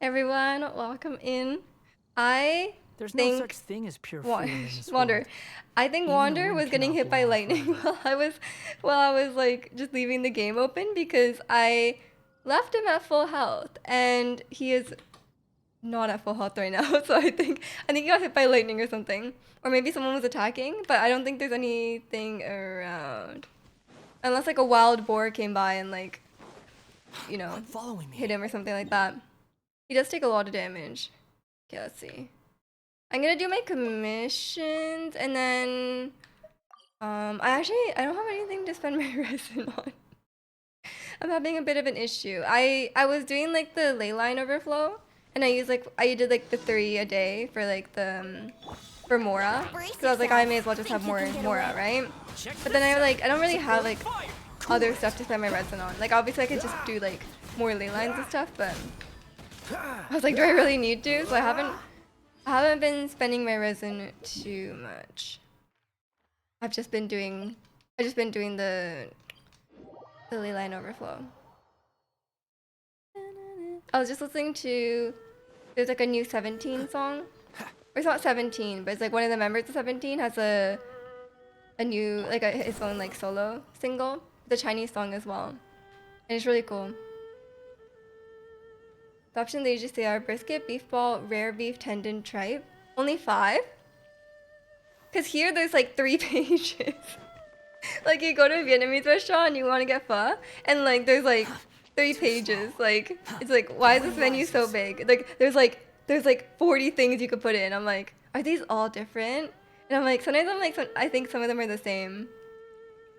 Everyone, welcome in. I There's no think such thing as pure freedom in this Wander. world. I think Even the Wander wind was getting cannot hit blow by on lightning forever. while I was like just leaving the game open because I left him at full health and he is not at full health right now. So I think he got hit by lightning or something. Or maybe someone was attacking, but I don't think there's anything around. Unless like a wild boar came by and like, Following me. hit him or something like that. He does take a lot of damage. Okay, let's see. I'm gonna do my commissions and then I don't have anything to spend my resin on. I'm having a bit of an issue. I was doing like the ley line overflow and I did like the 3 a day for like the for Mora. Because I was like I may as well just have more Mora, right? But then I don't really have like other stuff to spend my resin on. Like obviously I could just do like more ley lines and stuff, but I was like, do I really need to? So I haven't been spending my resin too much. I've just been doing the ley line overflow. I was just listening to there's like a new 17 song. Or it's not 17, but it's like one of the members of 17 has a new like his own like solo single, the Chinese song as well. And it's really cool. The options they usually say are brisket, beef ball, rare beef, tendon, tripe. Only 5? Because here there's like 3 pages. Like you go to a Vietnamese restaurant and you want to get pho, and like there's like 3 pages. Like it's like, why is this menu so big? Like there's like 40 things you could put in. I'm like, are these all different? And I'm like, sometimes I think some of them are the same.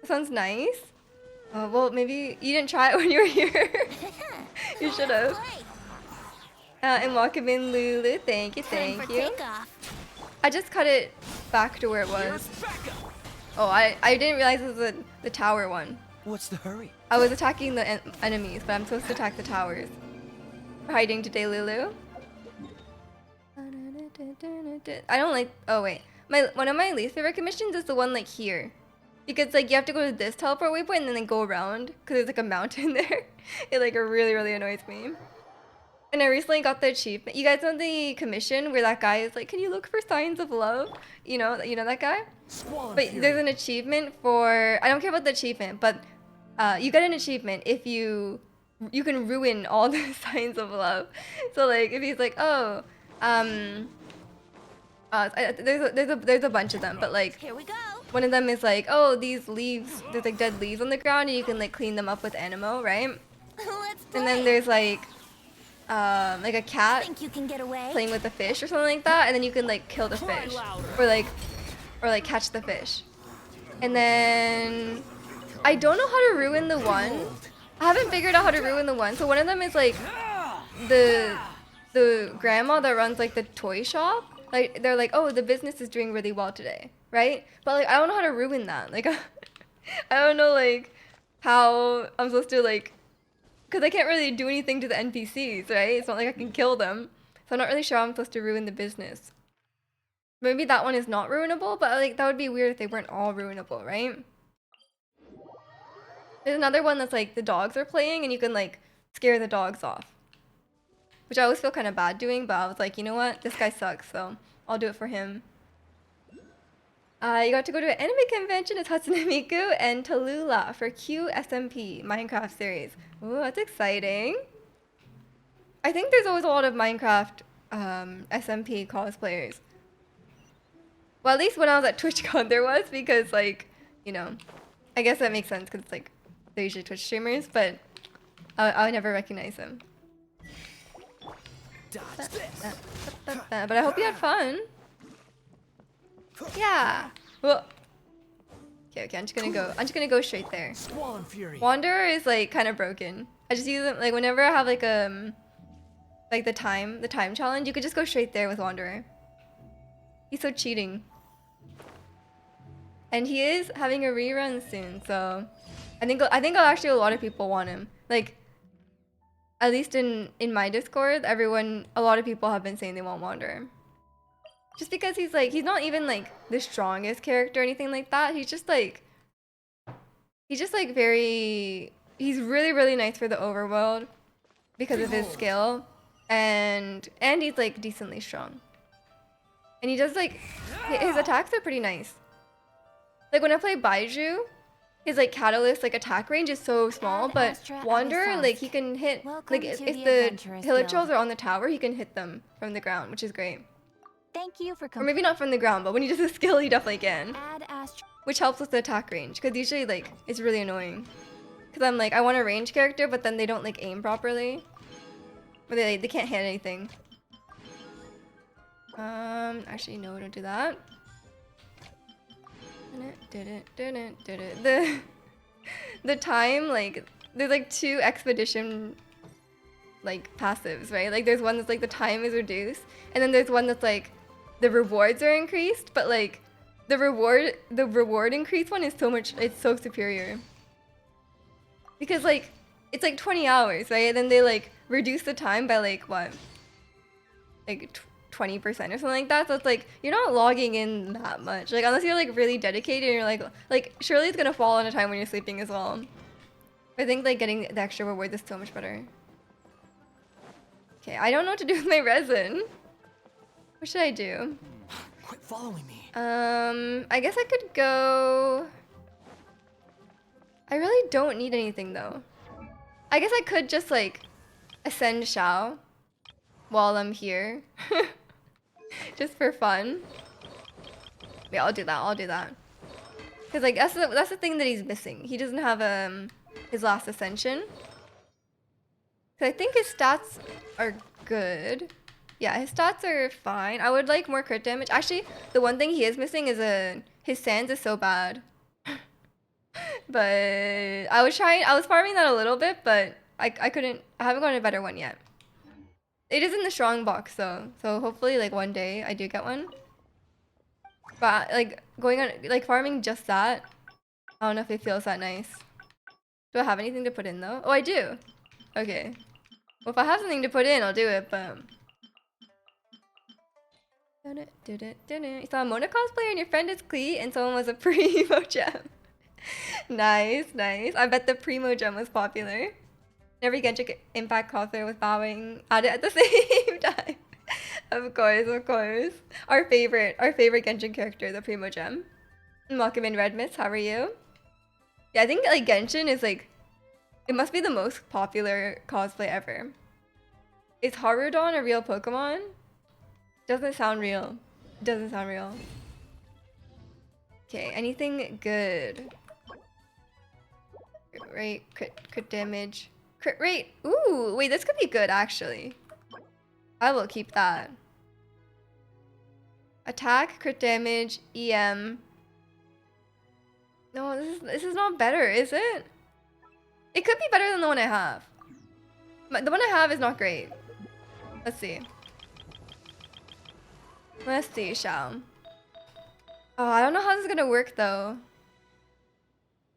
That sounds nice. Oh well, maybe you didn't try it when you were here. You should have. And welcome in Lulu. Thank you. I just cut it back to where it was. Oh, I didn't realize it was the tower one. What's the hurry? I was attacking the enemies, but I'm supposed to attack the towers. We're hiding today, Lulu. I don't like. Oh wait, one of my least favorite commissions is the one like here, because like you have to go to this teleport waypoint and then like, go around because there's like a mountain there. It like really annoys me. And I recently got the achievement. You guys know the commission where that guy is like, "Can you look for signs of love?" You know that guy. But there's an achievement for. I don't care about the achievement, but you get an achievement if you can ruin all the signs of love. So like if he's like, oh, there's a bunch of them, but like Here we go. one of them is like, oh, these leaves, there's like dead leaves on the ground, and you can like clean them up with Animo, right? Let's play. And then there's like a cat Think you can get away? playing with a fish or something like that, and then you can like kill the fish or like catch the fish. And then I don't know how to ruin the one. I haven't figured out how to ruin the one. So one of them is like the grandma that runs like the toy shop. Like they're like, oh, the business is doing really well today, right? But like I don't know how to ruin that. Like I don't know like how I'm supposed to like, because I can't really do anything to the NPCs, right? It's not like I can kill them. So I'm not really sure how I'm supposed to ruin the business. Maybe that one is not ruinable, but like that would be weird if they weren't all ruinable, right? There's another one that's like the dogs are playing and you can like scare the dogs off. Which I always feel kind of bad doing, but I was like, you know what? This guy sucks, so I'll do it for him. You got to go to an anime convention at Hatsune Miku and Tallulah for QSMP Minecraft series. Ooh, that's exciting. I think there's always a lot of Minecraft SMP cosplayers. Well, at least when I was at TwitchCon there was, because like, I guess that makes sense because it's like they're usually Twitch streamers, but I would never recognize them. But I hope you had fun. Yeah. Well. Okay. I'm just gonna go straight there. Wanderer is like kind of broken. I just use them like whenever I have like the time challenge. You could just go straight there with Wanderer. He's so cheating. And he is having a rerun soon, so I think actually a lot of people want him. Like, at least in my Discord, a lot of people have been saying they want Wanderer. Just because he's not even like the strongest character or anything like that. He's just like he's really nice for the overworld because of his skill. and he's like decently strong. And he does like his attacks are pretty nice. Like when I play baizhu, his like catalyst like attack range is so small, but Wander like he can hit like if the hilichurls are on the tower, he can hit them from the ground, which is great. Thank you for or maybe not from the ground, but when he does his skill, he definitely can. Which helps with the attack range, because usually like it's really annoying. Because I'm like I want a range character, but then they don't like aim properly, or they can't hit anything. Actually no, don't do that. The time, like there's like 2 expedition like passives, right? Like there's one that's like the time is reduced, and then there's one that's like the rewards are increased, but like the reward increase one is it's so superior. Because like it's like 20 hours, right? And then they like reduce the time by like what? Like 20% or something like that. So it's like you're not logging in that much. Like unless you're like really dedicated and you're like surely it's gonna fall on a time when you're sleeping as well. I think like getting the extra reward is so much better. Okay, I don't know what to do with my resin. What should I do? Quit following me. I guess I could go. I really don't need anything though. I guess I could just like ascend Shao while I'm here. Just for fun. Yeah, I'll do that. Cause like that's the thing that he's missing. He doesn't have his last ascension. Cause I think his stats are good. Yeah, his stats are fine. I would like more crit damage. Actually, the one thing he is missing is his sands is so bad. But I was farming that a little bit, but I haven't gotten a better one yet. It is in the strong box though, so hopefully like one day I do get one. But like going on like farming just that, I don't know if it feels that nice. Do I have anything to put in though? Oh, I do. Okay. Well, if I have something to put in, I'll do it. But you saw a Mona cosplayer and your friend is Clee, and someone was a primo gem. Nice. I bet the primo gem was popular. Every Genshin Impact cosplayer was bowing at it at the same time. Of course. Our favorite Genshin character, the Primo Gem. Welcome in, Red Mist. How are you? Yeah, I think like Genshin is like, it must be the most popular cosplay ever. Is Harudon a real Pokemon? Doesn't sound real. Okay, anything good? Crit rate, crit damage. Crit rate. Ooh, wait, this could be good actually. I will keep that. Attack, crit damage, EM. No, this is not better, is it? It could be better than the one I have. But the one I have is not great. Let's see. Shao. Oh, I don't know how this is gonna work though.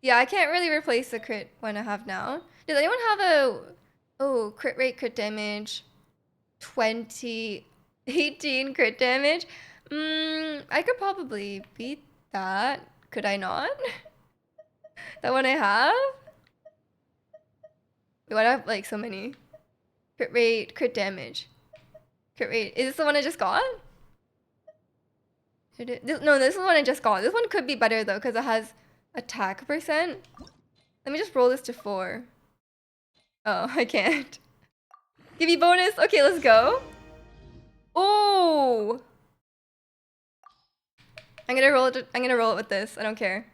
Yeah, I can't really replace the crit one I have now. Does anyone have crit rate, crit damage, 18 crit damage? I could probably beat that. Could I not? That one I have? Why do I have like so many? Crit rate, crit damage. Crit rate. Is this the one I just got? No, this is the one I just got. This one could be better though, because it has attack percent. Let me just roll this to 4. Oh, I can't. Give me bonus. Okay, let's go. Oh! I'm gonna roll it with this. I don't care.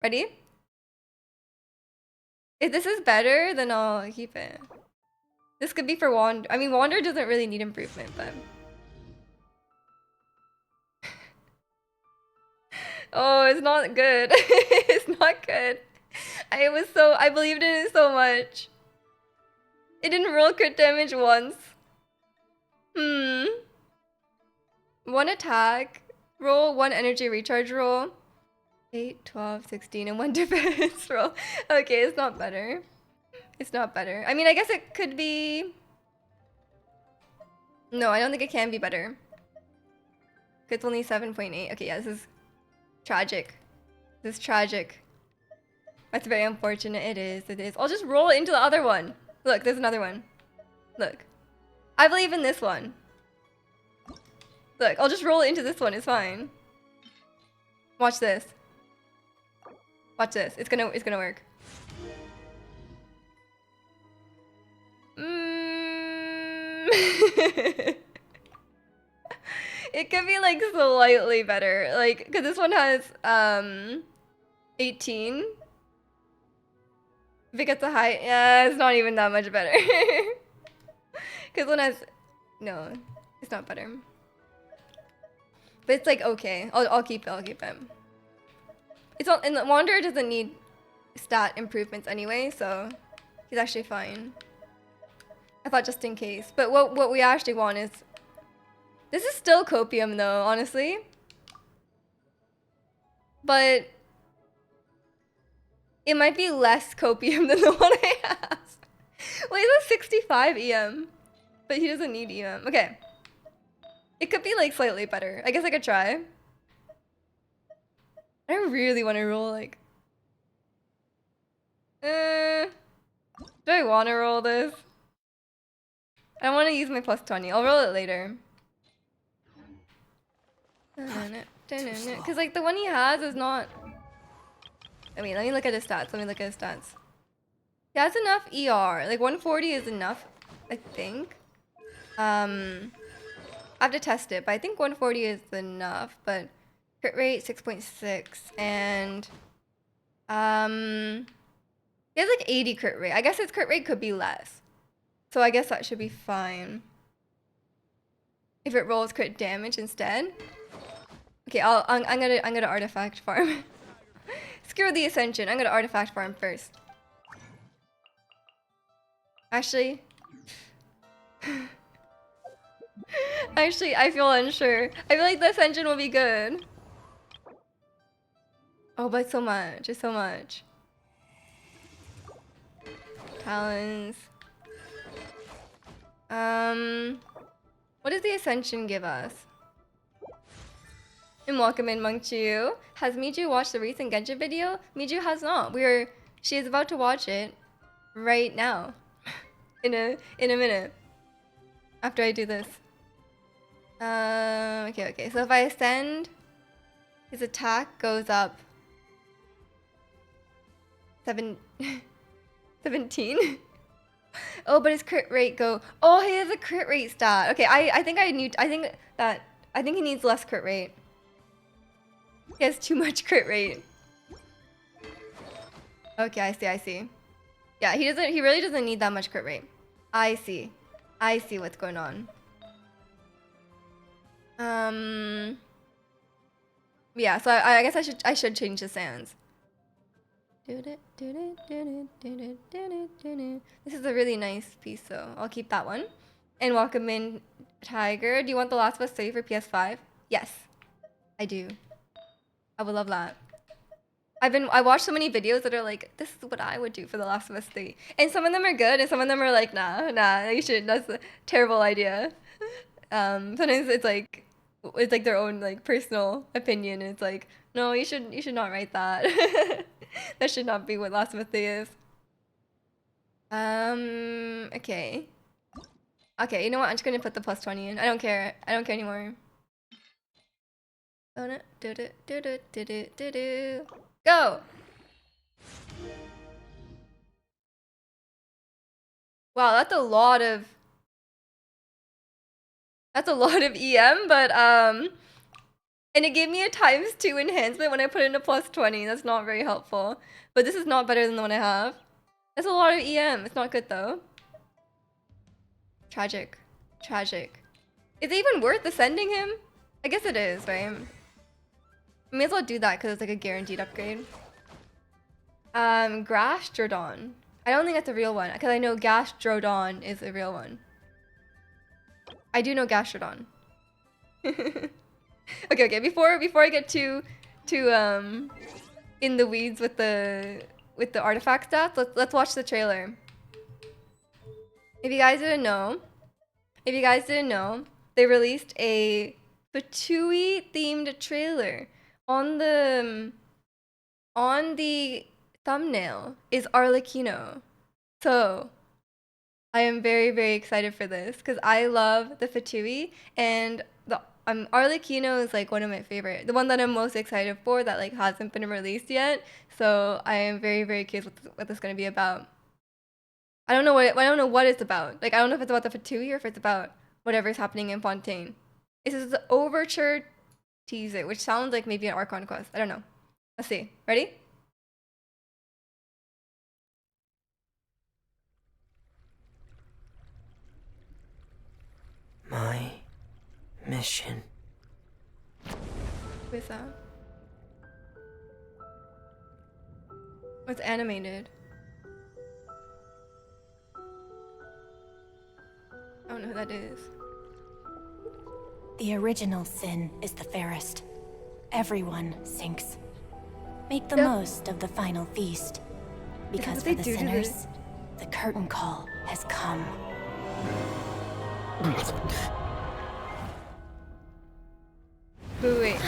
Ready? If this is better, then I'll keep it. This could be for Wander. I mean, Wander doesn't really need improvement, but... Oh, it's not good. It's not good. I believed in it so much. It didn't roll crit damage once. One attack roll, 1 energy recharge roll. 8, 12, 16, and 1 defense roll. Okay, it's not better. I mean, I guess it could be... No, I don't think it can be better. It's only 7.8. Okay, yeah, this is tragic. That's very unfortunate. It is. I'll just roll it into the other one. Look, there's another one. Look. I believe in this one. Look, I'll just roll it into this one. It's fine. Watch this. Watch this. It's gonna work. It could be like slightly better, like, cause this one has 18. If it gets a high, yeah, it's not even that much better. Cause one has, no, it's not better. But it's like okay. I'll keep it. It's all, and the Wanderer doesn't need stat improvements anyway, so he's actually fine. I thought just in case. But what we actually want is, this is still copium though, honestly. But it might be less copium than the one I have. Wait, that's 65 EM. But he doesn't need EM. Okay. It could be like slightly better. I guess I could try. I don't really want to roll like... do I want to roll this? I want to use my plus 20. I'll roll it later. Because like the one he has is not... I mean, let me look at his stats. He has enough ER. Like 140 is enough, I think. I have to test it, but I think 140 is enough. But crit rate 6.6 and he has like 80 crit rate. I guess his crit rate could be less, so I guess that should be fine. If it rolls crit damage instead. Okay, I'm gonna artifact farm. Screw the ascension. I'm gonna artifact farm first. Actually, I feel unsure. I feel like the ascension will be good. Oh, but so much. It's so much. Talons. What does the ascension give us? And welcome in, Mongchu. Has Miju watched the recent Genshin video? Miju has not. She is about to watch it right now. in a minute. After I do this. Okay. So if I ascend, his attack goes up 17. Oh, but his crit rate oh, he has a crit rate stat. Okay, I think he needs less crit rate. He has too much crit rate. Okay, I see. Yeah, he really doesn't need that much crit rate. I see what's going on. Yeah, so I guess I should change the sands. This is a really nice piece, so I'll keep that one. And welcome in, Tiger. Do you want The Last of Us 3 for PS5? Yes, I do. I would love that. I watched so many videos that are like, this is what I would do for The Last of Us 3. And some of them are good, and some of them are like, nah, you should. That's a terrible idea. Sometimes it's like their own like personal opinion, and it's like, no, you should not write that. That should not be what Last of Us 3 is. Okay. Okay, you know what? I'm just gonna put the plus 20 in. I don't care anymore. Go! Wow, that's a lot of EM, but and it gave me a ×2 enhancement when I put in a plus 20. That's not very helpful. But this is not better than the one I have. That's a lot of EM. It's not good though. Tragic. Is it even worth ascending him? I guess it is, right? I may as well do that because it's like a guaranteed upgrade. Gastrodon. I don't think that's a real one because I know Gastrodon is a real one. I do know Gastrodon. Okay. Before I get too in the weeds with the artifact stats, let's watch the trailer. If you guys didn't know, they released a Fatui themed trailer. On the thumbnail is Arlecchino. So I am very, very excited for this because I love the Fatui and the Arlecchino is like one of my favorite. The one that I'm most excited for that like hasn't been released yet. So I am very, very curious what this is gonna be about. I don't know what it's about. Like I don't know if it's about the Fatui or if it's about whatever's happening in Fontaine. This is the Overture teaser, which sounds like maybe an Archon quest. I don't know. Let's see. Ready? My mission. Who is that? It's animated. I don't know who that is. The original sin is the fairest. Everyone sinks. Make the Yep. most of the final feast. Because what for they the do to sinners, the curtain call has come. Wait.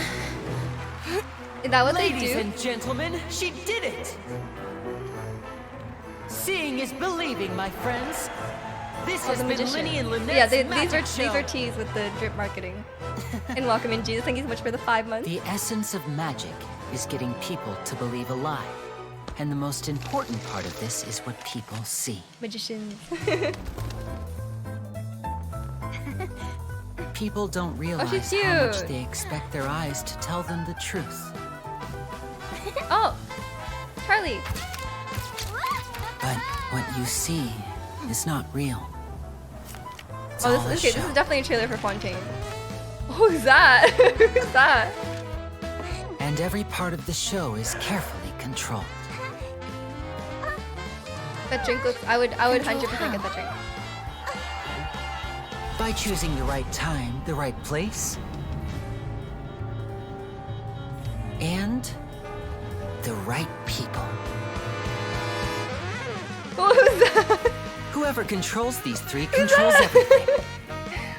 Is that what Ladies they do? and gentlemen, she did it! Seeing is believing, my friends. This Oh, has the been magician. Linny and Lynette's Yeah, these magic are show. teas with the drip marketing. And welcome in Jesus. Thank you so much for the 5 months. The essence of magic is getting people to believe a lie. And the most important part of this is what people see. Magicians. People don't realize she's how much cute. they expect their eyes to tell them the truth. Oh, Charlie. But what you see is not real. It's Oh, all a this is show. definitely a trailer for Fontaine. Who's that? Who's that? And every part of the show is carefully controlled. That drink looks. I would 100% get that drink. By choosing the right time, the right place, and the right people. Who's that? Whoever controls these three controls everything.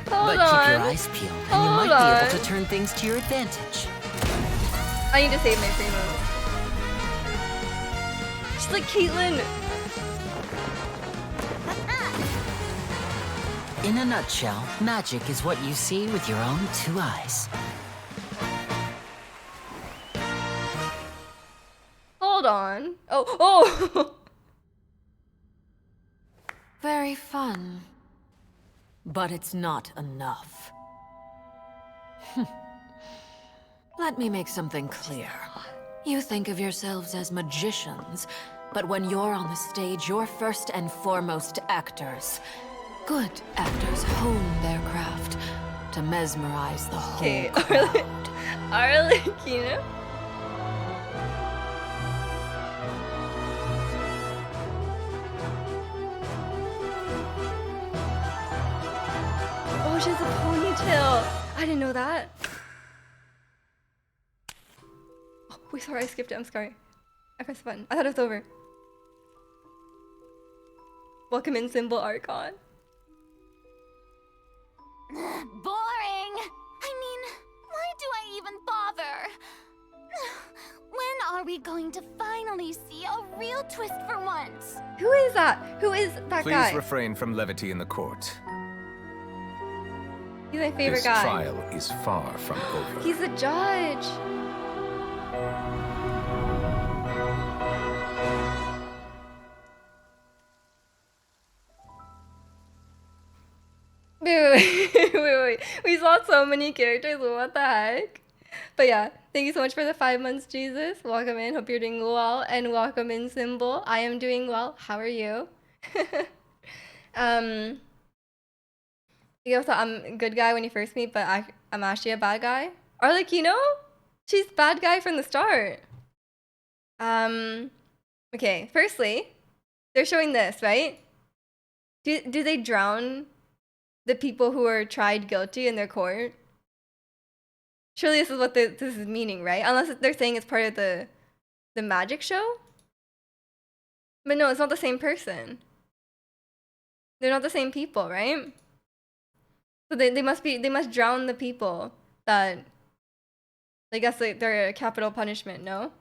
Hold But on. keep your eyes peeled, and you Hold might be able on. to turn things to your advantage. I need to save my primo. She's like Caitlyn. In a nutshell, magic is what you see with your own two eyes. Hold on. Oh. Very fun. But it's not enough. Let me make something clear. You think of yourselves as magicians, but when you're on the stage, you're first and foremost actors. Good actors hone their craft to mesmerize the whole Okay, crowd. Arlecchino. Oh, she has a ponytail. I didn't know that. Oh, wait, sorry, I skipped it. I'm sorry. I pressed the button. I thought it was over. Welcome in, Symbol Archon. Boring! I mean, why do I even bother? When are we going to finally see a real twist for once? Who is that? Who is that Please guy? refrain from levity in the court. He's my favorite This guy. trial is far from over. He's the judge. Wait. We saw so many characters. What the heck? But yeah, thank you so much for the 5 months, Jesus. Welcome in. Hope you're doing well. And welcome in, Symbol. I am doing well. How are you? You thought I'm a good guy when you first meet, but I'm actually a bad guy. Or like, you know, she's bad guy from the start. Okay, firstly, they're showing this, right? Do they drown the people who are tried guilty in their court? Surely this is what this is meaning, right? Unless they're saying it's part of the magic show? But no, it's not the same person. They're not the same people, right? So they must drown the people that I guess like they're a capital punishment, no?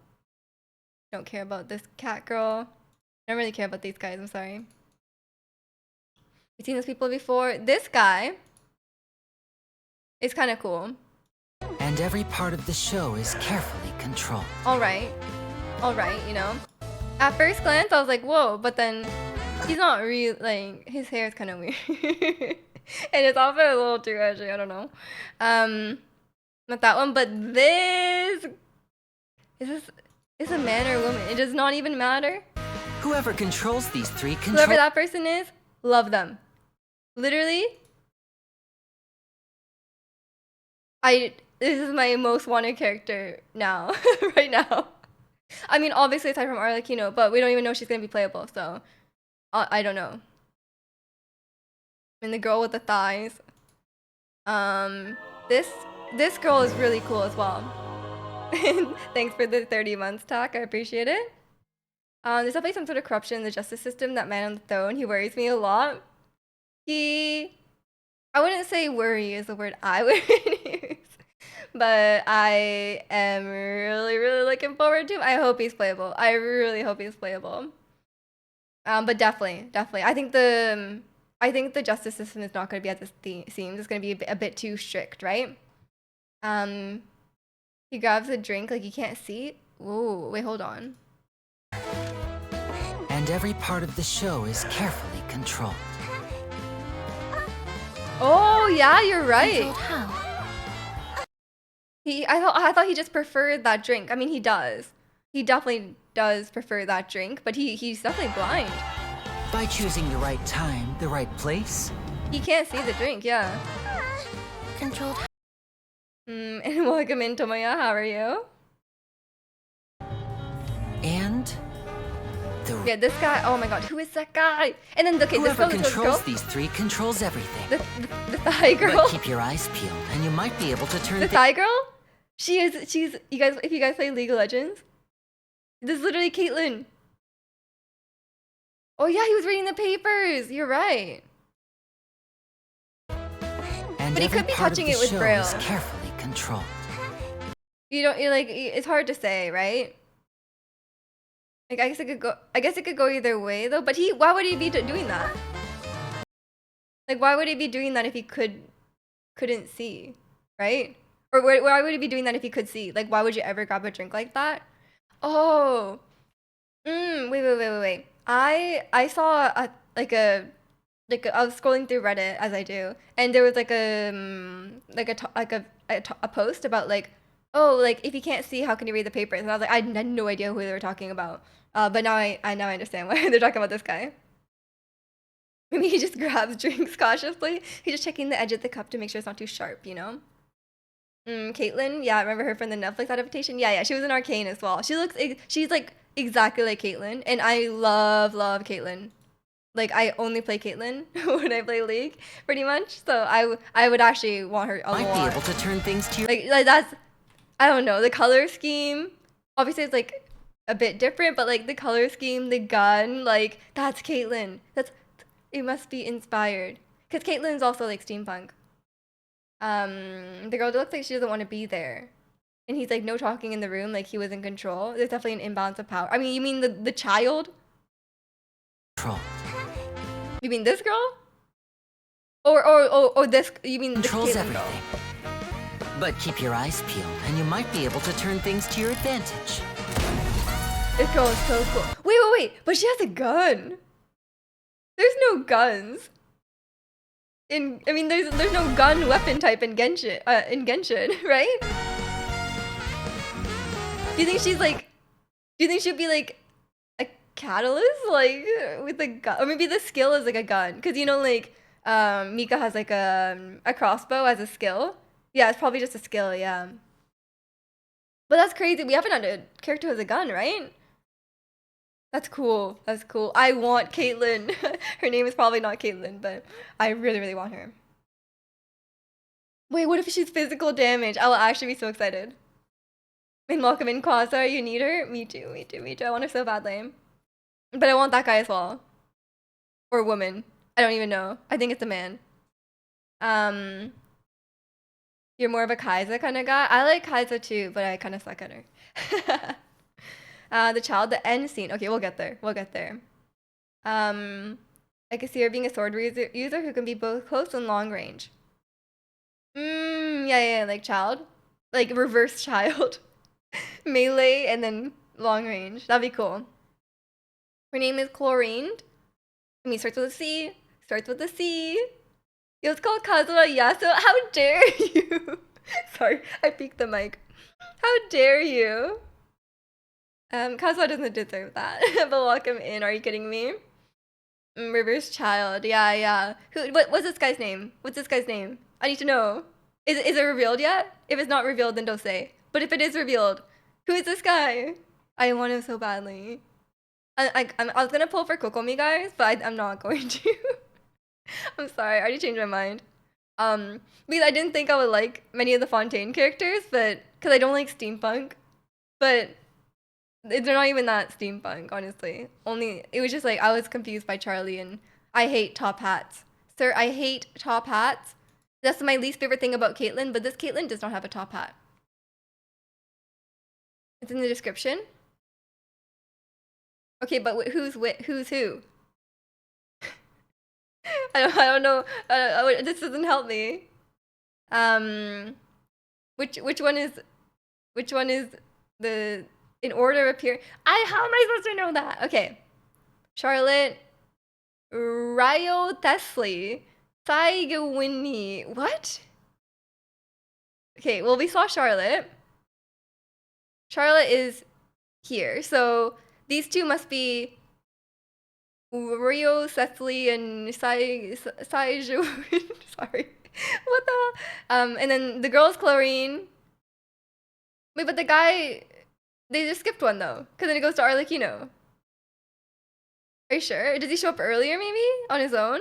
Don't care about this cat girl. I don't really care about these guys, I'm sorry. We've seen those people before. This guy is kind of cool. And every part of the show is carefully controlled. All right, you know. At first glance, I was like, whoa, but then he's not real. Like his hair is kind of weird, and his outfit a little too edgy. I don't know. Not that one, but this is a man or a woman. It does not even matter. Whoever controls these three Whoever that person is, love them. Literally, this is my most wanted character now, right now. I mean, obviously aside from Arlecchino, but we don't even know she's gonna be playable, so I don't know. And the girl with the thighs. This girl is really cool as well. Thanks for the 30 months talk. I appreciate it. There's definitely some sort of corruption in the justice system. That man on the throne, he worries me a lot. I wouldn't say worry is the word I would use, but I am really, really looking forward to him. I hope he's playable. I really hope he's playable. But definitely. I think the justice system is not going to be as it seems. It's going to be a bit too strict, right? He grabs a drink like you can't see. Whoa, wait, hold on. And every part of the show is carefully controlled. Oh yeah, you're right. Controlled how? I thought he just preferred that drink. I mean, he does. He definitely does prefer that drink, but he's definitely blind. By choosing the right time, the right place. He can't see the drink, yeah. Controlled how? And welcome in, Tomoya. How are you? And Yeah, this guy. Oh my god, who is that guy? And then okay, this whoever girl, controls these three controls everything. the thigh girl. But keep your eyes peeled, and you might be able to turn The thigh girl? She's you guys, if you guys play League of Legends, this is literally Caitlyn. Oh yeah, he was reading the papers. You're right. And But he every could be part of touching the it with show Braille. is carefully controlled. You're like, it's hard to say, right? Like I guess it could go either way though. But why would he be doing that? Like why would he be doing that if he couldn't see, right? Or why would he be doing that if he could see? Like why would you ever grab a drink like that? Oh, wait. I saw I was scrolling through Reddit as I do, and there was a post about like, oh, like if you can't see, how can you read the papers? And I was like, I had no idea who they were talking about. But now I understand why they're talking about this guy. Maybe he just grabs drinks cautiously. He's just checking the edge of the cup to make sure it's not too sharp, you know? Caitlyn, yeah, I remember her from the Netflix adaptation. Yeah, she was in Arcane as well. She's like exactly like Caitlyn, and I love Caitlyn. Like I only play Caitlyn when I play League, pretty much. So I would actually want her a lot. Might be able to turn things to your Like that's, I don't know, the color scheme. Obviously, it's like a bit different, but like the color scheme, the gun, like that's Caitlyn. It must be inspired, because Caitlyn is also like steampunk. The girl looks like she doesn't want to be there, and he's like no talking in the room, like he was in control. There's definitely an imbalance of power. I mean, you mean the child? control. You mean this girl? Or this? You mean this Controls Caitlyn girl? everything. But keep your eyes peeled, and you might be able to turn things to your advantage. This girl is so cool. Wait, but she has a gun. There's no guns. There's no gun weapon type in Genshin, right? Do you think she'd be like a catalyst, like with a gun? Or maybe the skill is like a gun, because you know, like Mika has like a crossbow as a skill. Yeah, it's probably just a skill, yeah. But that's crazy. We haven't had a character with a gun, right? That's cool. I want Caitlyn. Her name is probably not Caitlyn, but I really, really want her. Wait, what if she's physical damage? I will actually be so excited. And welcome in, Quasar. You need her? Me too. I want her so badly. But I want that guy as well. Or woman. I don't even know. I think it's a man. You're more of a Kaiser kind of guy? I like Kaiser too, but I kind of suck at her. The child, the end scene. Okay, we'll get there. I could see her being a sword user who can be both close and long range. Yeah, like child. Like reverse child. Melee and then long range. That'd be cool. Her name is Chlorine. I mean, starts with a C. Starts with a C. Yo, it's called Kazuha Yasu. How dare you? Sorry, I peeked the mic. How dare you? Kazuha doesn't deserve that. But welcome in. Are you kidding me? Reverse child. Yeah. What's this guy's name? What's this guy's name? I need to know. Is it revealed yet? If it's not revealed, then don't say. But if it is revealed, who is this guy? I want him so badly. I was gonna pull for Kokomi, guys, but I'm not going to. I'm sorry, I already changed my mind. Because I didn't think I would like many of the Fontaine characters, but because I don't like steampunk. But they're not even that steampunk, honestly. It was just like I was confused by Charlie, and I hate top hats. Sir, I hate top hats. That's my least favorite thing about Caitlyn, but this Caitlyn does not have a top hat. It's in the description. Okay, but who's who? I don't know. This doesn't help me. Which one is the in order of appearance? How am I supposed to know that? Okay, Charlotte, Ryo Thessley, Winnie. What? Okay, well we saw Charlotte. Charlotte is here, so these two must be Rio, Cecily, and Sorry. What the and then the girl's Chlorine. Wait, but the guy, they just skipped one though, because then it goes to Arlecchino. Are you sure? Does he show up earlier maybe? On his own?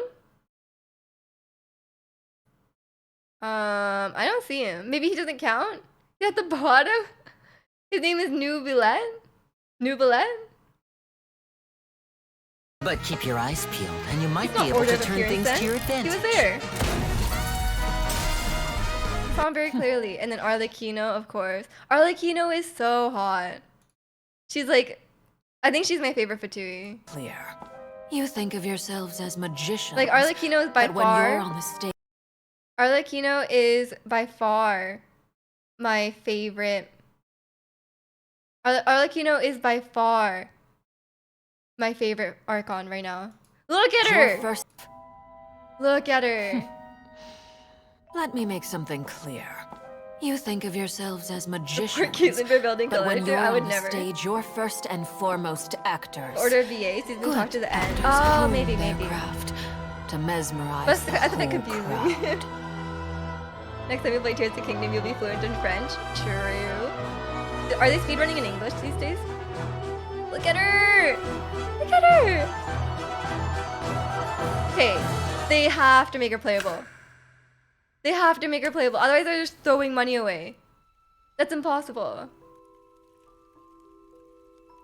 I don't see him. Maybe he doesn't count? He's at the bottom? His name is Nubilet? But keep your eyes peeled, and you might He's be not able order to of turn appearance things then. to your He advantage. was there. Saw him very clearly. And then Arlecchino, of course. Arlecchino is so hot. She's like, I think she's my favorite Fatui. Clear. You think of yourselves as magicians. Like Arlecchino is by but when you're far. on the stage, Arlecchino is by far my favorite. Arlecchino is by far my favorite Archon right now. Look at your her! first. Look at her. Let me make something clear. You think of yourselves as Poor magicians. Caitlyn for building But when colors. you're I would on the never. stage, you're first and foremost actors. Order of VA, season Good talk to the end. actors Oh, hone maybe. their craft to mesmerize That's the a bit whole confusing. crowd. Next time you play Tears of the Kingdom, you'll be fluent in French. True. Are they speedrunning in English these days? Look at her! Look at her! Okay, they have to make her playable. They have to make her playable. Otherwise, they're just throwing money away. That's impossible.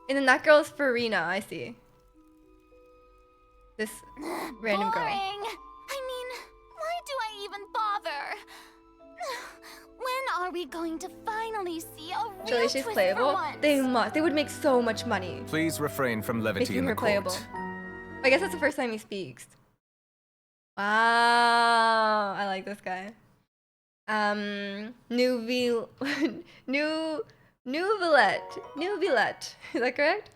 And then that girl's Farina, I see. This random girl. Boring. I mean, why do I even bother? When are we going to finally see a real Surely she's twist for playable. once? They must. They would make so much money Please refrain from levity making in the her court. playable. I guess that's the first time he speaks. Wow, I like this guy. Nubilet. Is that correct?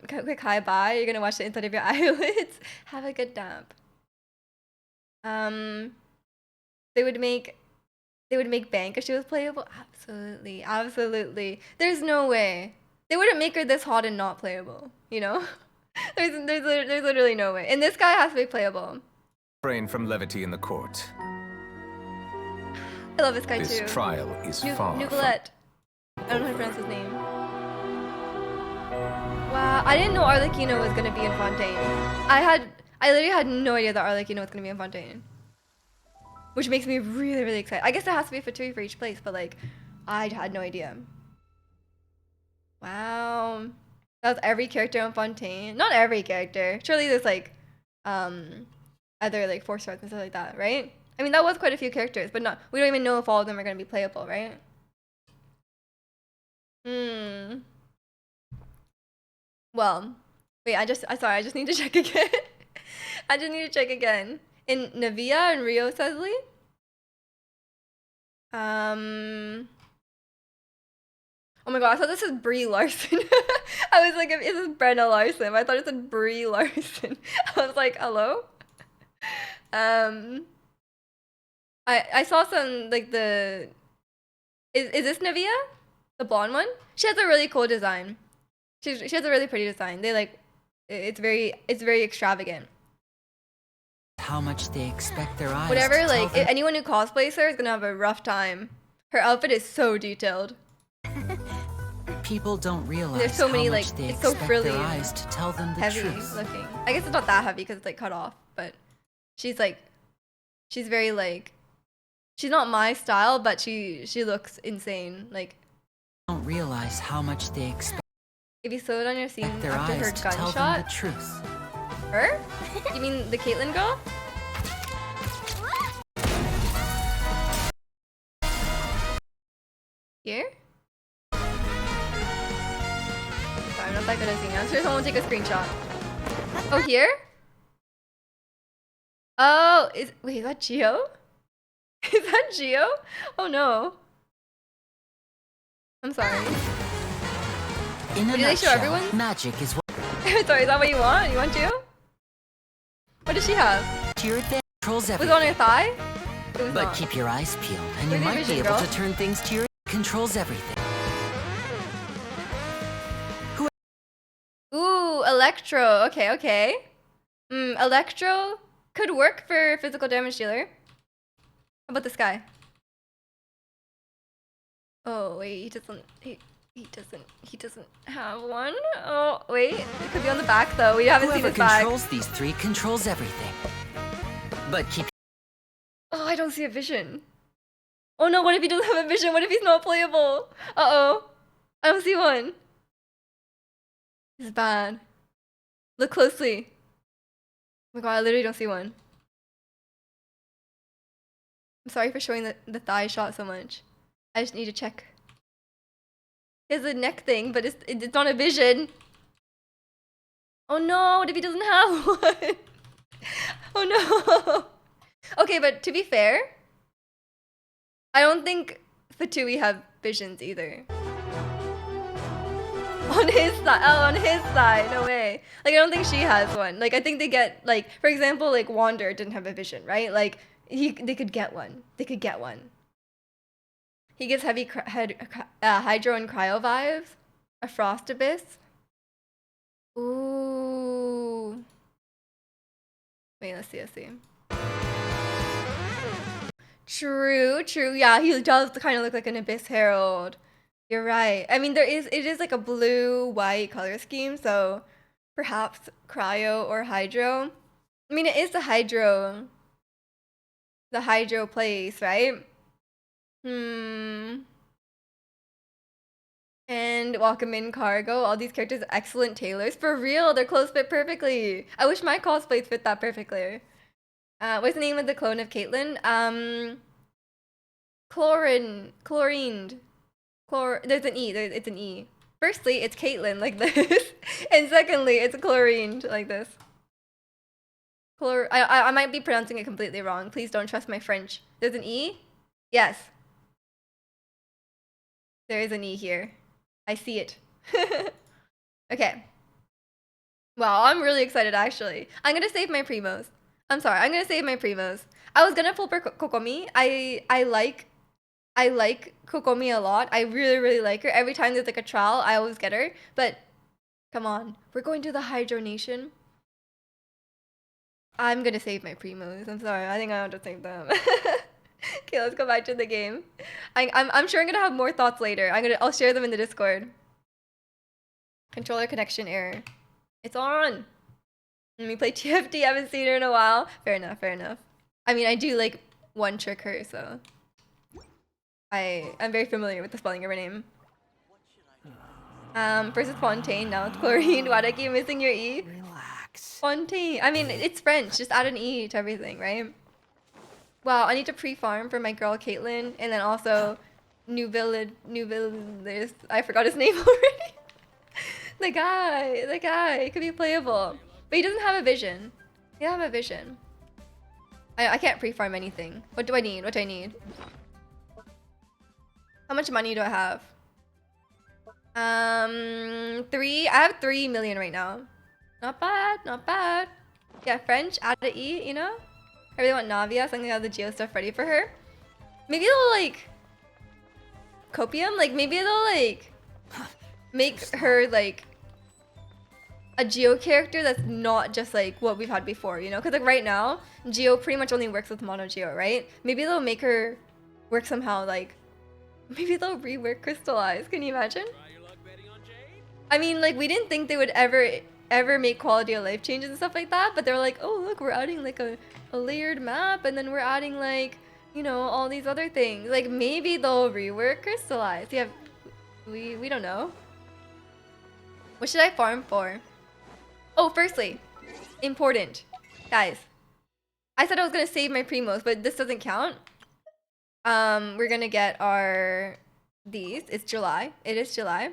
Quick hi bye. You're gonna watch the inside of your eyelids. Have a good nap. They would make bank if she was playable. Absolutely. There's no way they wouldn't make her this hot and not playable. You know, there's literally no way. And this guy has to be playable. Refrain from levity in the court. I love this guy This too. trial is far from... Nubilet. I don't know how to pronounce his name. Wow, I didn't know Arlecchino was gonna be in Fontaine. I literally had no idea that Arlecchino was gonna be in Fontaine. Which makes me really excited. I guess it has to be Fatui for each place, but like, I had no idea. Wow. That was every character in Fontaine. Not every character. Surely there's like, other like 4-stars and stuff like that, right? I mean, that was quite a few characters, but we don't even know if all of them are gonna be playable, right? Well, wait, I just need to check again. I just need to check again. In Navia and Rio Sesley? Oh my god, I thought this was Brie Larson. I was like, this is Brenna Larson. I thought it said Brie Larson. I was like, hello? I saw some, like, the... Is this Navia? The blonde one? She has a really cool design. She has a really pretty design. They, like... It's very extravagant. How much they expect their eyes Whatever, to tell like, them. anyone who cosplays her is gonna have a rough time. Her outfit is so detailed. People don't realize There's so many, how like, much they it's so expect frilly their and eyes to tell them the heavy truth. looking. I guess it's not that heavy because it's, like, cut off, but she's, like, she's very, like, she's not my style, but she looks insane. Like, Don't realize how much they expect if you slowed on your scene their after her eyes to tell them the gunshot, truth. her? You mean the Caitlyn girl? Here? Sorry, I'm not that good at seeing. I'm sure someone will take a screenshot. Oh, here? Oh, wait, is that Geo? Is that Geo? Oh no. I'm sorry. In a Did they show nutshell, everyone? magic is what Sorry, is that what you want? You want Geo? What does she have? to your advantage controls Was it everything. on her thigh? It was But not. keep your eyes peeled, and you Where's your might be vision, able girl? to turn things to your controls everything. Ooh, Electro. Okay, okay. Electro could work for physical damage dealer. How about this guy? Oh wait, he doesn't have one. Oh wait, it could be on the back though. We haven't seen Whoever his back. controls these three controls everything. But keep Oh, I don't see a vision. Oh no, what if he doesn't have a vision? What if he's not playable? Uh-oh. I don't see one. This is bad. Look closely. Oh my god, I literally don't see one. I'm sorry for showing the thigh shot so much. I just need to check. He has a neck thing, but it's not a vision. Oh no, what if he doesn't have one? Oh no. Okay, but to be fair, I don't think Fatui have visions either. On his side, oh, on his side, no way. Like, I don't think she has one. Like, I think they get, like, for example, like, Wander didn't have a vision, right? Like, they could get one. They could get one. He gives heavy hydro and cryo vibes. A frost abyss. Ooh. Wait, let's see. True. Yeah, he does kind of look like an Abyss Herald. You're right. I mean, it is like a blue-white color scheme, so perhaps cryo or hydro. I mean, it is the hydro place, right? And welcome in cargo. All these characters are excellent tailors. For real, they're clothes fit perfectly. I wish my cosplays fit that perfectly. What's the name of the clone of Caitlyn? Chlorined. There's an E. It's an E. Firstly, it's Caitlyn like this, and secondly, it's chlorined like this. I might be pronouncing it completely wrong. Please don't trust my French. There's an E? Yes. There is an E here. I see it. Okay. Wow, I'm really excited actually. I'm gonna save my primos. I'm gonna save my primos. I was gonna pull for Kokomi. I like Kokomi a lot. I really like her. Every time there's like a trial, I always get her. But come on, we're going to the Hydro Nation. I'm gonna save my primos. I'm sorry. I think I want to save them. Okay, let's go back to the game. I'm sure I'm gonna have more thoughts later. I'll share them in the Discord. Controller connection error. It's on. Let me play TFT. I haven't seen her in a while. Fair enough. I mean, I do like one trick her, so I'm very familiar with the spelling of her name. First it's Fontaine, now it's Chlorine. Why'd I keep missing your E? Relax. Fontaine. I mean, it's French. Just add an E to everything, right? Wow, I need to pre-farm for my girl Caitlyn, and then also New Village. I forgot his name already. The guy, it could be playable, but he doesn't have a vision. Yeah, I have a vision. I can't pre-farm anything. What do I need? What do I need? How much money do I have? 3. I have 3 million right now. Not bad, not bad. Yeah, French, add to eat, you know? I really want Navia, so I'm gonna have the Geo stuff ready for her. Maybe they'll like copium? Like maybe they'll like make her like a Geo character that's not just like what we've had before, you know? Because like right now, Geo pretty much only works with Mono Geo, right? Maybe they'll make her work somehow, like maybe they'll rework Crystallize. Can you imagine? I mean, like we didn't think they would ever make quality of life changes and stuff like that, but they're like, oh look, we're adding like a layered map, and then we're adding like, you know, all these other things. Like maybe they'll rework Crystallize. Yeah, we don't know. What should I farm for? Oh, firstly, important. Guys, I said I was gonna save my primos, but this doesn't count. We're gonna get our these. It's July. It is July.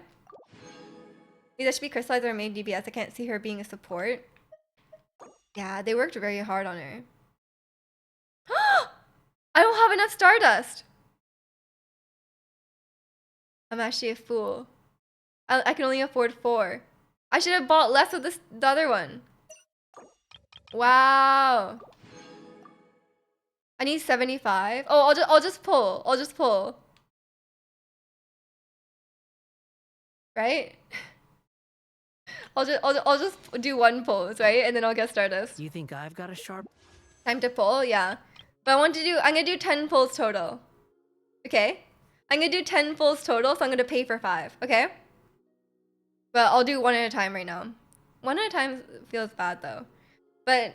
That should be Crystallized or made DBS. I can't see her being a support. Yeah, they worked very hard on her. I don't have enough Stardust. I'm actually a fool. I can only afford 4. I should have bought less of the other one. Wow. I need 75. Oh, I'll just pull. I'll just pull. Right? I'll just do 1 pulls, right? And then I'll get Stardust. You think I've got a sharp... Time to pull, yeah. But I'm gonna do 10 pulls total. Okay? I'm gonna do 10 pulls total, so I'm gonna pay for 5, okay? But I'll do 1 at a time right now. 1 at a time feels bad though. But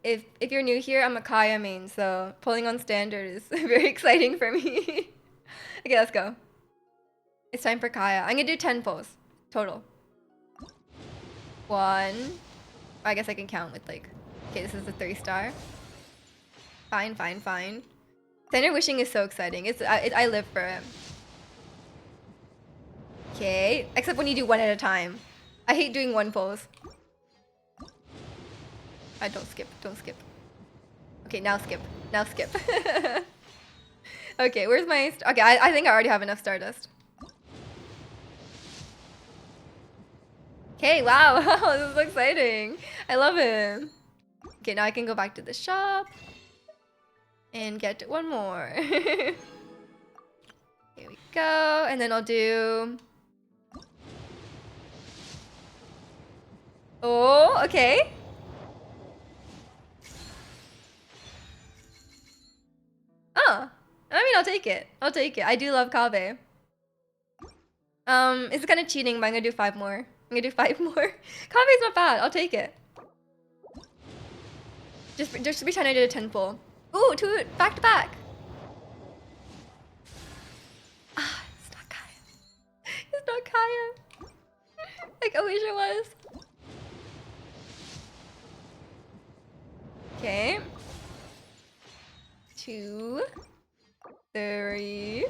if you're new here, I'm a Kaya main, so pulling on standard is very exciting for me. Okay, let's go. It's time for Kaya. I'm gonna do 10 pulls total. 1. I guess I can count with like, okay, this is a 3-star. Fine, fine, fine. Standard wishing is so exciting. I live for it. Okay, except when you do 1 at a time. I hate doing 1 pulls. Don't skip, don't skip. Okay, now skip, now skip. Okay, where's my, okay, I think I already have enough Stardust. Okay, wow, this is so exciting. I love it. Okay, now I can go back to the shop and get 1 more. Here we go, and then I'll do... Oh, okay. Oh, I mean, I'll take it. I'll take it. I do love Kabe. It's kind of cheating, but I'm gonna do 5 more. I'm gonna do 5 more. Kabe's not bad. I'll take it. Just pretend I did a 10 pull. Ooh, 2 back to back. Ah, it's not Kaya. It's not Kaya. Like I wish it was. Okay. 2, 3.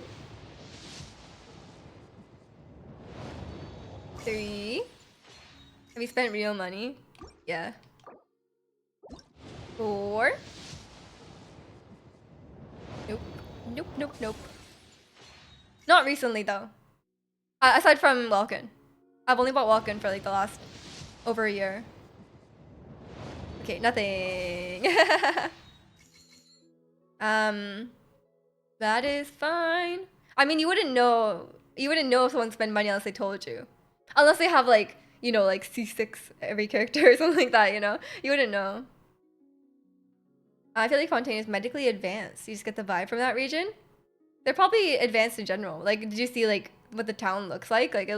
3. Have you spent real money? Yeah. 4. Nope. Nope, nope, nope. Not recently though. Aside from Welkin. I've only bought Welkin for like the last over a year. Okay, nothing. That is fine. I mean, you wouldn't know if someone spent money unless they told you. Unless they have like, you know, like C6 every character or something like that, you know? You wouldn't know. I feel like Fontaine is medically advanced. You just get the vibe from that region. They're probably advanced in general. Like, did you see like what the town looks like? Like it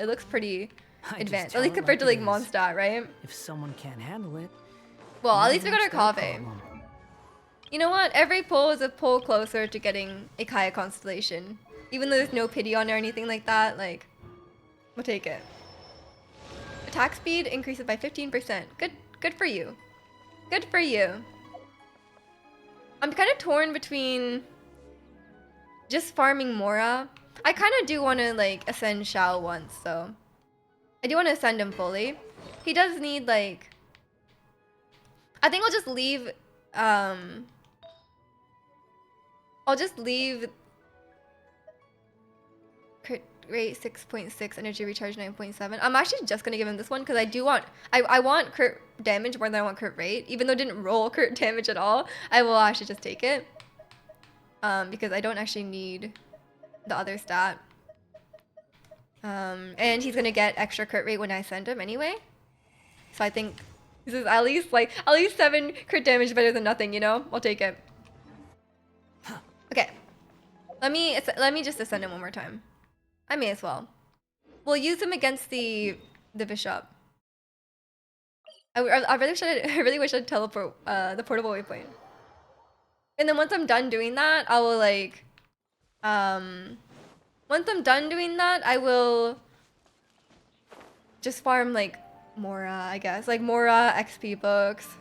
looks pretty advanced. At least compared to like Mondstadt, right? If someone can't handle it. Well, at least we got our that's their Kave. problem. You know what? Every pull is a pull closer to getting a Kaya constellation. Even though there's no pity on it or anything like that, like, we'll take it. Attack speed increases by 15%. Good for you. Good for you. I'm kind of torn between just farming Mora. I kind of do want to like ascend Shao once, so I do want to ascend him fully. He does need like, I think I'll just leave, I'll just leave crit rate 6.6, energy recharge 9.7. I'm actually just gonna give him this one because I do want, I want crit damage more than I want crit rate. Even though it didn't roll crit damage at all, I will actually just take it. Because I don't actually need the other stat. And he's gonna get extra crit rate when I send him anyway. So I think this is at least 7 crit damage better than nothing, you know? I'll take it. Okay. Let me just ascend him one more time. I may as well. We'll use him against the bishop. I really wish I'd teleport the portable waypoint. And then once I'm done doing that, I will like once I'm done doing that, I will just farm like Mora, I guess. Like Mora, XP books,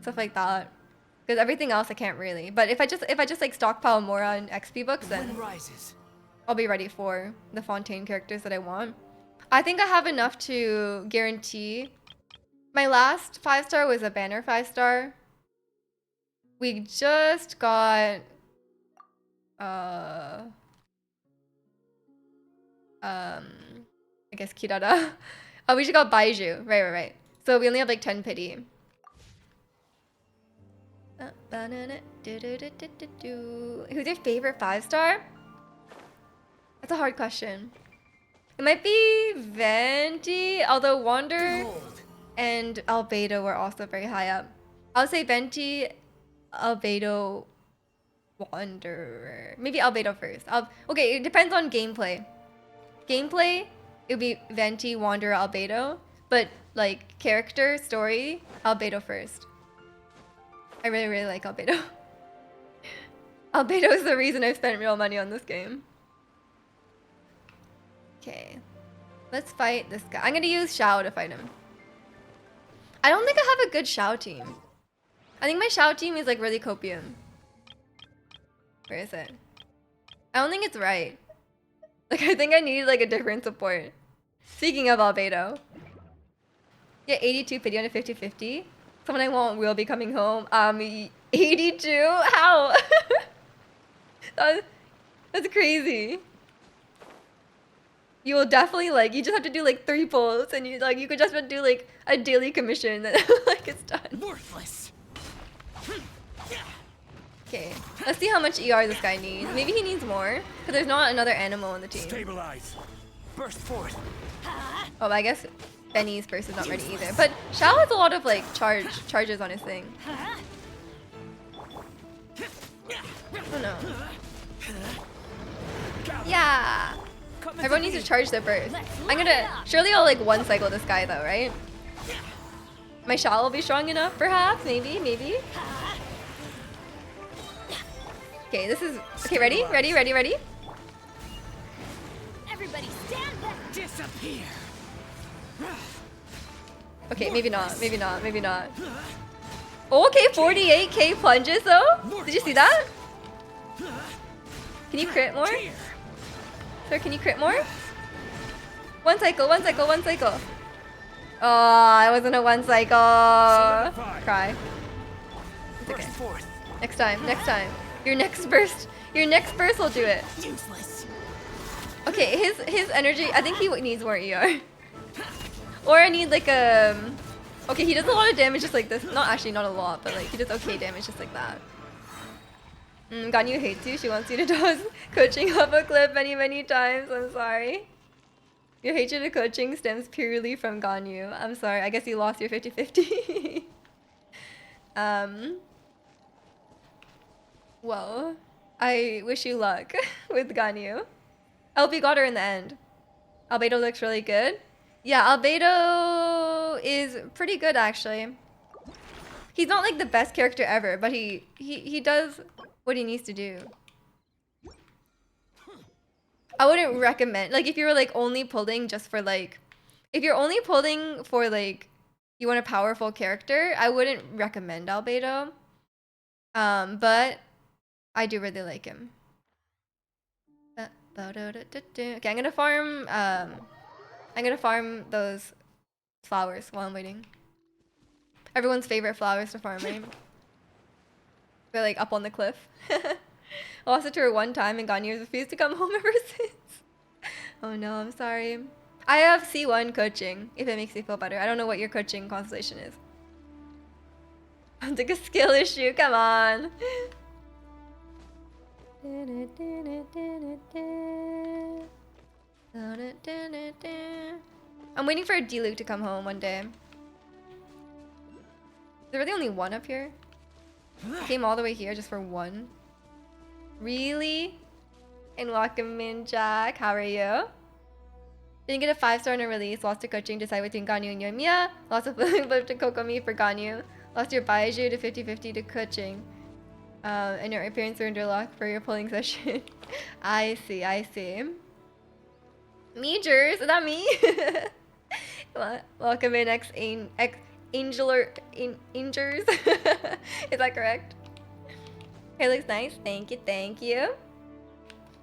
stuff like that. Because everything else I can't really. But if I just like stockpile Mora and XP books, then I'll be ready for the Fontaine characters that I want. I think I have enough to guarantee. My last 5-star was a banner 5-star. We just got I guess Kirara. Oh, we just got baizhu. Right. So we only have like 10 pity. Who's your favorite 5-star? That's a hard question. It might be Venti, although Wander and Albedo were also very high up. I'll say Venti, Albedo, Wanderer. Maybe Albedo first. Okay, it depends on gameplay. Gameplay, it would be Venti, Wanderer, Albedo. But like character, story, Albedo first. I really like Albedo. Albedo is the reason I spent real money on this game. Okay. Let's fight this guy. I'm gonna use Xiao to fight him. I don't think I have a good Xiao team. I think my Xiao team is like really copium. Where is it? I don't think it's right. Like I think I need like a different support. Speaking of Albedo. Yeah, 82 pity on a 50-50. Someone I want will be coming home. 82? How? That's crazy. You will definitely like, you just have to do like 3 pulls and you could just do like a daily commission and like it's done. Worthless. Okay, let's see how much ER this guy needs. Maybe he needs more because there's not another animal on the team. Stabilize. Burst forth. Oh, I guess Benny's burst is not ready either. But Xiao has a lot of like charges on his thing. Oh no. Yeah. Everyone needs to charge their burst. Surely I'll like one cycle this guy though, right? My Xiao will be strong enough perhaps, maybe. Okay, this is, okay, ready? Everybody stand back. Disappear. Okay, maybe not. Okay, 48k plunges though? Did you see that? Can you crit more? Sir, can you crit more? One cycle. Oh, it wasn't a one cycle. Cry. It's okay. Next time. Your next burst will do it. Useless. Okay, his energy, I think he needs more ER. Or I need like a... Okay, he does a lot of damage just like this. Not a lot, but like he does okay damage just like that. Ganyu hates you. She wants you to toss coaching off a cliff many times. I'm sorry. Your hatred of coaching stems purely from Ganyu. I'm sorry. I guess you lost your 50-50. Well, I wish you luck with Ganyu. I hope you got her in the end. Albedo looks really good. Yeah, Albedo is pretty good actually. He's not like the best character ever, but he does what he needs to do. I wouldn't recommend, like if you were like only pulling just for like, if you're only pulling for like, you want a powerful character, I wouldn't recommend Albedo. But I do really like him. Okay, I'm gonna farm those flowers while I'm waiting. Everyone's favorite flowers to farm, right? They're like up on the cliff. I lost it to her one time and Ganyu refused to come home ever since. Oh no, I'm sorry. I have C1 coaching, if it makes you feel better. I don't know what your coaching constellation is. It's like a skill issue, come on. I'm waiting for a D-Luke to come home one day. Is there really only one up here? I came all the way here just for one? Really? And welcome in, Jack. How are you? Didn't get a 5-star in a release. Lost to coaching. Decide between Ganyu and Yoimiya. Lost a flip to Kokomi for Ganyu. Lost your baizhu to 50-50 to coaching. And your appearance are under lock for your polling session. I see, I see. Majors, is that me? Welcome in, Angers. Is that correct? Hair looks nice. Thank you, thank you.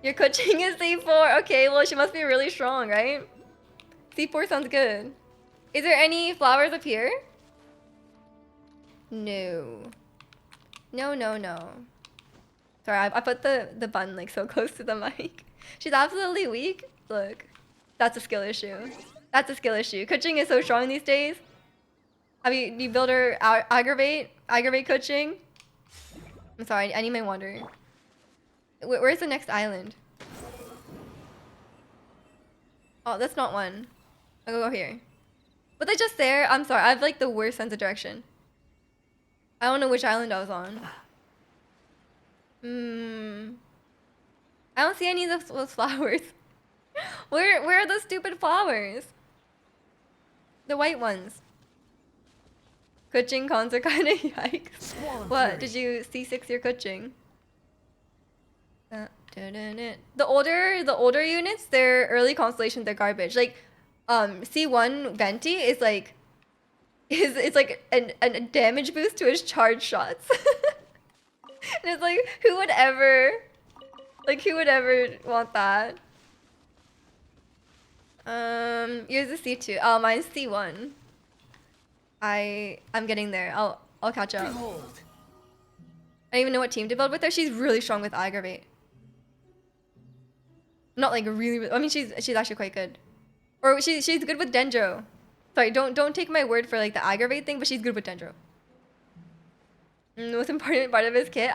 Your coaching is C4. Okay, well, she must be really strong, right? C4 sounds good. Is there any flowers up here? No. No, no, no. Sorry, I put the bun like so close to the mic. She's absolutely weak. Look, that's a skill issue. That's a skill issue. Coaching is so strong these days. Have you build her aggravate coaching? I'm sorry, I need my water. Where's the next island? Oh, that's not one. I'll go here. Was I just there? I'm sorry, I have like the worst sense of direction. I don't know which island I was on. I don't see any of those flowers. Where are those stupid flowers? The white ones. Coaching cons are kinda yikes. What? Did you C6 your coaching? The older units, their early constellations are garbage. Like C1 Venti is like it's like a damage boost to his charge shots. And it's like who would ever want that? Yours is C2. Oh, mine's C1. I'm getting there. I'll catch up. Behold. I don't even know what team to build with her. She's really strong with aggravate. Not like really. I mean, she's actually quite good. Or she's good with Dendro. Sorry, don't take my word for like the aggravate thing, but she's good with Dendro. The most important part of his kit,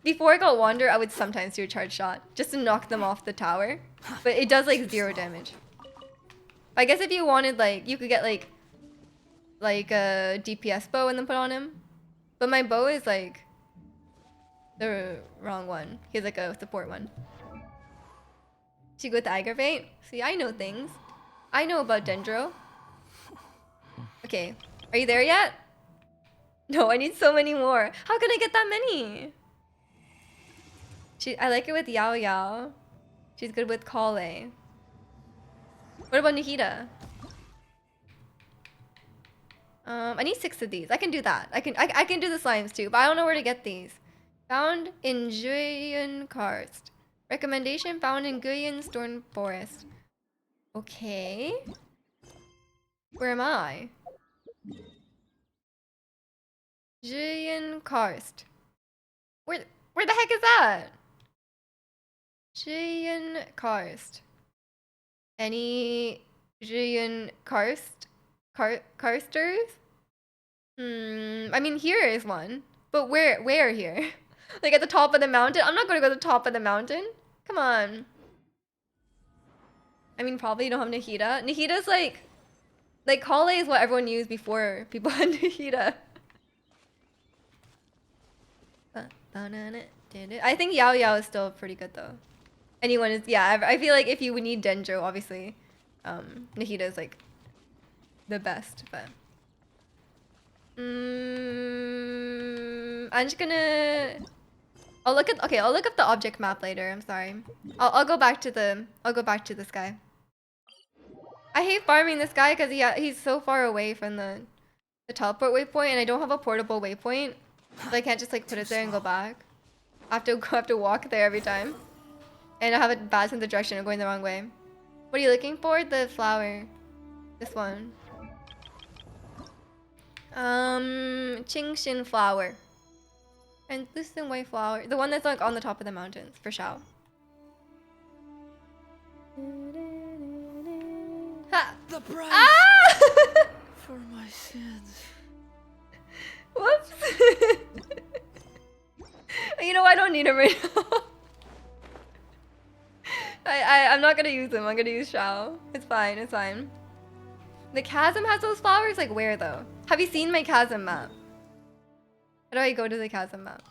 before I got Wander, I would sometimes do a charge shot just to knock them off the tower, but it does like 0 damage. I guess if you wanted, like, you could get like a DPS bow and then put on him, but my bow is like the wrong one. He has like a support one. She go with aggravate. See, I know things. I know about Dendro. Okay, are you there yet? No, I need so many more. How can I get that many? I like it with Yao Yao. She's good with Kale. What about Nikita? I need 6 of these. I can do that. I can do the slimes too, but I don't know where to get these. Found in Juyin Karst. Recommendation found in Guyan Storm Forest. Okay. Where am I? Juyin Karst. Where the heck is that? Juyin Karst. Any Juyin Karst? Karsters? I mean, here is one. But where here? Like at the top of the mountain? I'm not gonna go to the top of the mountain. Come on. I mean, probably you don't have Nahida. Nahida's like Kale is what everyone used before people had Nahida. I think Yao Yao is still pretty good though. Anyone is, yeah, I feel like if you would need Dendro, obviously, Nahida is like the best, but I'm just gonna I'll look up the object map later. I'm sorry. I'll go back to this guy. I hate farming this guy because he's so far away from the teleport waypoint, and I don't have a portable waypoint, so I can't just like put it there and go back. I have to walk there every time, and I have a bad sense of direction of going the wrong way. What are you looking for? The flower. This one. Genshin flower. Translucent white flower. The one that's like on the top of the mountains, for Shao. Ha! The price Ah! for my sins. Whoops. You know, I don't need him right now. I'm not gonna use him. I'm gonna use Shao. It's fine. It's fine. The chasm has those flowers? Like where though? Have you seen my chasm map? How do I go to the chasm map?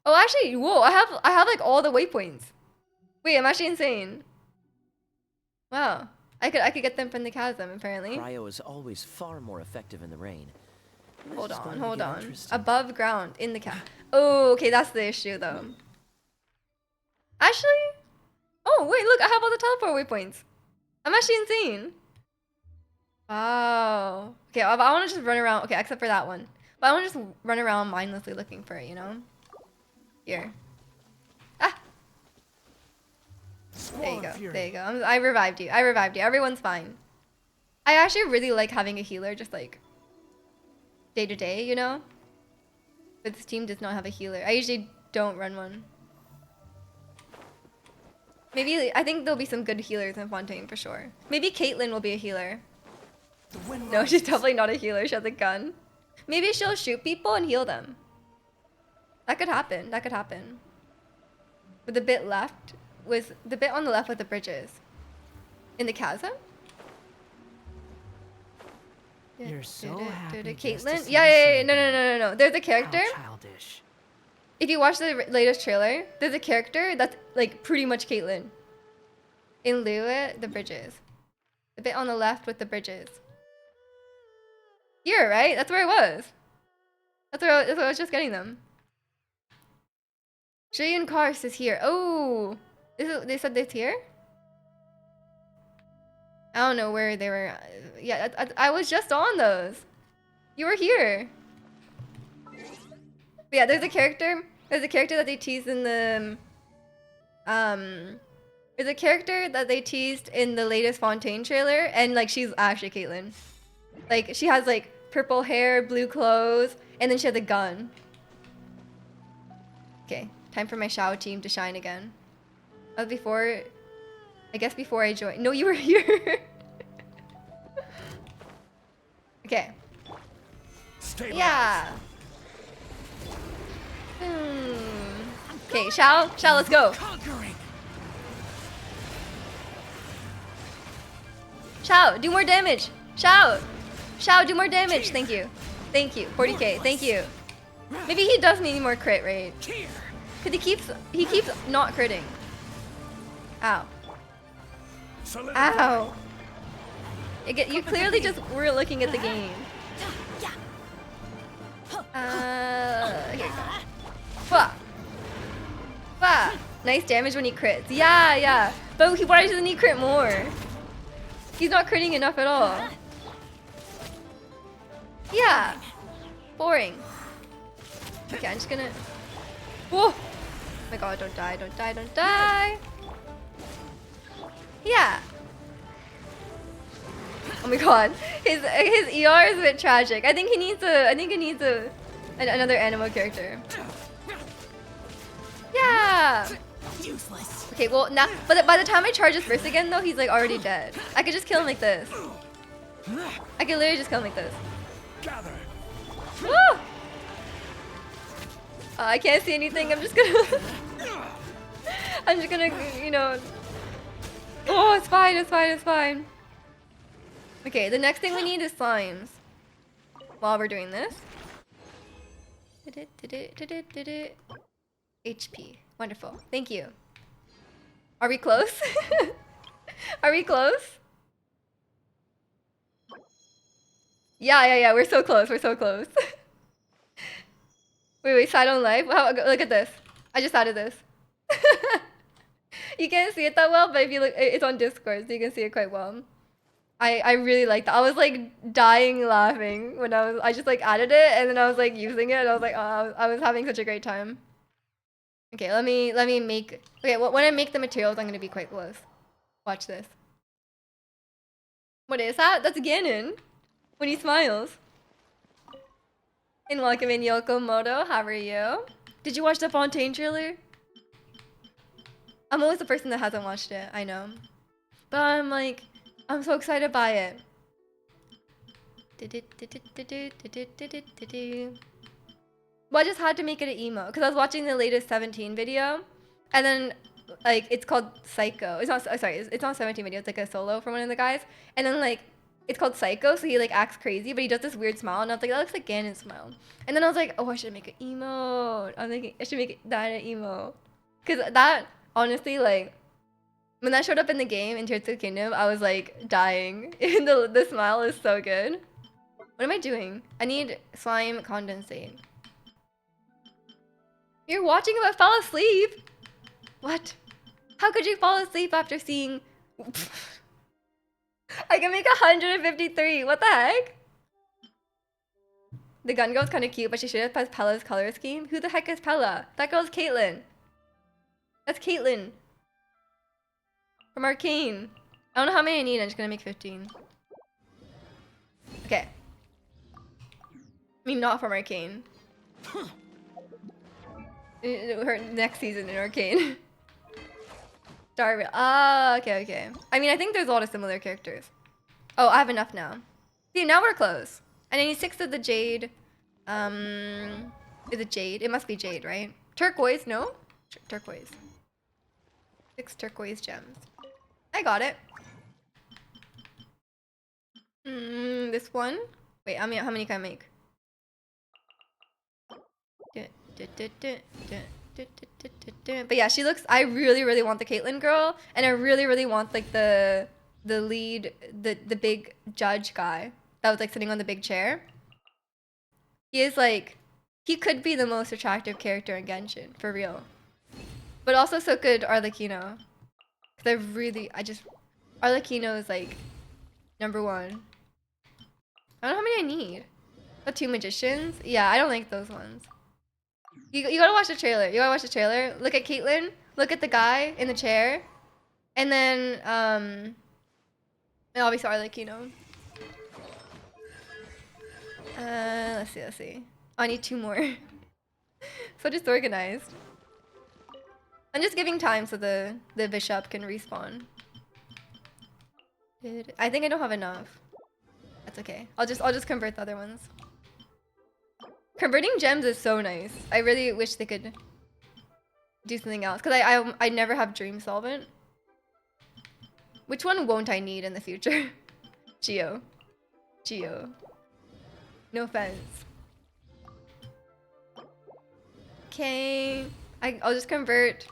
Oh, actually, whoa! I have like all the waypoints. Wait, I'm actually insane. Wow, I could get them from the chasm apparently. Cryo is always far more effective in the rain. Hold This is going on, to hold get on. interesting. Above ground in the cat. Oh, okay, that's the issue though. Actually, oh wait, look, I have all the teleport waypoints. I'm actually insane. Wow. Okay, I want to just run around. Okay, except for that one. But I want to just run around mindlessly looking for it, you know? Here. Ah! There you go. There you go. I revived you. I revived you. Everyone's fine. I actually really like having a healer just like day to day, you know? But this team does not have a healer. I usually don't run one. Maybe, I think there'll be some good healers in Fontaine for sure. Maybe Caitlyn will be a healer. No, she's definitely not a healer. She has a gun. Maybe she'll shoot people and heal them. That could happen. That could happen. With the bit left, with the bit on the left with the bridges. In the chasm? You're so happy just to Caitlyn? see Yeah. somebody. No. There's a character. How childish. If you watch the latest trailer, there's a character that's like pretty much Caitlyn. In Lua, the bridges. The bit on the left with the bridges. Here, right? That's where I was. That's where I was just getting them. Julian Kars is here. Oh, they said this here? I don't know where they were. Yeah, I was just on those. You were here. But yeah, there's a character. There's a character that they teased in the There's a character that they teased in the latest Fontaine trailer, and like she's actually Caitlyn. Like she has like purple hair, blue clothes, and then she has a gun. Okay, time for my Shao team to shine again. That was before, I guess before I joined. No, you were here. Okay. Yeah. Okay, Shao, let's go. Shao, do more damage. Shao, do more damage. Thank you. 40k. Thank you. Maybe he does need more crit rate. Cause he keeps not critting. Ow. Ow. You clearly just were looking at the game. Here you go. Fuck. Nice damage when he crits. Yeah. But why doesn't he crit more? He's not critting enough at all. Yeah. Boring. Okay, I'm just gonna... Whoa! Oh my god, don't die. Yeah. Oh my god. His ER is a bit tragic. I think he needs another animal character. Yeah. Useless. Okay, well now, but by the time I charge his first again though, he's like already dead. I could just kill him like this. I could literally just kill him like this. Woo! I can't see anything. I'm just gonna, you know. Oh, it's fine. Okay, the next thing we need is slimes. While we're doing this. HP. Wonderful. Thank you. Are we close? Are we close? Yeah. We're so close. Wait. Side on live? Wow, look at this. I just added this. You can't see it that well, but if you look, it's on Discord, so you can see it quite well. I really like that. I was like dying laughing when I just like added it, and then I was like using it, and I was like, oh, I was having such a great time. Okay, let me make. Okay, well, when I make the materials, I'm gonna be quite close. Watch this. What is that? That's Ganon. When he smiles. And welcome in Yokomoto. How are you? Did you watch the Fontaine trailer? I'm always the person that hasn't watched it. I know. But I'm like, I'm so excited by it. Well, I just had to make it an emo because I was watching the latest 17 video, and then like it's called Psycho. It's not sorry, it's not 17 video. It's like a solo from one of the guys, and then like it's called Psycho, so he like acts crazy, but he does this weird smile, and I was like, that looks like Ganon's smile. And then I was like, oh, I should make an emo. I'm thinking I should make that an emo, because that honestly like. When that showed up in the game in Tears of the Kingdom, I was like dying. the smile is so good. What am I doing? I need slime condensate. You're watching but fell asleep? What? How could you fall asleep after seeing... I can make 153. What the heck? The gun girl's kind of cute, but she should have passed Pella's color scheme. Who the heck is Pella? That girl's Caitlyn. That's Caitlyn. From Arcane. I don't know how many I need. I'm just gonna make 15. Okay. I mean, not from Arcane. Her next season in Arcane. Darby. Ah, okay, okay. I mean, I think there's a lot of similar characters. Oh, I have enough now. See, now we're close. And I need 6 of the jade. Is it jade? It must be jade, right? Turquoise, no? Turquoise. 6 turquoise gems. I got it. This one. Wait, how many can I make? But yeah, she looks. I really, really want the Caitlyn girl, and I really, really want like the lead, the big judge guy that was like sitting on the big chair. He is like, he could be the most attractive character in Genshin for real. But also so could Arlecchino. Cause Arlecchino is like #1. I don't know how many I need. The 2 magicians? Yeah, I don't like those ones. You gotta watch the trailer. You gotta watch the trailer. Look at Caitlyn. Look at the guy in the chair. And then, and obviously Arlecchino. Let's see. Oh, I need 2 more. So disorganized. I'm just giving time so the bishop can respawn. I think I don't have enough. That's okay. I'll just convert the other ones. Converting gems is so nice. I really wish they could do something else because I never have dream solvent. Which one won't I need in the future? Geo. No offense. Okay. I'll just convert.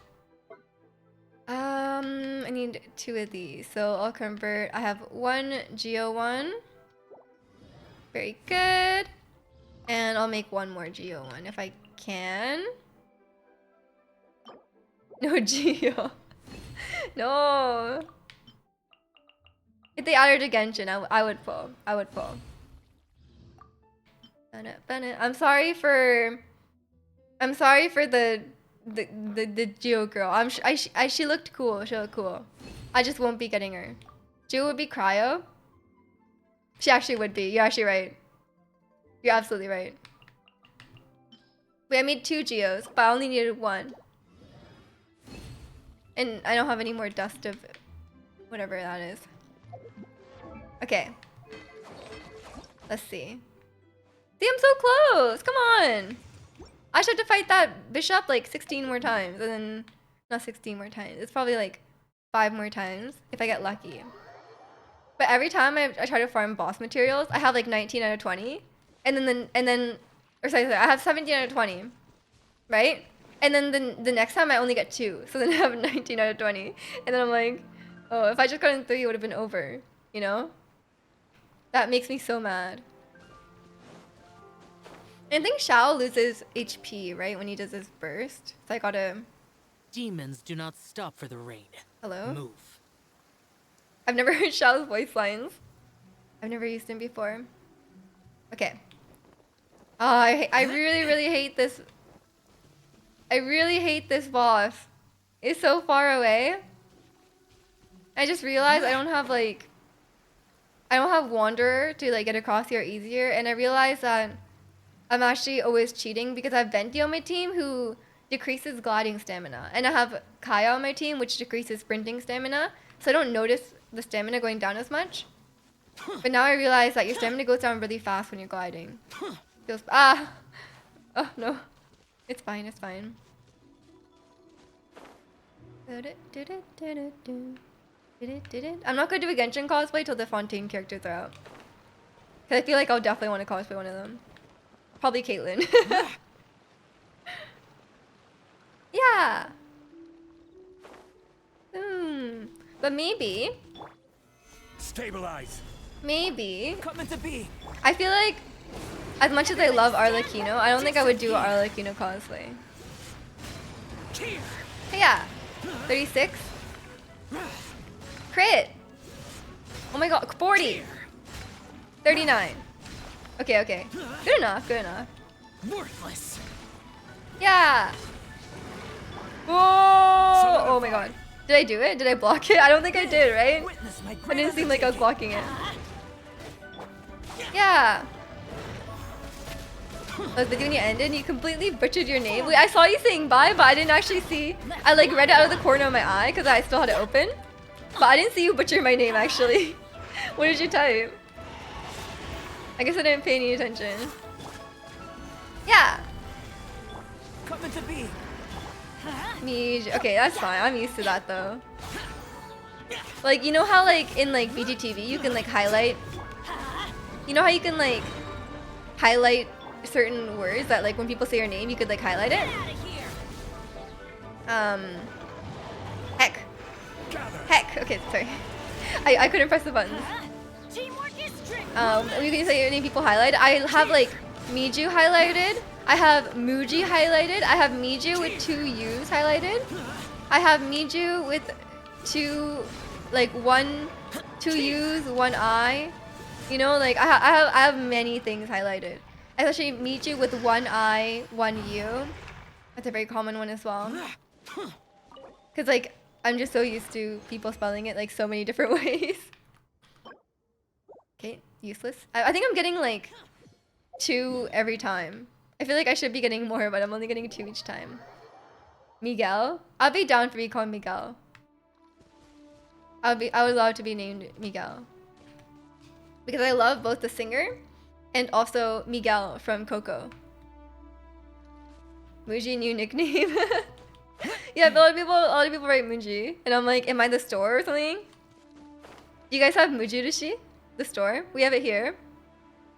I need 2 of these, so I'll convert. I have 1 Geo 1. Very good. And I'll make 1 more Geo 1 if I can. No Geo. No. If they added a Genshin, I would pull. I'm sorry for the Geo girl. She looked cool. She looked cool. I just won't be getting her. Geo would be Cryo. She actually would be. You're actually right. You're absolutely right. Wait, I made 2 Geos, but I only needed 1. And I don't have any more dust of whatever that is. Okay. Let's see. See, I'm so close. Come on. I should have to fight that bishop like 16 more times. And then, not 16 more times. It's probably like 5 more times if I get lucky. But every time I try to farm boss materials, I have like 19 out of 20. And then, sorry, I have 17 out of 20. Right? And then the next time I only get 2. So then I have 19 out of 20. And then I'm like, oh, if I just got in 3, it would have been over. You know? That makes me so mad. And I think Shao loses HP, right? When he does his burst. So I gotta... Demons do not stop for the rain. Hello? Move. I've never heard Shao's voice lines. I've never used him before. Okay. Oh, I really, really hate this. I really hate this boss. It's so far away. I just realized I don't have like... I don't have Wanderer to like get across here easier, and I realized that I'm actually always cheating because I have Venti on my team who decreases gliding stamina, and I have Kaya on my team which decreases sprinting stamina, so I don't notice the stamina going down as much. But now I realize that your stamina goes down really fast when you're gliding. Feels oh no, it's fine, it's fine. I'm not gonna do a Genshin cosplay till the Fontaine characters are out. Cause I feel like I'll definitely want to cosplay one of them. Probably Caitlyn. Yeah. But maybe. Stabilize. Maybe. Come into being. I feel like, as much as I love Arlecchino, I don't think I would do Arlecchino cosplay. Hey, yeah. 36. Crit. Oh my god, 40. 39. Okay, okay. Good enough, good enough. Worthless. Yeah. Whoa! Oh my god. Did I do it? Did I block it? I don't think I did, right? I didn't seem like I was blocking it. Yeah. The video when you ended, you completely butchered your name. Wait, I saw you saying bye, but I didn't actually see. I like read it out of the corner of my eye because I still had it open. But I didn't see you butcher my name actually. What did you type? I guess I didn't pay any attention. Yeah. Come into being. Okay, that's fine. I'm used to that though. Like, you know how like in like BGTV you can like highlight. You know how you can like highlight certain words that like when people say your name you could like highlight it? Heck. Heck. Okay, sorry. I couldn't press the buttons. You can say your name people highlight. I have like Miju highlighted. I have Muji highlighted. I have Miju with 2 U's highlighted. I have Miju with 2 U's, 1 I. You know, like I have many things highlighted. Especially Miju with 1 I, 1 U. That's a very common one as well. Cause like I'm just so used to people spelling it like so many different ways. Okay, useless. I think I'm getting like 2 every time. I feel like I should be getting more, but I'm only getting 2 each time. Miguel? I'll be down for you calling Miguel. I would love to be named Miguel. Because I love both the singer and also Miguel from Coco. Muji new nickname. Yeah, but a lot of people write Muji. And I'm like, am I the store or something? Do you guys have Mujirushi? The store? We have it here.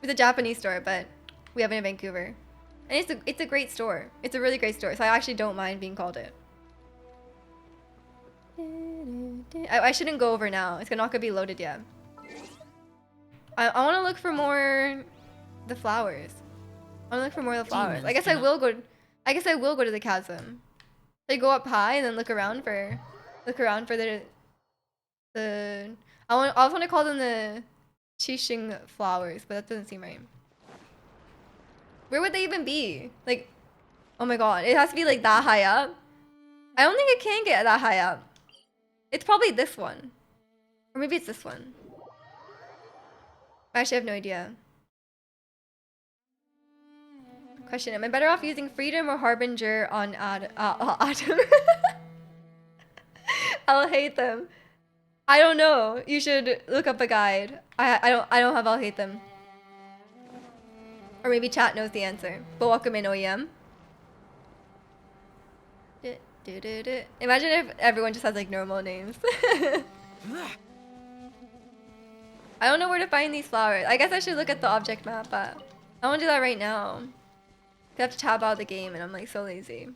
It's a Japanese store, but we have it in Vancouver. And it's a great store. It's a really great store, so I actually don't mind being called it. I shouldn't go over now. It's not gonna be loaded yet. I want to look for more the flowers. I want to look for more of the flowers. I guess I will go. I guess I will go to the chasm. So I go up high and then look around for the. I also want to call them the Qixing flowers, but that doesn't seem right. Where would they even be? Like, oh my god, it has to be like that high up. I don't think it can get that high up. It's probably this one. Or maybe it's this one. I actually have no idea. Question, am I better off using Freedom or Harbinger on Adam? I'll hate them. I don't know. You should look up a guide. I don't have I'll hate them. Or maybe chat knows the answer. But welcome in, OEM. Imagine if everyone just has like normal names. I don't know where to find these flowers. I guess I should look at the object map, but I won't do that right now. I have to tab out the game and I'm like so lazy.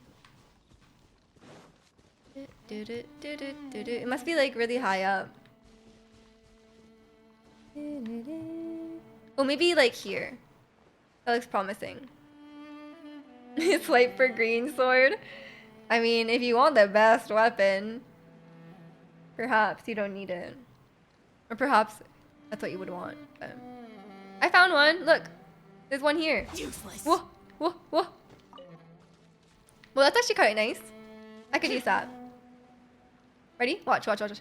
It must be like really high up. Oh, maybe like here. That looks promising. Swipe for green sword. I mean, if you want the best weapon, perhaps you don't need it. Or perhaps that's what you would want. But I found one. Look, there's one here. Useless. Whoa, whoa, whoa. Well, that's actually quite nice. I could use that. Ready? Watch, watch, watch.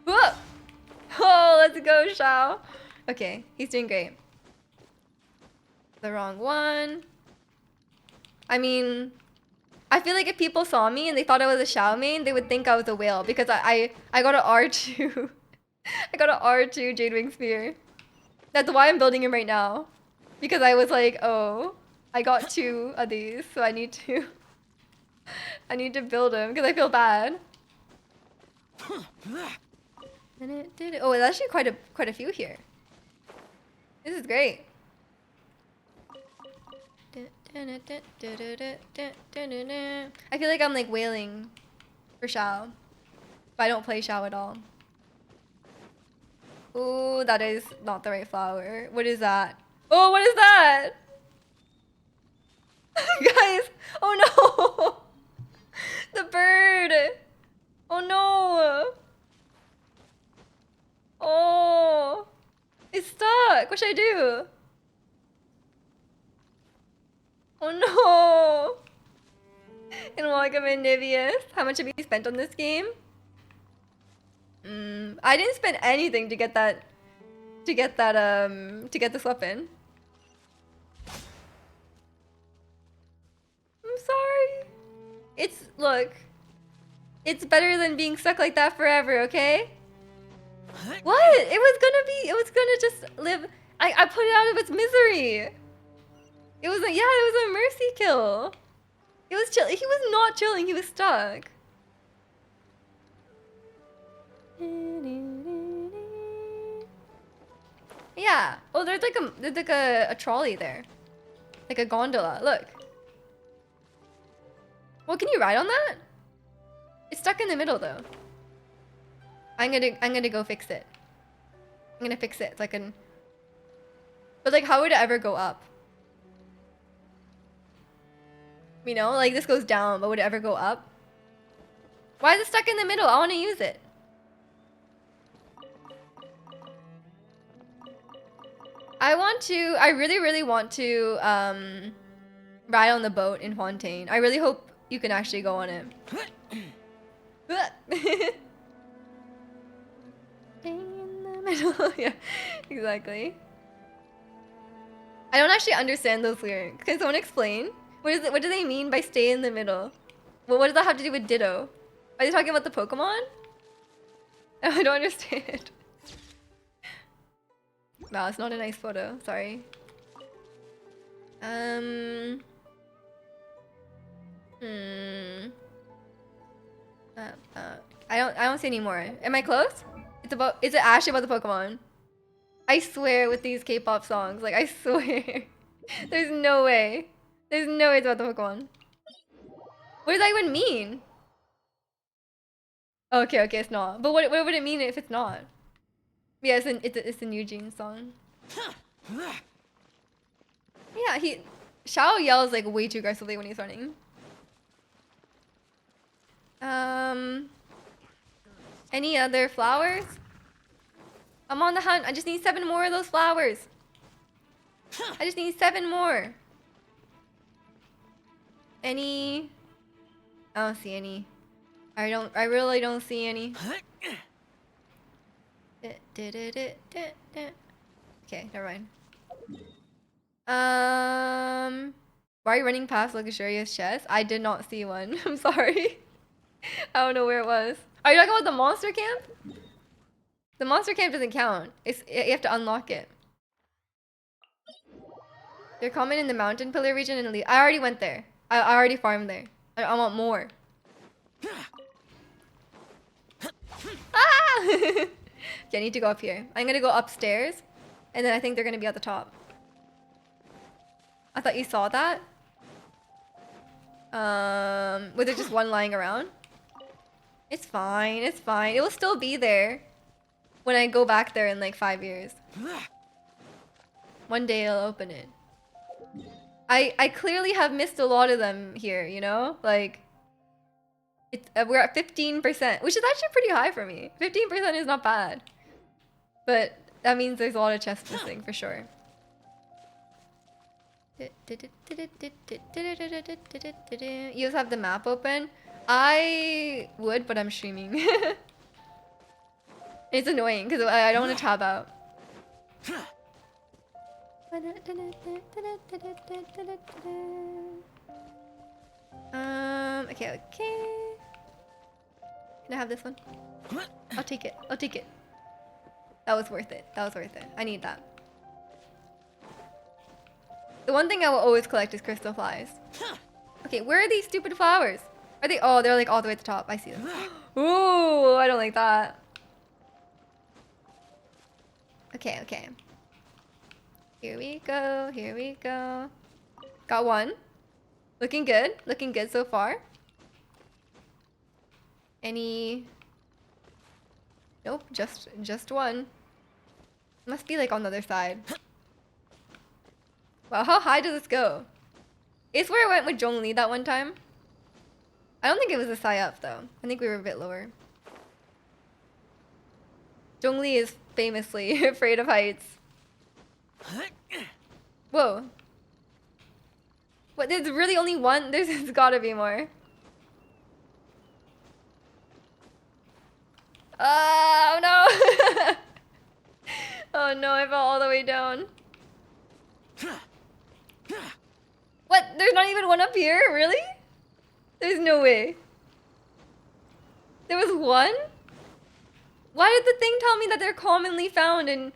Whoa! Oh, let's go, Shao. Okay, he's doing great. The wrong one. I mean, I feel like if people saw me and they thought I was a Shao main, they would think I was a whale because I got an R2. I got an R2 Jade Wing Spear. That's why I'm building him right now. Because I was like, oh, I got 2 of these, so I need to I need to build him because I feel bad. And it did it. Oh, there's actually quite a few here. This is great. I feel like I'm like wailing for Shao, but I don't play Shao at all. Ooh, that is not the right flower. What is that? Oh, what is that? Guys, oh no! The bird! Oh no! Oh! It's stuck! What should I do? Oh no! And welcome in, Nivius. How much have you spent on this game? I didn't spend anything to get that to get this weapon. I'm sorry. Look. It's better than being stuck like that forever, okay? What? It was gonna just live. I put it out of its misery. It was a mercy kill. It was chill. He was not chilling, he was stuck. Yeah. Oh, there's like a trolley there. Like a gondola. Look. Well, can you ride on that? It's stuck in the middle though. I'm gonna go fix it. I'm gonna fix it so I can. But like, how would it ever go up? You know, like this goes down, but would it ever go up? Why is it stuck in the middle? I want to use it. I really want to ride on the boat in Fontaine. I really hope you can actually go on it. Stay in the middle. Yeah, exactly. I don't actually understand those lyrics. Can someone explain? What do they mean by stay in the middle? Well, what does that have to do with Ditto? Are they talking about the Pokemon? I don't understand. Wow, it's not a nice photo. Sorry. I don't see any more. Am I close? Is it actually about the Pokemon? I swear with these K-pop songs, like I swear. There's no way. There's no way it's about the Pokemon. What does that even mean? Okay, it's not. But what would it mean if it's not? Yeah, it's a Eugene song. Yeah, Xiao yells like way too aggressively when he's running. Any other flowers? I'm on the hunt. I just need 7 more of those flowers. I just need 7 more. Any? I don't see any. I really don't see any. Okay, never mind. Why are you running past luxurious chests? I did not see one. I'm sorry. I don't know where it was. Are you talking about the monster camp? The monster camp doesn't count. You have to unlock it. They're common in the mountain pillar region and elite. I already went there. I already farmed there. I want more. Ah! Okay, I need to go up here. I'm gonna go upstairs, and then I think they're gonna be at the top. I thought you saw that. Was there just one lying around? It's fine. It's fine. It will still be there when I go back there in like 5 years. One day I'll open it. I clearly have missed a lot of them here, you know? Like, we're at 15%, which is actually pretty high for me. 15% is not bad. But that means there's a lot of chests missing for sure. You just have the map open? I would, but I'm streaming. It's annoying because I don't want to tab out. Okay, okay. Can I have this one? I'll take it. I'll take it. That was worth it. That was worth it. I need that. The one thing I will always collect is crystal flies. Okay, where are these stupid flowers? Are they? Oh, they're like all the way at the top. I see them. Ooh, I don't like that. Okay, okay. Here we go. Here we go. Got one. Looking good. Looking good so far. Any? Nope, just one. Must be like on the other side. Wow, how high does this go? It's where I went with Zhongli that one time. I don't think it was a Psy up though. I think we were a bit lower. Zhongli is famously afraid of heights. Whoa. What, there's really only one? There's gotta be more. Oh no! Oh no, I fell all the way down. What? There's not even one up here? Really? There's no way. There was one? Why did the thing tell me that they're commonly found in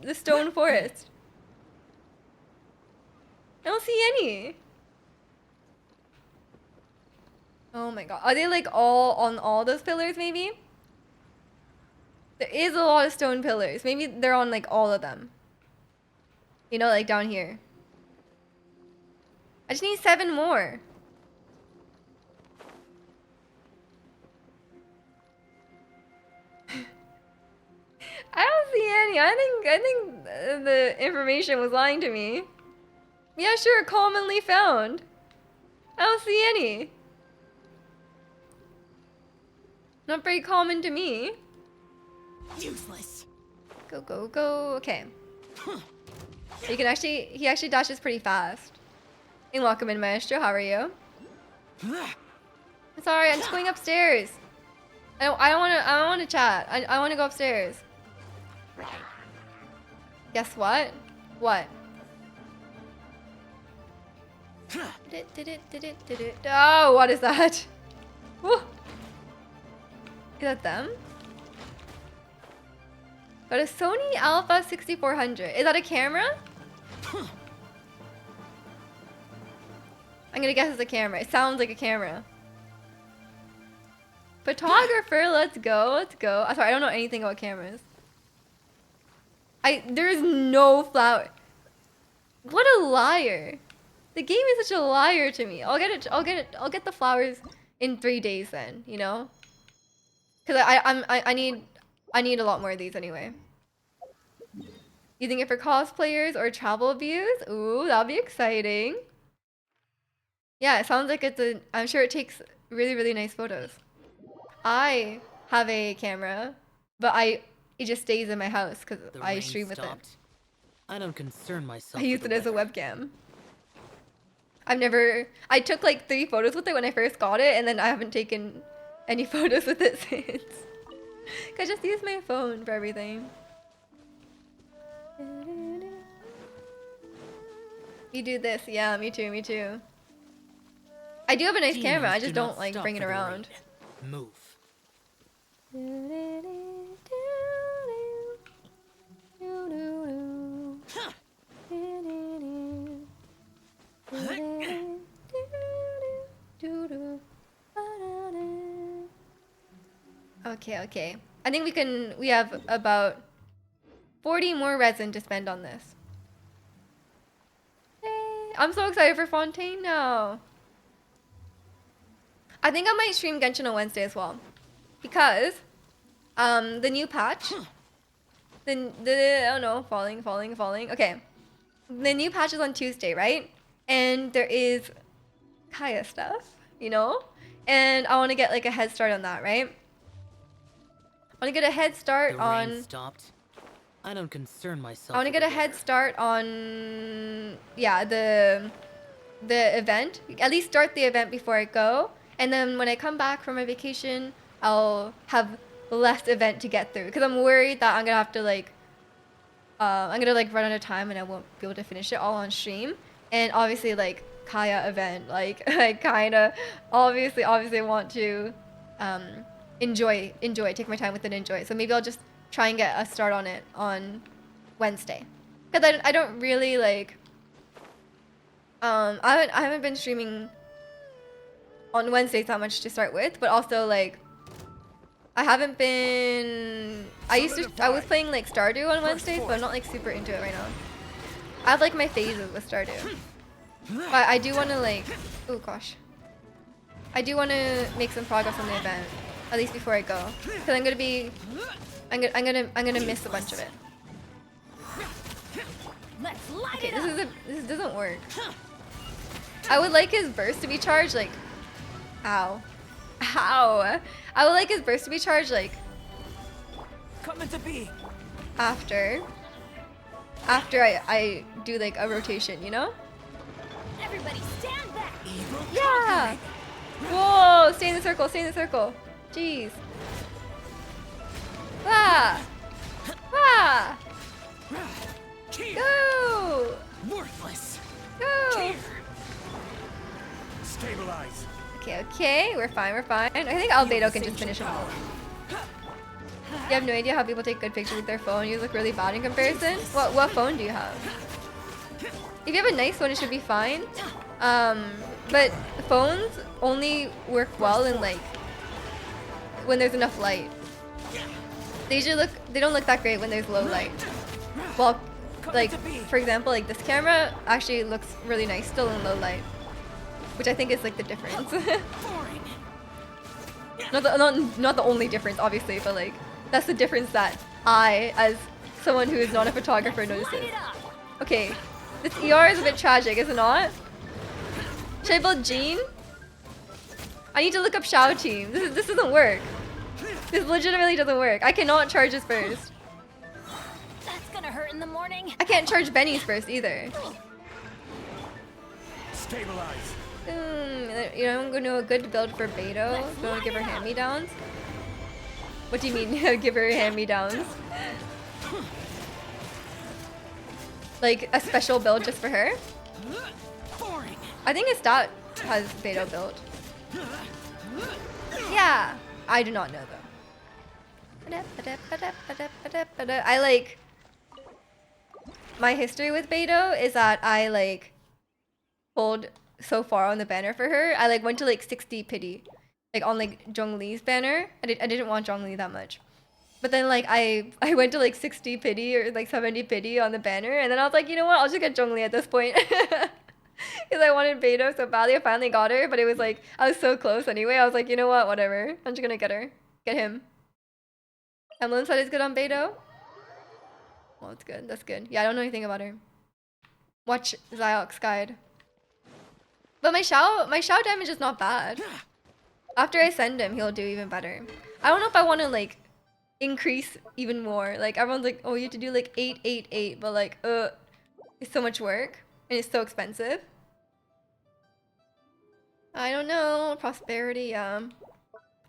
the stone forest? I don't see any. Oh my god. Are they like all on all those pillars maybe? There is a lot of stone pillars. Maybe they're on like all of them. You know, like down here. I just need 7 more. I don't see any. I think the information was lying to me. Yeah, sure, commonly found. I don't see any. Not very common to me. Useless. Go, go, go. Okay. You can actually, he actually dashes pretty fast. And welcome in, Maestro. How are you? Sorry, I'm just going upstairs. I don't wanna chat. I wanna go upstairs. Guess what? What? Oh, what is that? Woo. Is that them? Got a Sony Alpha 6400. Is that a camera? I'm gonna guess it's a camera. It sounds like a camera. Photographer, let's go, let's go. Sorry, I don't know anything about cameras. There's no flower. What a liar. The game is such a liar to me. I'll get the flowers in 3 days then, you know? Cause I need a lot more of these anyway. Using it for cosplayers or travel views? Ooh, that'll be exciting. Yeah, it sounds like I'm sure it takes really, really nice photos. I have a camera, but it just stays in my house because I stream with it. I don't concern myself. I use it as a webcam. I took like 3 photos with it when I first got it, and then I haven't taken any photos with it since. I just use my phone for everything. You do this, yeah, me too, me too. I do have a nice camera, I just don't like bring it around. Move. Okay, okay. I think we have about 40 more resin to spend on this. Yay. I'm so excited for Fontaine now. I think I might stream Genshin on Wednesday as well. Because the new patch, oh no, falling. Okay. The new patch is on Tuesday, right? And there is Kaya stuff, you know? And I want to get like a head start on that, right? I want to get a head start on... stopped. I don't concern myself. I want to get a head start on... Yeah, the event. At least start the event before I go. And then when I come back from my vacation, I'll have less event to get through because I'm worried that I'm gonna have to like I'm gonna like run out of time and I won't be able to finish it all on stream. And obviously like Kaya event, like I kind of obviously want to enjoy, take my time with it, enjoy. So maybe I'll just try and get a start on it on Wednesday. Because I don't really like I haven't been streaming on Wednesdays that much to start with, but also like I haven't been I was playing like Stardew on Wednesdays, but I'm not like super into it right now. I have like my phases with Stardew. But I do want to like oh gosh. I do want to make some progress on the event, at least before I go, because I'm gonna miss a bunch of it. Okay, this doesn't work. I would like his burst to be charged like, ow, ow. I would like his burst to be charged like after I do like a rotation, you know? Everybody stand back! Yeah! Whoa! Stay in the circle, stay in the circle. Jeez. Ah! Ah! Go! Worthless. Go! Stabilize. Okay, we're fine. I think Albedo can just finish him off. You have no idea how people take good pictures with their phone. You look really bad in comparison. What phone do you have? If you have a nice one, it should be fine. But phones only work well in like when there's enough light. They don't look that great when there's low light. Well, like for example, like this camera actually looks really nice still in low light, which I think is like the difference. not the only difference, obviously, but like that's the difference that I, as someone who is not a photographer, notices. Okay, this ER is a bit tragic, is it not? Should I build Jean? I need to look up Xiao Team. This doesn't work. This legitimately doesn't work. I cannot charge his first. That's gonna hurt in the morning. I can't charge Benny's first either. Stabilize. You know, I'm going to do a good build for Beto. I'm going to give her hand-me-downs. What do you mean, give her hand-me-downs? Like a special build just for her? I think his stat has Beto built. Yeah, I do not know though. I like my history with Beto is that I like pulled so far on the banner for her. I like went to like 60 pity, like on like Zhongli's banner. I didn't want Zhongli that much, but then like I went to like 60 pity or like 70 pity on the banner, and then I was like, you know what? I'll just get Zhongli at this point. Because I wanted Beto so badly. I finally got her, but it was like I was so close anyway. I was like, you know what? Whatever. I'm just gonna get him. Emlyn said it's good on Beto. Well, it's good. That's good. Yeah, I don't know anything about her. Watch Zyok's guide. But my Xiao damage is not bad. After I send him, he'll do even better. I don't know if I want to like increase even more. Like everyone's like, oh, you have to do like 888, but like, it's so much work and it's so expensive. I don't know. Prosperity, yeah.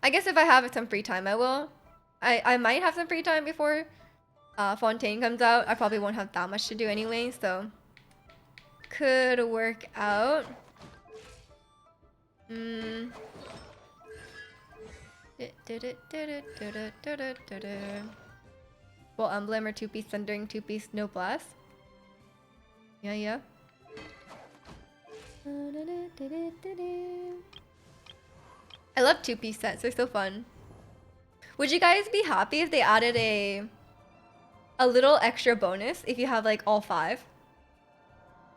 I guess if I have some free time, I will. I might have some free time before Fontaine comes out. I probably won't have that much to do anyway, so could work out. Well, emblem or two-piece thundering, two-piece no blast. Yeah. I love two-piece sets. They're so fun. Would you guys be happy if they added a little extra bonus if you have like all 5?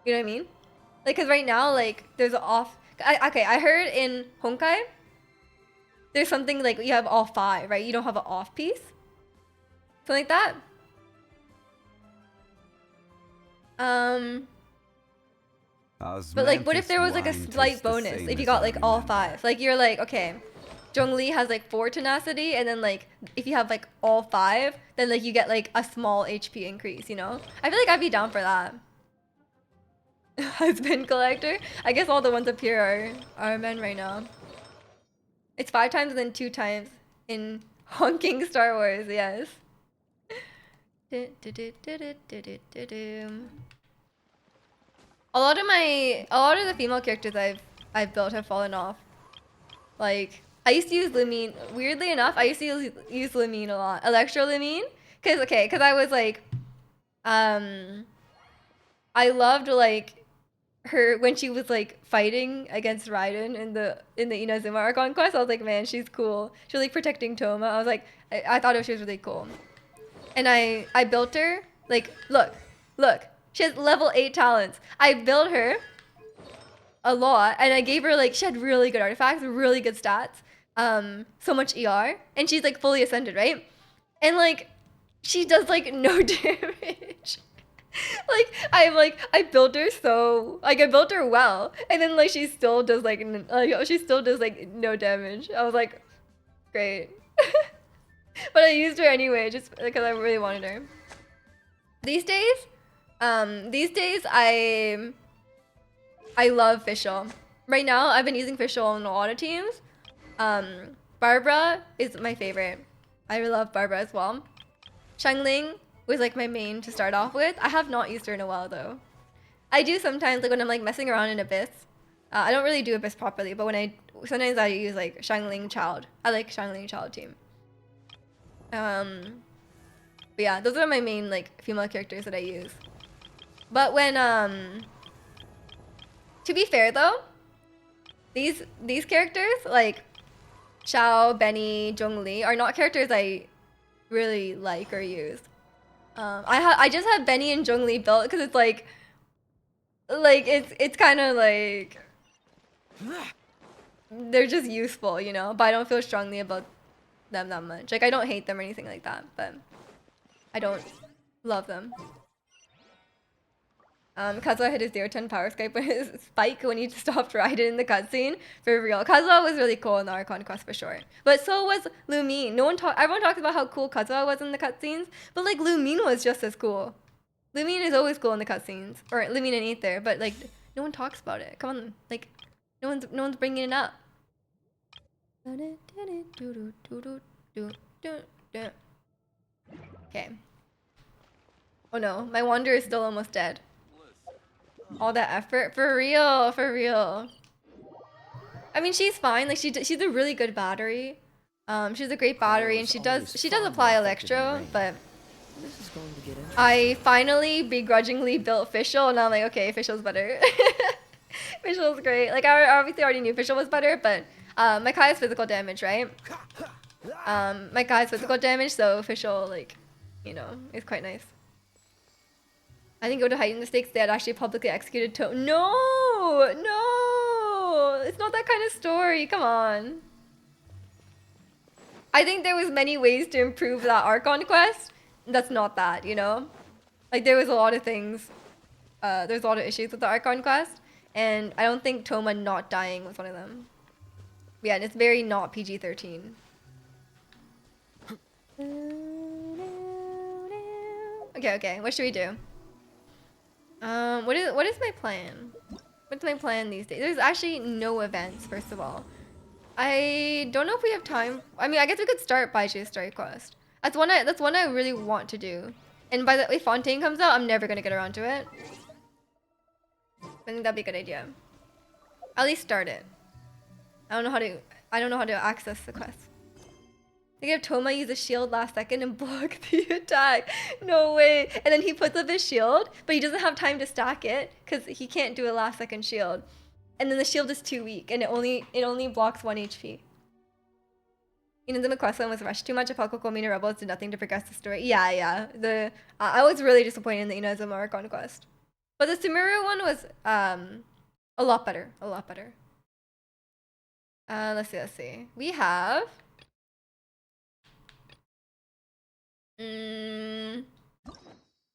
You know what I mean? Like, cause right now like there's an off. Okay, I heard in Honkai there's something like you have all 5, right? You don't have an off piece. Something like that. But like, what if there was like a slight bonus if you got like all 5? Like you're like, okay, Zhongli has like 4 tenacity, and then like if you have like all 5, then like you get like a small HP increase, you know? I feel like I'd be down for that. Husband collector? I guess all the ones up here are men right now. It's 5 times and then 2 times in Honking Star Wars, yes. A lot of the female characters I've built have fallen off. Like, I used to use Lumine. Weirdly enough, I used to use Lumine a lot. Electro Lumine. Cause I was like, I loved like her when she was like fighting against Raiden in the Inazuma Archon quest. I was like, man, she's cool. She was like protecting Toma. I was like, I thought she was really cool. And I built her. Like, look. She has level 8 talents. I built her a lot, and I gave her like, she had really good artifacts, really good stats, so much ER, and she's like fully ascended, right? And like, she does like no damage. Like, I built her so, like, I built her well, and then like she still does like no damage. I was like, great. But I used her anyway, just because I really wanted her. These days I love Fischl. Right now, I've been using Fischl on a lot of teams. Barbara is my favorite. I really love Barbara as well. Xiangling was like my main to start off with. I have not used her in a while though. I do sometimes, like when I'm like messing around in Abyss. I don't really do Abyss properly, but sometimes I use like Xiangling Child. I like Xiangling Child team. But yeah, those are my main like female characters that I use. But when to be fair though, these characters like Xiao, Benny, Zhongli are not characters I really like or use. I just have Benny and Zhongli built because it's like it's kind of like they're just useful, you know. But I don't feel strongly about them that much. Like I don't hate them or anything like that, but I don't love them. Kazuha hit his 0-10 power spike when he stopped Raiden in the cutscene. For real. Kazuha was really cool in the Archon quest for sure. But so was Lumine. Everyone talks about how cool Kazuha was in the cutscenes, but like Lumine was just as cool. Lumine is always cool in the cutscenes. Or Lumine and Aether, but like no one talks about it. Come on. Like no one's bringing it up. Okay. Oh no, my Wanderer is still almost dead. All that effort, for real. I mean, she's fine. Like she's a really good battery. She's a great battery, and she does apply Electro, but I finally begrudgingly built Fischl, and I'm like, okay, Fischl's better. Fischl's great. Like I obviously already knew Fischl was better, but my Kai has physical damage, right? My Kai has physical damage, so Fischl, like, you know, is quite nice. I think go to heighten the stakes. They had actually publicly executed No! It's not that kind of story. Come on. I think there was many ways to improve that Archon quest. That's not that, you know? Like, there was a lot of things. There's a lot of issues with the Archon quest. And I don't think Toma not dying was one of them. But yeah, and it's very not PG-13. Okay. What should we do? What is my plan? What's my plan these days? There's actually no events, first of all. I don't know if we have time. I mean, I guess we could start baizhu Story Quest. That's one I really want to do. And by the way, Fontaine comes out, I'm never gonna get around to it. I think that'd be a good idea. At least start it. I don't know how to access the quest. They have Toma use a shield last second and block the attack. No way. And then he puts up his shield, but he doesn't have time to stack it because he can't do a last second shield. And then the shield is too weak and it only blocks 1 HP. Inazuma questline was rushed too much. Apocryphal Mina Rebels did nothing to progress the story. Yeah. I was really disappointed in the Inazuma Archon quest. But the Sumeru one was a lot better. Let's see. We have how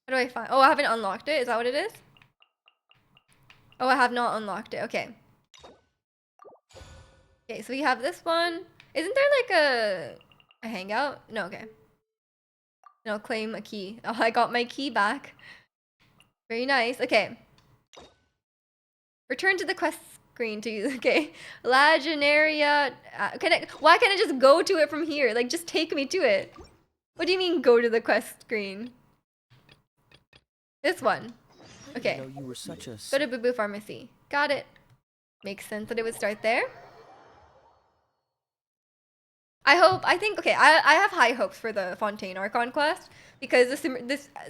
do I find? Oh, I haven't unlocked it. Is that what it is? Oh, I have not unlocked it. Okay. Okay, so we have this one. Isn't there like a hangout? No, okay. No, claim a key. Oh, I got my key back. Very nice. Okay. Return to the quest screen to use. Okay, Lagenaria. Why can't I just go to it from here? Like, just take me to it. What do you mean go to the quest screen? This one. Okay. You know, you were such a... Go to Boo Boo Pharmacy. Got it. Makes sense that it would start there. I think, okay, I have high hopes for the Fontaine Archon quest because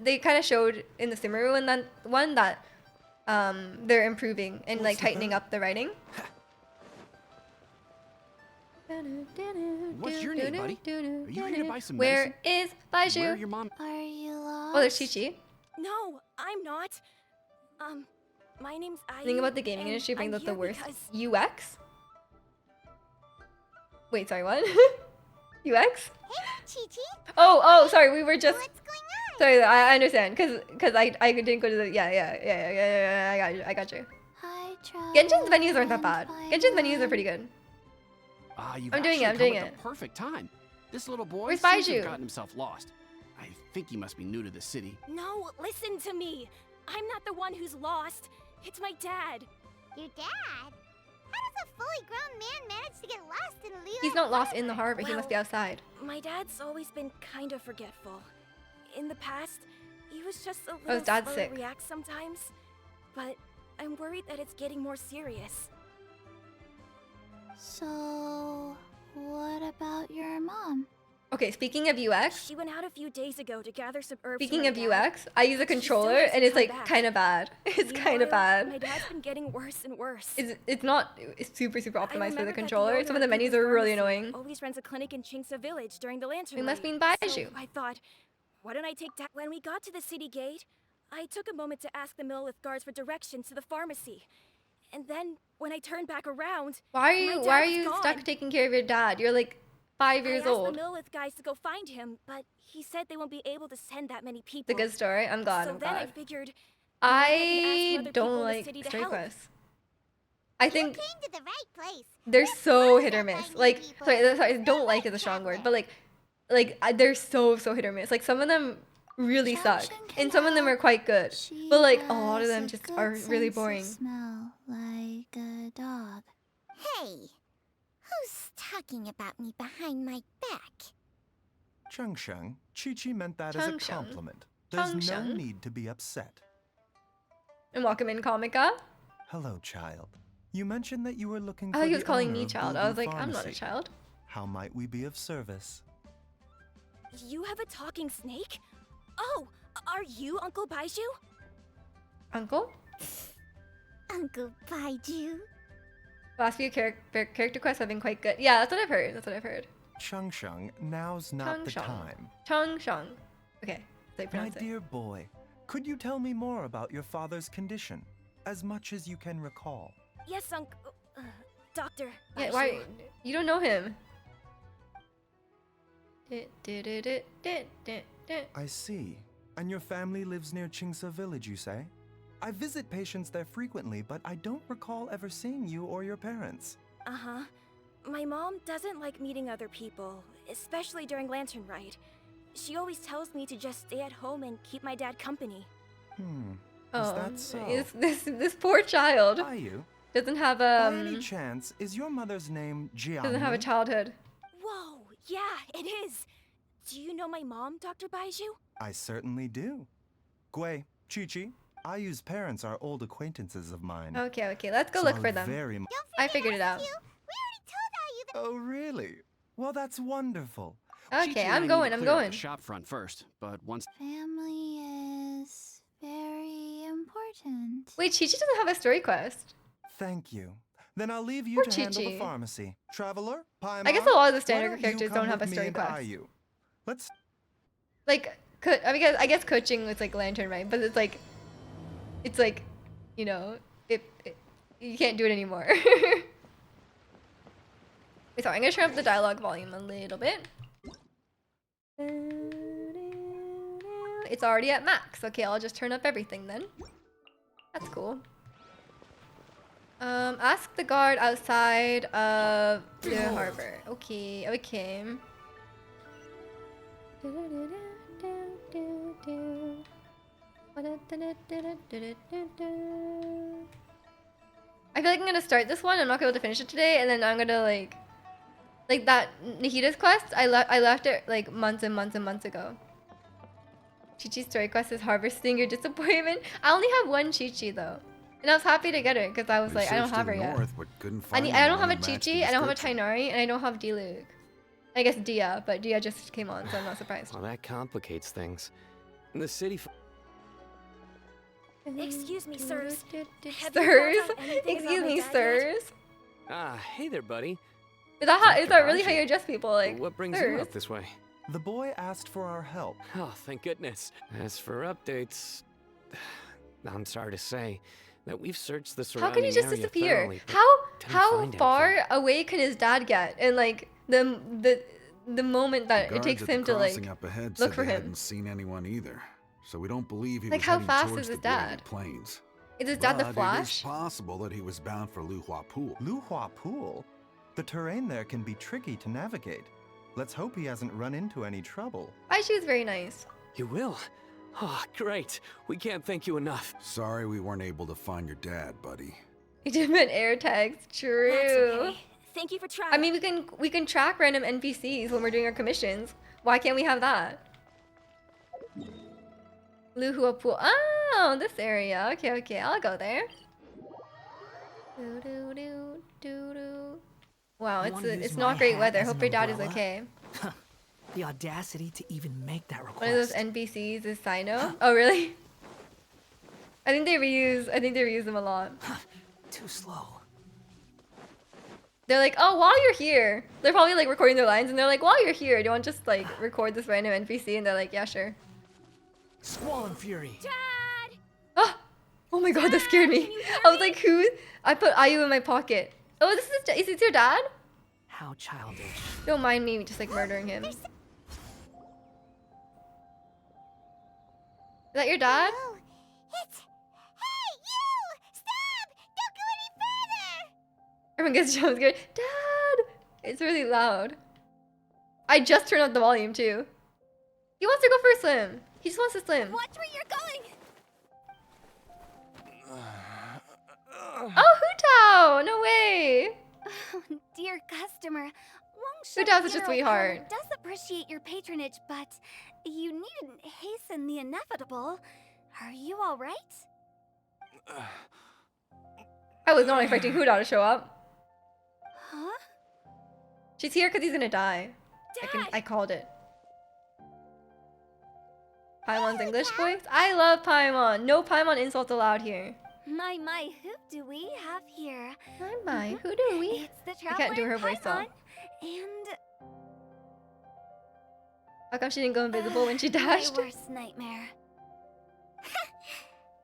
they kind of showed in the Simaru and then one that they're improving and like tightening up the writing. What's your name, buddy? Are you here to buy some Where medicine? is Baizhu? Where are your mom? Are you lost? Oh, there's Chi-Chi. No, I'm not. My name's The thing about the gaming industry brings up the worst UX. Wait, sorry, what? UX? Hey, Chi-Chi. Oh, sorry, we were just... What's going on? Sorry, I understand, cause I didn't go to the... Yeah, I got you. Hi, Genshin's venues aren't that bad. Genshin's venues are pretty good. You've I'm doing it, actually I'm come doing at it. the perfect time. This little boy Where's seems to Baizhu? have gotten himself lost. I think he must be new to the city. No, listen to me. I'm not the one who's lost. It's my dad. Your dad? How does a fully grown man manage to get lost in Leo? He's not lost in the harbor, he must be outside. My dad's always been kind of forgetful. In the past, he was just a his little dad's slow sick. to react sometimes. But I'm worried that it's getting more serious. So, what about your mom? Okay, speaking of UX, She went out a few days ago to gather some herbs. for speaking my of dad. UX, I use a She still controller hasn't and it's come like back. kind of bad. It's kind of Meanwhile, My bad. dad's been getting worse and worse. It's not super I optimized for remember the that controller. owner Some of the of menus the are really pharmacy annoying. Always runs a clinic in Chinksa Village during the lantern. We must Rite. mean Baizhu. So I thought, why don't I take that? When we got to the city gate, I took a moment to ask the Millith guards for directions to the pharmacy, and then when I turned back around, Why my are dad you was stuck gone. taking care of your dad? You're like 5 years I asked old. the Millith guys to go find him, but he said they won't be able to send that many people. It's a good story. I'm glad. So I'm then I glad. figured I other people don't in the like city to story help. quests. I think You came to the right place. they're We're so pros hit or at miss. finding Like, people. sorry, don't like is a strong word, but they're so hit or miss. Like some of them really suck, Genshin can and some of them are help. quite good. She But like a lot of has them a just good are really sense of boring. Smell like a dog. Hey, who's talking about me behind my back? Changsheng, Chi-Chi meant that as a Changsheng. compliment. There's no Changsheng. need to be upset. And welcome in, Comica. Hello, child. You mentioned that you were looking I for thought he the was calling owner me of child. Boo I Boo was like, I'm not a Pharmacy. child. How might we be of service? You have a talking snake? Oh, are you Uncle Baizhu? Uncle? Uncle Baizhu. Last few character quests have been quite good. Yeah, that's what I've heard. That's what I've heard. Changsheng, now's not the Changsheng. time. Changsheng. Okay, that's how you My pronounce it. dear boy, could you tell me more about your father's condition? As much as you can recall. Yes, Uncle. Doctor. Yeah, Baizhu. why? You don't know him. I see. And your family lives near Chingsa village, you say? I visit patients there frequently, but I don't recall ever seeing you or your parents. Uh-huh. My mom doesn't like meeting other people, especially during Lantern Rite. She always tells me to just stay at home and keep my dad company. Is that so? This poor child Are you? doesn't have By any chance, is your mother's name Jiang? doesn't have a childhood. Whoa, yeah, it is. Do you know my mom, Dr. Baizhu? I certainly do. Gui, Chi-Chi, I use parents are old acquaintances of mine. Okay, let's go So look I for them. very mu- I figured it out. We already told all you Oh, really? Well, that's wonderful. Okay, Chi-Chi and I I'm need going. to I'm clear up going. the shop front first, but once Family is very important. Wait, Chi-Chi doesn't have a story quest. Thank you. Then I'll leave you Poor to handle the Chi-Chi. pharmacy. Traveler, Paimon, I guess a lot of the why standard don't you characters come don't have a with me story and quest. Ayu? Let's Like, I guess coaching was like Lantern, right? But it's like, you know, you can't do it anymore. Wait, sorry, I'm gonna turn up the dialogue volume a little bit. It's already at max. Okay, I'll just turn up everything then. That's cool. Ask the guard outside of the harbor. Okay. I feel like I'm gonna start this one. I'm not gonna be able to finish it today, and then I'm gonna like that Nahita's quest. I left it like months and months and months ago. Chi-Chi's story quest is harvesting your disappointment. I only have one Chi-Chi though, and I was happy to get her because I was We like, I don't searched have to her the yet. north, but couldn't find I don't have anyone a who matched Chi-Chi, the I don't have a description. Tainari, and I don't have Diluc. I guess Dia, but Dia just came on, so I'm not surprised. Well, that complicates things. The city. Excuse me, sirs. Have you Sirs? found out anything Excuse about my me, dad yet? sirs? Ah, hey there, buddy. Is that Dr. really how Baizhu. you address people? Like, What brings sirs? you up this way? The boy asked for our help. Oh, thank goodness. As for updates, I'm sorry to say that we've searched the How surrounding can he just area disappear? thoroughly, but didn't How find far anything. away can his dad get? And like the moment that it Guards takes at the him to crossing like up ahead look said for they him. hadn't seen anyone either, so we don't believe he Like, was how heading fast towards is the his dad? Bladed Plains. Is his dad the But it Flash? is possible that he was bound for Lu Hua Pool. Lu Hua Pool? The terrain there can be tricky to navigate. Let's hope he hasn't run into any trouble. Baizhu is very nice. You will? Oh, great. We can't thank you enough. Sorry we weren't able to find your dad, buddy. Legitimate air tags. True. That's okay. Thank you for trying. I mean, we can track random NPCs when we're doing our commissions. Why can't we have that? Lu Hua Pool. Oh, this area. Okay, I'll go there. Wow, You wanna use it's my not great hat weather. as Hope an your dad is umbrella? okay. The audacity to even make that request. One of those NPCs is Sino. Oh, really? I think they reuse them a lot. Too slow. They're like, oh, while you're here, they're probably like recording their lines, and they're like, while you're here, do you want to just like record this random NPC? And they're like, yeah, sure. Squall and Fury. Dad! Oh, oh my god, that scared me. Can you hear I was me? like, who? I put IU in my pocket. Oh, is this your dad? How childish. Don't mind me just like murdering him. Is that your dad? Oh, it's... Hey, you! Stop! Don't go any further! Everyone gets jump scared. Dad! It's really loud. I just turned up the volume too. He wants to go for a swim. He just wants to swim. Watch where you're going! Oh, Hutao! No way! Oh, dear customer. Wong Who Shou does such a Funeral sweetheart? Parlor does appreciate your patronage, but you needn't hasten the inevitable. Are you all right? I was not expecting Hutao to show up. Huh? She's here because he's gonna die. Dad! I called it. Paimon's English voice? I love Paimon. No Paimon insults allowed here. My, who do we have here? My, who do we? It's the I can't do traveler her voice though. Paimon, and How come she didn't go invisible when she dashed? my worst nightmare.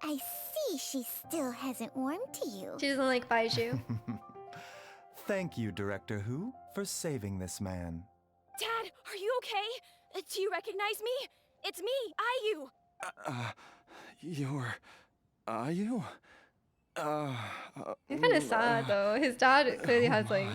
I see she still hasn't warmed to you. She doesn't like Baizhu. Thank you, Director Who, for saving this man. Dad, are you okay? Do you recognize me? It's me, IU. Are you? He's kind of sad though. His dad clearly has like.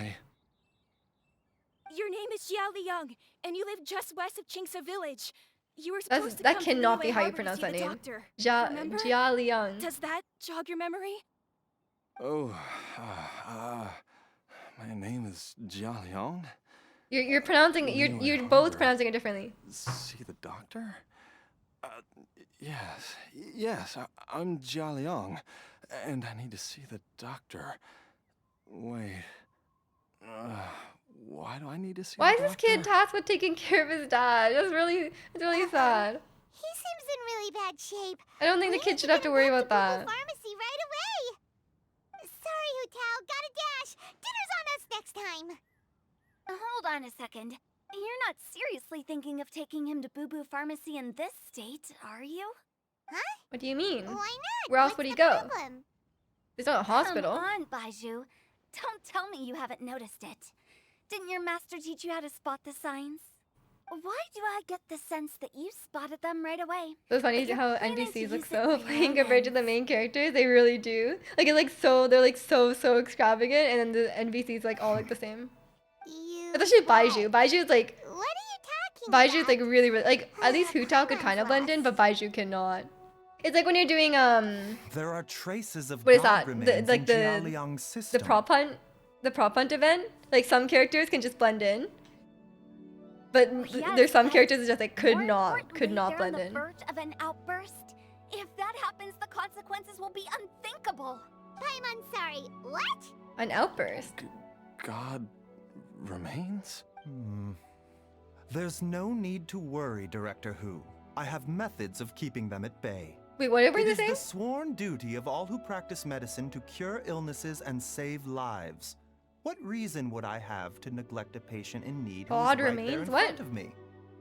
Your name is Jiao Liang, and you live just west of Qingse Village. You were supposed to That come to cannot Liyue be how you Harbor to pronounce see that the name. doctor. Remember? Jia Liang. Does that jog your memory? Oh, my name is Jia Liang. You're pronouncing Liyue you're Harbor. both pronouncing it differently. See the doctor? Yes, I'm Jia Liang, and I need to see the doctor. Wait, why do I need to see Why the is this kid doctor? tasked with taking care of his dad? It's really sad. He seems in really bad shape. I don't think the kid should have to worry about that. Pharmacy right away. Sorry, Hutao. Gotta dash. Dinner's on us next time. Hold on a second. You're not seriously thinking of taking him to Boo Boo Pharmacy in this state, are you? Huh? What do you mean? Why not? Where else What's would he the go? problem? It's not a hospital. Come on, Baizhu. Don't tell me you haven't noticed it. Didn't your master teach you how to spot the signs? Why do I get the sense that you spotted them right away? So it's funny But you're how planning to NPCs look use it so for your plain own compared to the ends. main characters. They really do. Like it's like so they're like so extravagant, and then the NPCs like all look the same. Especially Baizhu. Baizhu is like What are you talking Baizhu is like really like at least Hutao could kind of blend in, but Baizhu cannot. It's like when you're doing There are traces of what is god that? remains Like in the Jialiang's system. the prop hunt event. Like some characters can just blend in, but there's some characters that just like could not they're blend on the in. verge of an outburst. If that happens, the consequences will be unthinkable. I'm sorry. What? An outburst. God remains? There's no need to worry, Director Hu. I have methods of keeping them at bay. Wait, what were It they is saying? the sworn duty of all who practice medicine to cure illnesses and save lives. What reason would I have to neglect a patient in need who is God right there remains? in What? front of me?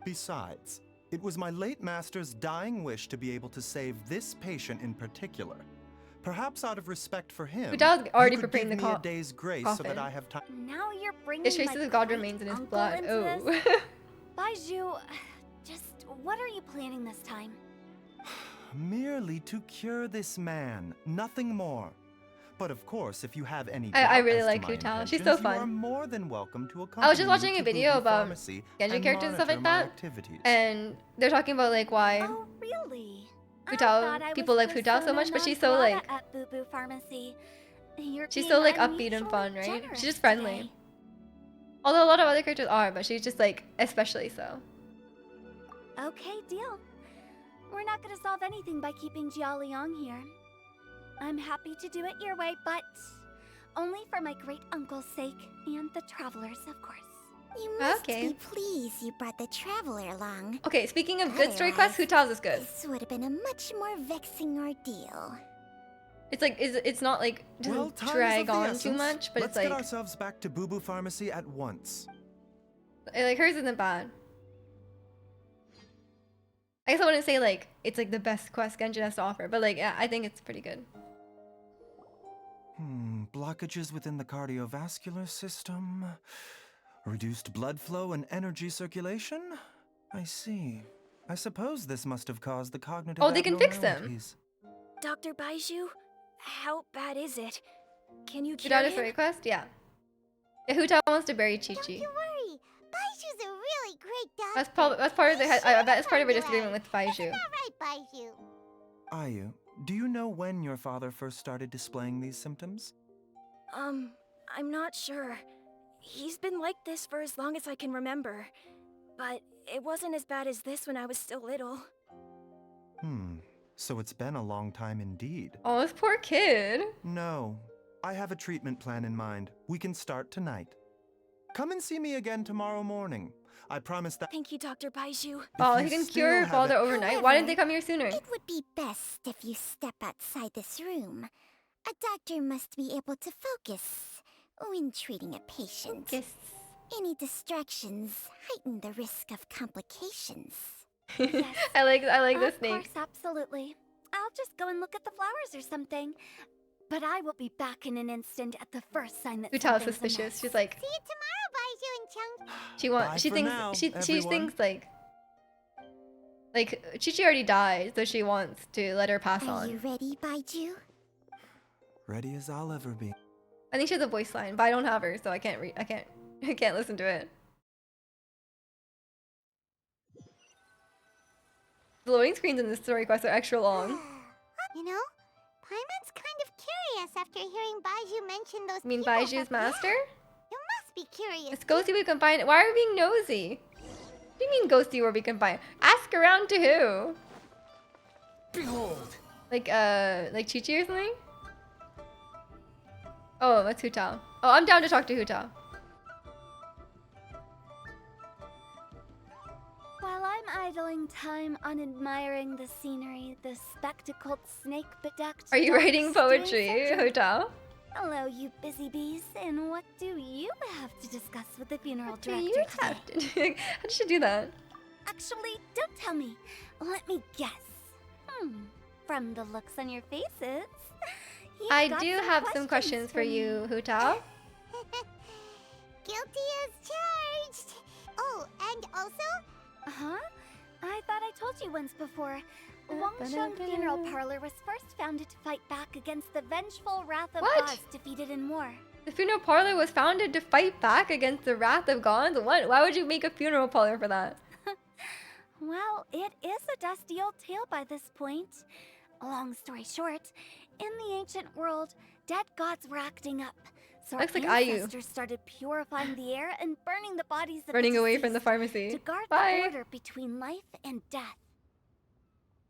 Besides, it was my late master's dying wish to be able to save this patient in particular. Perhaps out of respect for him, Hu Tao's already you could preparing give the me a day's grace so that coffin. I have time. Now you're bringing His traces my of God great remains in his uncle blood. into Oh. this? Baizhu, just what are you planning this time? Merely to cure this man, nothing more. But of course, if you have any I doubt really as like to my Hu Tao. She's intentions, so fun. You are more than welcome to accompany I was just me watching to a video Bubu about Pharmacy Genshin and characters and stuff monitor like my that, activities. and they're talking about like why Oh, really? Hu Tao, people like Hu Tao so much, but she's so like at Bubu Pharmacy. You're she's being so like upbeat and unusually fun, right? generous She's just friendly. today. Although a lot of other characters are, but she's just like especially so. Okay, deal. We're not gonna solve anything by keeping Jialiang here. I'm happy to do it your way, but only for my great uncle's sake and the travelers, of course. You must Okay. be pleased you brought the traveler along. Okay, speaking of good story quests, Hu Tao's is good. This would have been a much more vexing ordeal. It's like it's not like Well, doesn't time is drag of the on too essence. much, but Let's it's get like ourselves back to Bubu Pharmacy at once. hers isn't bad. I guess I wouldn't say like it's like the best quest Genshin has to offer, but like yeah, I think it's pretty good. Blockages within the cardiovascular system, reduced blood flow and energy circulation. I see. I suppose this must have caused the cognitive Oh, they can fix them. abnormalities. Dr. Baizhu, how bad is it? Can you Hu cure Tao him? just for request? Yeah. Yeah, Hu Tao wants to bury Chi Chi. Don't you worry. Baiju's a really great doctor. That's part of the I bet it's part of her Isn't disagreement with Baizhu. that right, Baizhu? Ayu, do you know when your father first started displaying these symptoms? I'm not sure. He's been like this for as long as I can remember. But it wasn't as bad as this when I was still little. So it's been a long time indeed. Oh, this poor kid. No, I have a treatment plan in mind. We can start tonight. Come and see me again tomorrow morning. I promise that. Thank you, Dr. Baizhu. Oh, you he can still cure her have father it- overnight. Why didn't they come here sooner? It would be best if you step outside this room. A doctor must be able to focus when treating a patient. Yes. Any distractions heighten the risk of complications. I like this Of name. course, absolutely. I'll just go and look at the flowers or something. But I will be back in an instant at the first sign that Hu Tao's something's suspicious. amiss. She's like See you tomorrow, Baizhu and Chung. she wants. Bye She for thinks now, she everyone. thinks like Chi Chi already died, so she wants to let her pass Are you on. ready, Baizhu? Ready as I'll ever be. I think she has a voice line, but I don't have her, so I can't I can't listen to it. The loading screens in this story quest are extra long. You know, Paimon's kind of curious after hearing Baizhu mention those I mean, people Baiju's that- master? You must be curious. It's ghosty we can find. Why are we being nosy? What do you mean ghosty where we can find? Ask around to who? Behold! Like Chi Chi or something? Oh, that's Hu Tao. Oh, I'm down to talk to Hu Tao. While I'm idling time on admiring the scenery, the spectacled snake-bedecked Are you ducks writing doing poetry, such a- Hu Tao? Hello, you busy bees, and what do you have to discuss with the funeral What do director you today? have to do? How did she do that? Actually, don't tell me. Let me guess. From the looks on your faces, you've I got do have some questions for me. you, Hu Tao. Guilty as charged. Oh, and also, Huh? I thought I told you once before. Wangsheng Funeral Parlor was first founded to fight back against the vengeful wrath of What? gods defeated in war. The funeral parlor was founded to fight back against the wrath of gods? What? Why would you make a funeral parlor for that? Well, it is a dusty old tale by this point. Long story short, in the ancient world, dead gods were acting up. So Looks our like Ayu. ancestors started purifying the air and burning the bodies of Running the away from the deceased pharmacy. to guard Bye. the border between life and death.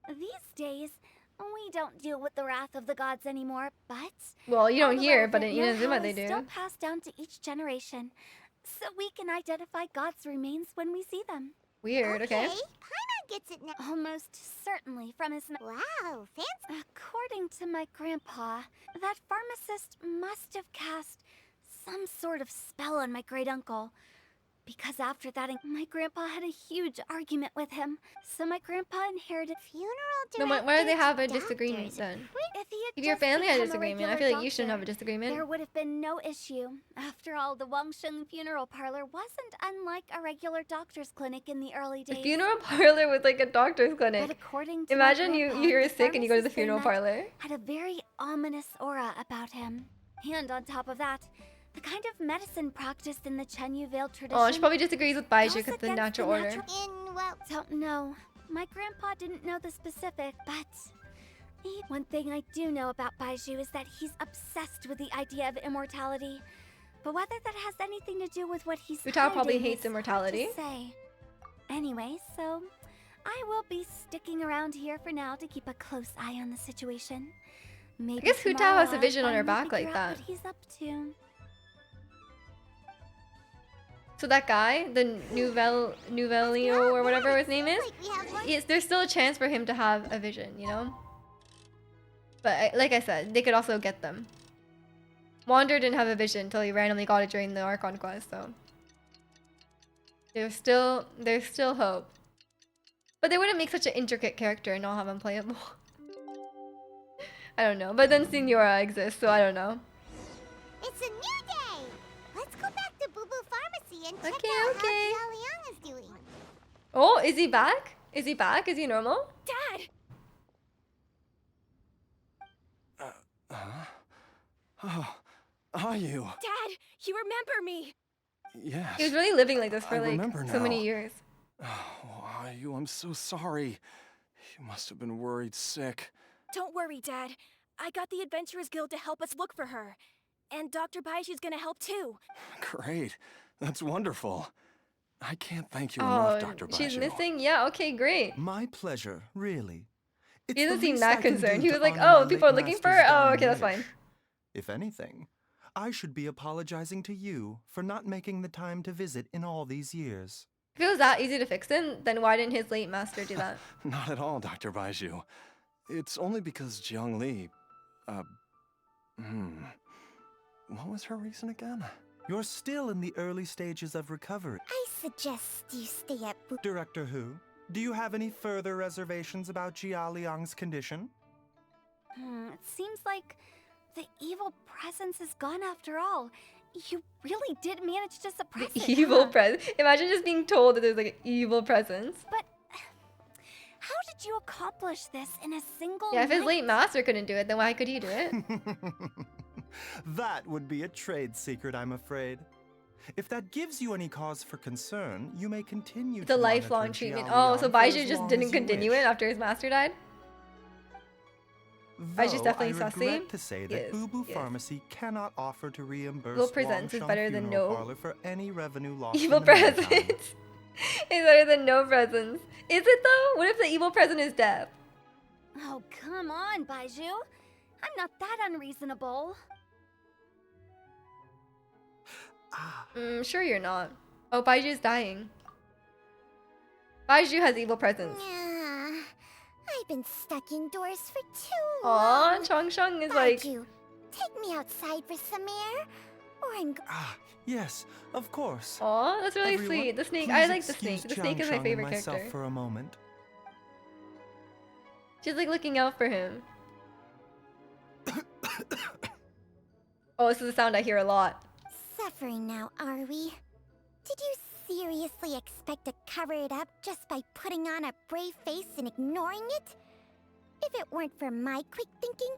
These days, we don't deal with the wrath of the gods anymore, but Well, you all don't the hear, but relevant in Inazuma know-how they is do. still passed down to each generation, so we can identify God's remains when we see them. Weird, okay. Paimon gets it now. Almost certainly from his... Wow, fancy. According to my grandpa, that pharmacist must have cast some sort of spell on my great uncle. Because after that, my grandpa had a huge argument with him. So my grandpa inherited Funeral Then director. why do they have a doctors. disagreement then? If he had If your just family had a become disagreement, I regular feel like you shouldn't have a doctor, disagreement. there would have been no issue. After all, the Wangsheng funeral parlor wasn't unlike a regular doctor's clinic in the early The days. funeral parlor was like a doctor's But clinic. according to Imagine my you grandpa, you're the sick and you go to the pharmacist they funeral met parlor. had a very ominous aura about him. And on top of that, the kind of medicine practiced in the Chenyu Vale tradition... Oh, she probably disagrees with Baizhu goes because the against natural order. In what? Don't know. My grandpa didn't know the specific, but... One thing I do know about Baizhu is that he's obsessed with the idea of immortality. But whether that has anything to do with what he's Utao probably hiding hates is hard to immortality. say. Anyway, so... I will be sticking around here for now to keep a close eye on the situation. Maybe I guess Hu Tao tomorrow has a I'll vision on her finally back like figure out that. what he's up to. So that guy, the Nuvelio or whatever his name is, Like we have one. yes, there's still a chance for him to have a vision, you know? But like I said, they could also get them. Wander didn't have a vision until he randomly got it during the Archon quest, so there's still hope. But they wouldn't make such an intricate character and not have him playable. I don't know. But then Signora exists, so I don't know. It's a new day. Let's go back to Boo Boo Pharmacy and check Okay, out okay. how Jialiang is doing. Oh, is he back? Is he back? Is he normal? Dad! Oh, are you? Dad, you remember me! Yes. He was really living like this for I like remember so many now. years. Oh, are you? I'm so sorry. You must have been worried sick. Don't worry, Dad. I got the Adventurers Guild to help us look for her. And Dr. Baizhu's gonna help too. Great. That's wonderful. I can't thank you Oh, enough, Dr. Baizhu. she's missing? Yeah, okay, great. My pleasure, really. It's He the doesn't seem least that I can concerned. do He to was like, honor oh, my people are late looking for her? master's Oh, dying okay, that's wish. fine. If anything, I should be apologizing to you for not making the time to visit in all these years. If it was that easy to fix him, then why didn't his late master do that? Not at all, Dr. Baizhu. It's only because Jiang Li, what was her reason again? You're still in the early stages of recovery. I suggest you stay at Boo. Director Hu, do you have any further reservations about Jia Liang's condition? It seems like the evil presence is gone after all. You really did manage to suppress it, Evil huh? presence. Imagine just being told that there's like an evil presence. But how did you accomplish this in a single Yeah, if his night? late master couldn't do it, then why could he do it? That would be a trade secret, I'm afraid. If that gives you any cause for concern, you may continue It's a to monitor lifelong treatment. Jia Oh, so Liang for Baizhu as just long didn't as you continue wish. it after his master died? Baizhu's Though definitely I regret sussy. to say He that is, Boo Boo he is. Pharmacy cannot offer to reimburse Evil presence is Wangsheng better than Funeral no- Parlor for any revenue lost Evil in the meantime. presence is better than no presence. Is it though? What if the evil present is death? Oh, come on, Baizhu. I'm not that unreasonable. Sure you're not. Oh, Baiju's dying. Baizhu has evil presence. Yeah, I've been stuck indoors for too Aw, long. Chongsheng is like... Baizhu, take me outside for some air, or I'm. Ah, yes, of course. Aw, that's really Everyone, sweet. The snake, please I like the excuse snake. The snake is my Jiangsheng favorite and myself character. for a moment. She's like looking out for him. Oh, this is a sound I hear a lot. Suffering now, are we? Did you seriously expect to cover it up just by putting on a brave face and ignoring it? If it weren't for my quick thinking,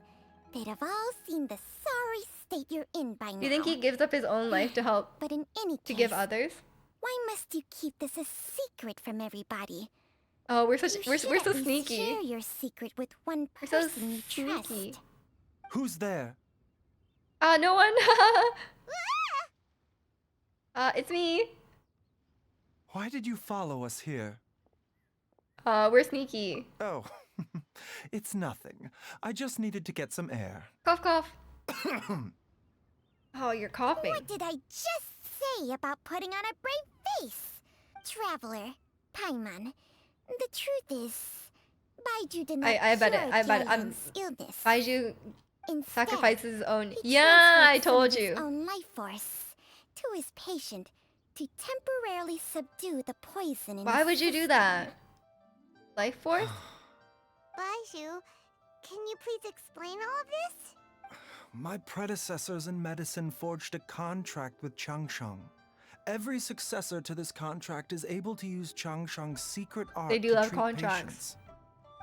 they'd have all seen the sorry state you're in by now. Do you think he gives up his own life to help, But in any to case, give others? why must you keep this a secret from everybody? Oh, we're You so should at least sneaky. share your secret with one We're so person you sneaky. trust. Who's there? No one. It's me. Why did you follow us here? We're sneaky. Oh, it's nothing. I just needed to get some air. Cough, cough. Oh, you're coughing. What did I just say about putting on a brave face? Traveler, Paimon, the truth is, Baizhu did not I bet it. I bet cure illness. Baizhu Instead, sacrifices his own. he Yeah, I transferred some told of his you. own life force to his patient to temporarily subdue the poison in Why his would you do system. that? Life force? Baizhu, can you please explain all of this? My predecessors in medicine forged a contract with Changsheng. Every successor to this contract is able to use Changsheng's secret art They do to love treat contracts. patients.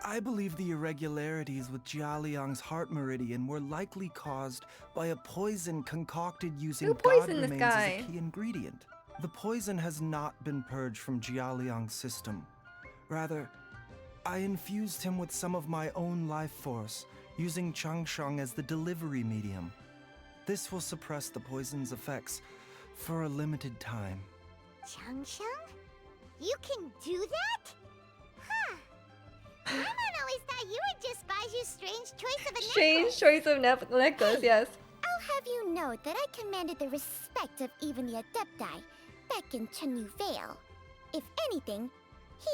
I believe the irregularities with Jialiang's heart meridian were likely caused by a poison concocted using Who god poisoned this remains guy? as a key ingredient. The poison has not been purged from Jialiang's system. Rather, I infused him with some of my own life force, using Changsheng as the delivery medium. This will suppress the poison's effects for a limited time. Changsheng? You can do that? Huh. Paimon always thought you were just Baiju's strange choice of a Strange necklace. choice of necklace, yes. I'll have you know that I commanded the respect of even the Adepti back in Chenyu Vale. If anything,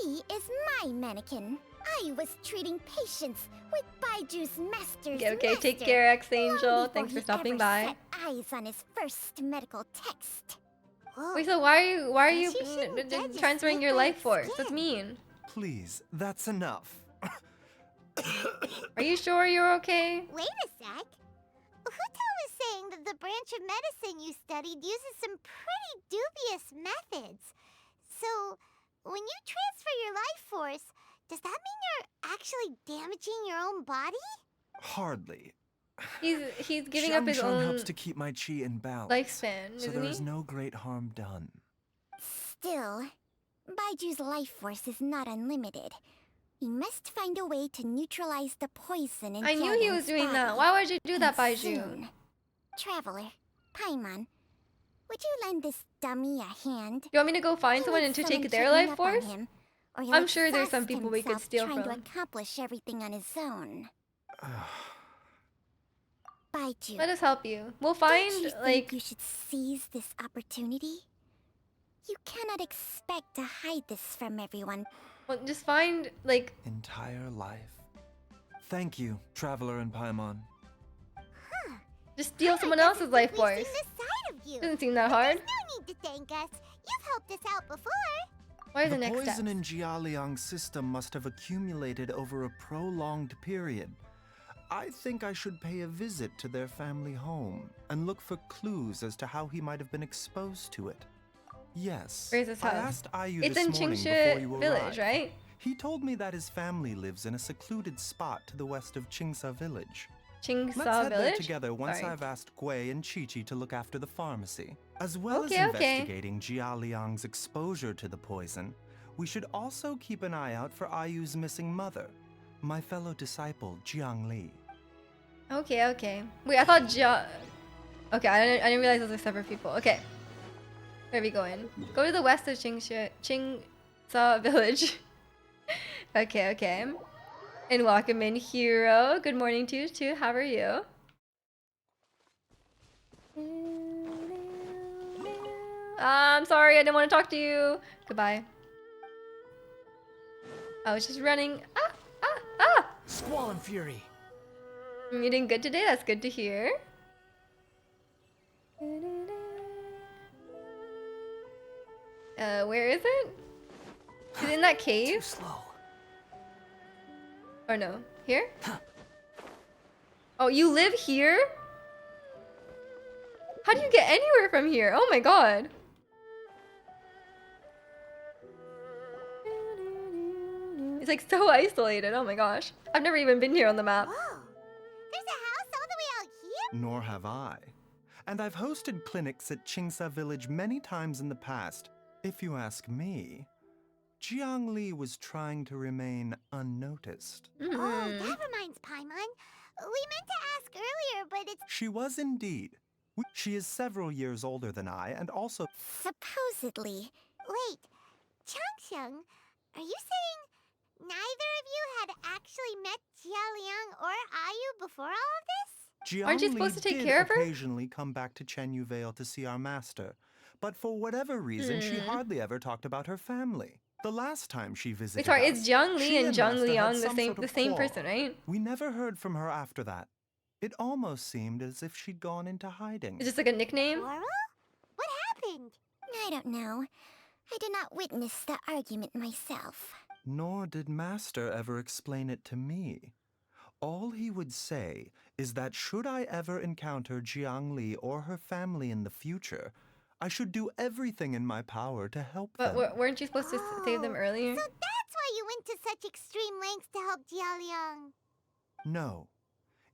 he is my mannequin. I was treating patients with Baiju's master's Okay, take master care, long Ex-Angel. before Thanks for he stopping ever by. set eyes on his first medical text. Whoa. Wait, so why are you Guess you shouldn't judge a transferring snake your by life its force? That's skin. mean. Please, that's enough. Are you sure you're okay? Wait a sec. Huto was saying that the branch of medicine you studied uses some pretty dubious methods. So, when you transfer your life force, does that mean you're actually damaging your own body? Hardly. He's giving up his Changsheng own helps to keep my chi in balance, lifespan, so isn't there he? is no great harm done. Still, Baiju's life force is not unlimited. We must find a way to neutralize the poison in I knew he was Jialiang's doing that. body. Why would you do that, And Baizhu? soon. Traveler, Paimon, would you lend this dummy a hand? You want me to go find He someone needs and to take someone their checking life up on force? him, or he'll I'm sure there's some exhaust people we could himself steal trying to from. accomplish everything on his own. Baizhu, Let us help you. We'll don't find, you think like, you should seize this opportunity? You cannot expect to hide this from everyone. well, just find, like, Entire life. Thank you, Traveler and Paimon. just steal someone else's life We've force. seen this side of you. Doesn't seem that But hard. there's no need to thank us. You've helped us out before. What are the The next poison steps? in Jialiang's system must have accumulated over a prolonged period. I think I should pay a visit to their family home and look for clues as to how he might have been exposed to it. Yes, Where's his I house? asked Ayu It's this in morning before Qingshe you Village, arrived. right? He told me that his family lives in a secluded spot to the west of Qingsa Village. Let's Qingsa head there Village? together once Sorry. I've asked Gui and Chi-Chi to look after the pharmacy. As well Okay, as okay. investigating Jialiang's exposure to the poison, we should also keep an eye out for Ayu's missing mother, my fellow disciple, Jiang Li. Okay, okay. Wait, I thought Okay, I didn't realize those were separate people. Okay. Where are we going? Go to the west of Qingsa Village. Okay, okay. And welcome in, Hero. Good morning to you too. How are you? I'm sorry, I didn't want to talk to you. Goodbye. I was just running. Ah! Squall and fury. I'm eating good today. That's good to hear. Where is it? Is it in that cave? Too slow. Or no? Here? Oh, you live here? How do you get anywhere from here? Oh my god. It's like so isolated. Oh my gosh. I've never even been here on the map. Whoa. There's a house all the way out here? Nor have I. And I've hosted clinics at Qingsa Village many times in the past. If you ask me, Jiang Li was trying to remain unnoticed. Oh, that reminds Paimon. We meant to ask earlier, but it's... She was indeed. She is several years older than I, and also... Supposedly. Wait, Changsheng, are you saying neither of you had actually met Jialiang or Ayu before all of this? Aren't you Jiang Li supposed to take did care of her? occasionally come back to Chenyu Vale to see our master, but for whatever reason, she hardly ever talked about her family. The last time she visited Wait, sorry, us, it's Jiang Li she and Zhang master had Liang some sort of the same quarrel. person, right? We never heard from her after that. It almost seemed as if she'd gone into hiding. It's just like a nickname? Quarrel? What happened? I don't know. I did not witness the argument myself. Nor did Master ever explain it to me. All he would say is that should I ever encounter Jiang Li or her family in the future, I should do everything in my power to help them. But weren't you supposed to save them earlier? So that's why you went to such extreme lengths to help Jialiang. No.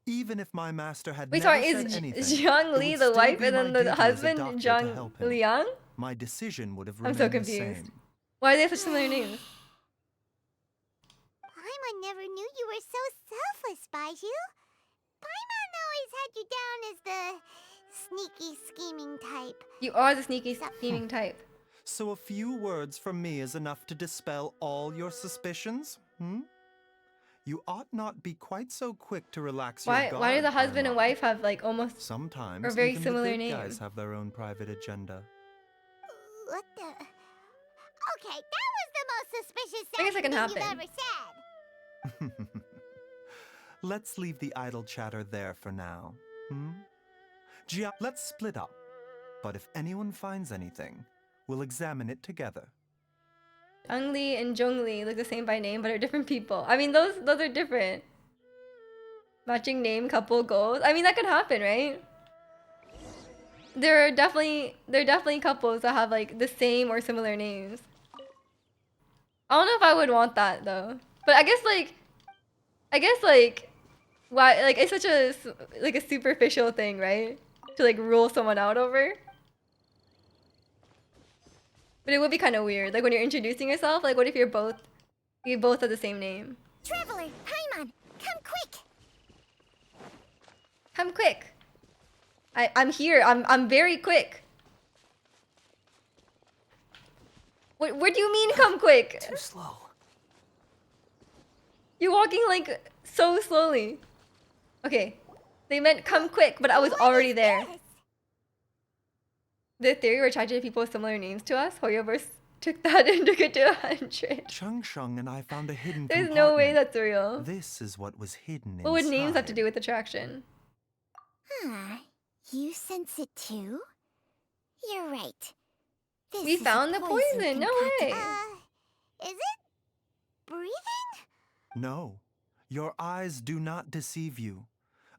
Even if my master had Wait, never sorry, said is anything, Jiang it Li would the still wife be and then my the duty as a husband, doctor to Zhang help him. Liang? My decision would have I'm remained so the confused. same. Why do they have such similar names? Paimon never knew you were so selfless, baizhu. Paimon always had you down as the sneaky, scheming type. You are the sneaky, scheming type. So a few words from me is enough to dispel all your suspicions? You ought not be quite so quick to relax your guard. Why do the husband and Paimon. wife have like almost Sometimes or very even similar the good names? guys have their own private agenda. What the? Okay, that was the most suspicious I guess it can thing you've happen. ever said. Let's leave the idle chatter there for now. Let's split up. But if anyone finds anything, we'll examine it together. Zhang Li and Zhong Li look the same by name but are different people. I mean, those are different. Matching name couple goals. I mean, that could happen, right? There are definitely couples that have like the same or similar names. I don't know if I would want that though. But I guess like why, like it's such a like a superficial thing, right? To like rule someone out over. But it would be kind of weird, like when you're introducing yourself, like what if you both have the same name? Traveler, Paimon, come quick! Come quick. I'm here. I'm very quick. What do you mean come quick? Too slow. You're walking like so slowly. Okay. They meant come quick, but I was already there. The theory we're attracted to people with similar names to us, Hoyoverse took that and took it to 100. Changsheng and I found a hidden There's no way that's real. This is what was hidden What would names have to inside. do with attraction? You sense it too? You're right. This We is a found the poison. No concocted- way. Is it? Breathing? No, your eyes do not deceive you.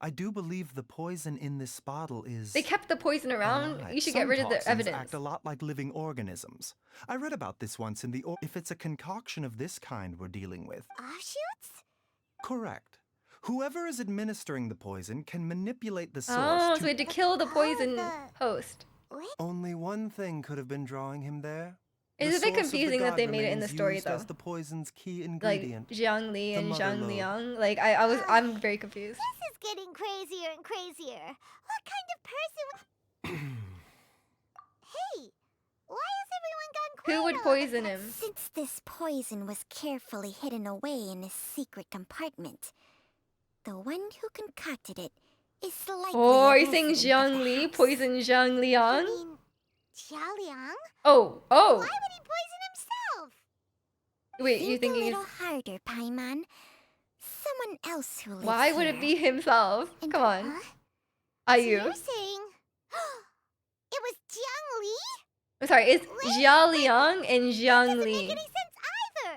I do believe the poison in this bottle is... They kept the poison around. alive. You should Some get rid of the toxins evidence. act a lot like living organisms. I read about this once in the... If it's a concoction of this kind we're dealing with... Offshoots? Correct. Whoever is administering the poison can manipulate the source Oh, to... so we had to kill the poison host. Only one thing could have been drawing him there. It's The a bit source of the confusing that they god made it in the remains story, used though. as the poison's key Like ingredient. Jiang Li the and mother Zhang lode. Liang. Like I'm very confused. This is getting crazier and crazier. What kind of person Hey! Why has everyone gone quiet Who would all of a poison sudden? him? Since this poison was carefully hidden away in a secret compartment, the one who concocted it is likely Oh, a are you saying resident of Jiang the Li house. poisoned Zhang Liang? Jialiang? Oh. Why would he poison himself? Wait, you Think a thinking little it's... harder, Paimon. Someone else who lives Why would it here. be himself? Come on. Are So you? you're saying it was Jiang Li? I'm sorry, it's Jia Liang and Jiang Doesn't Li. make any sense either.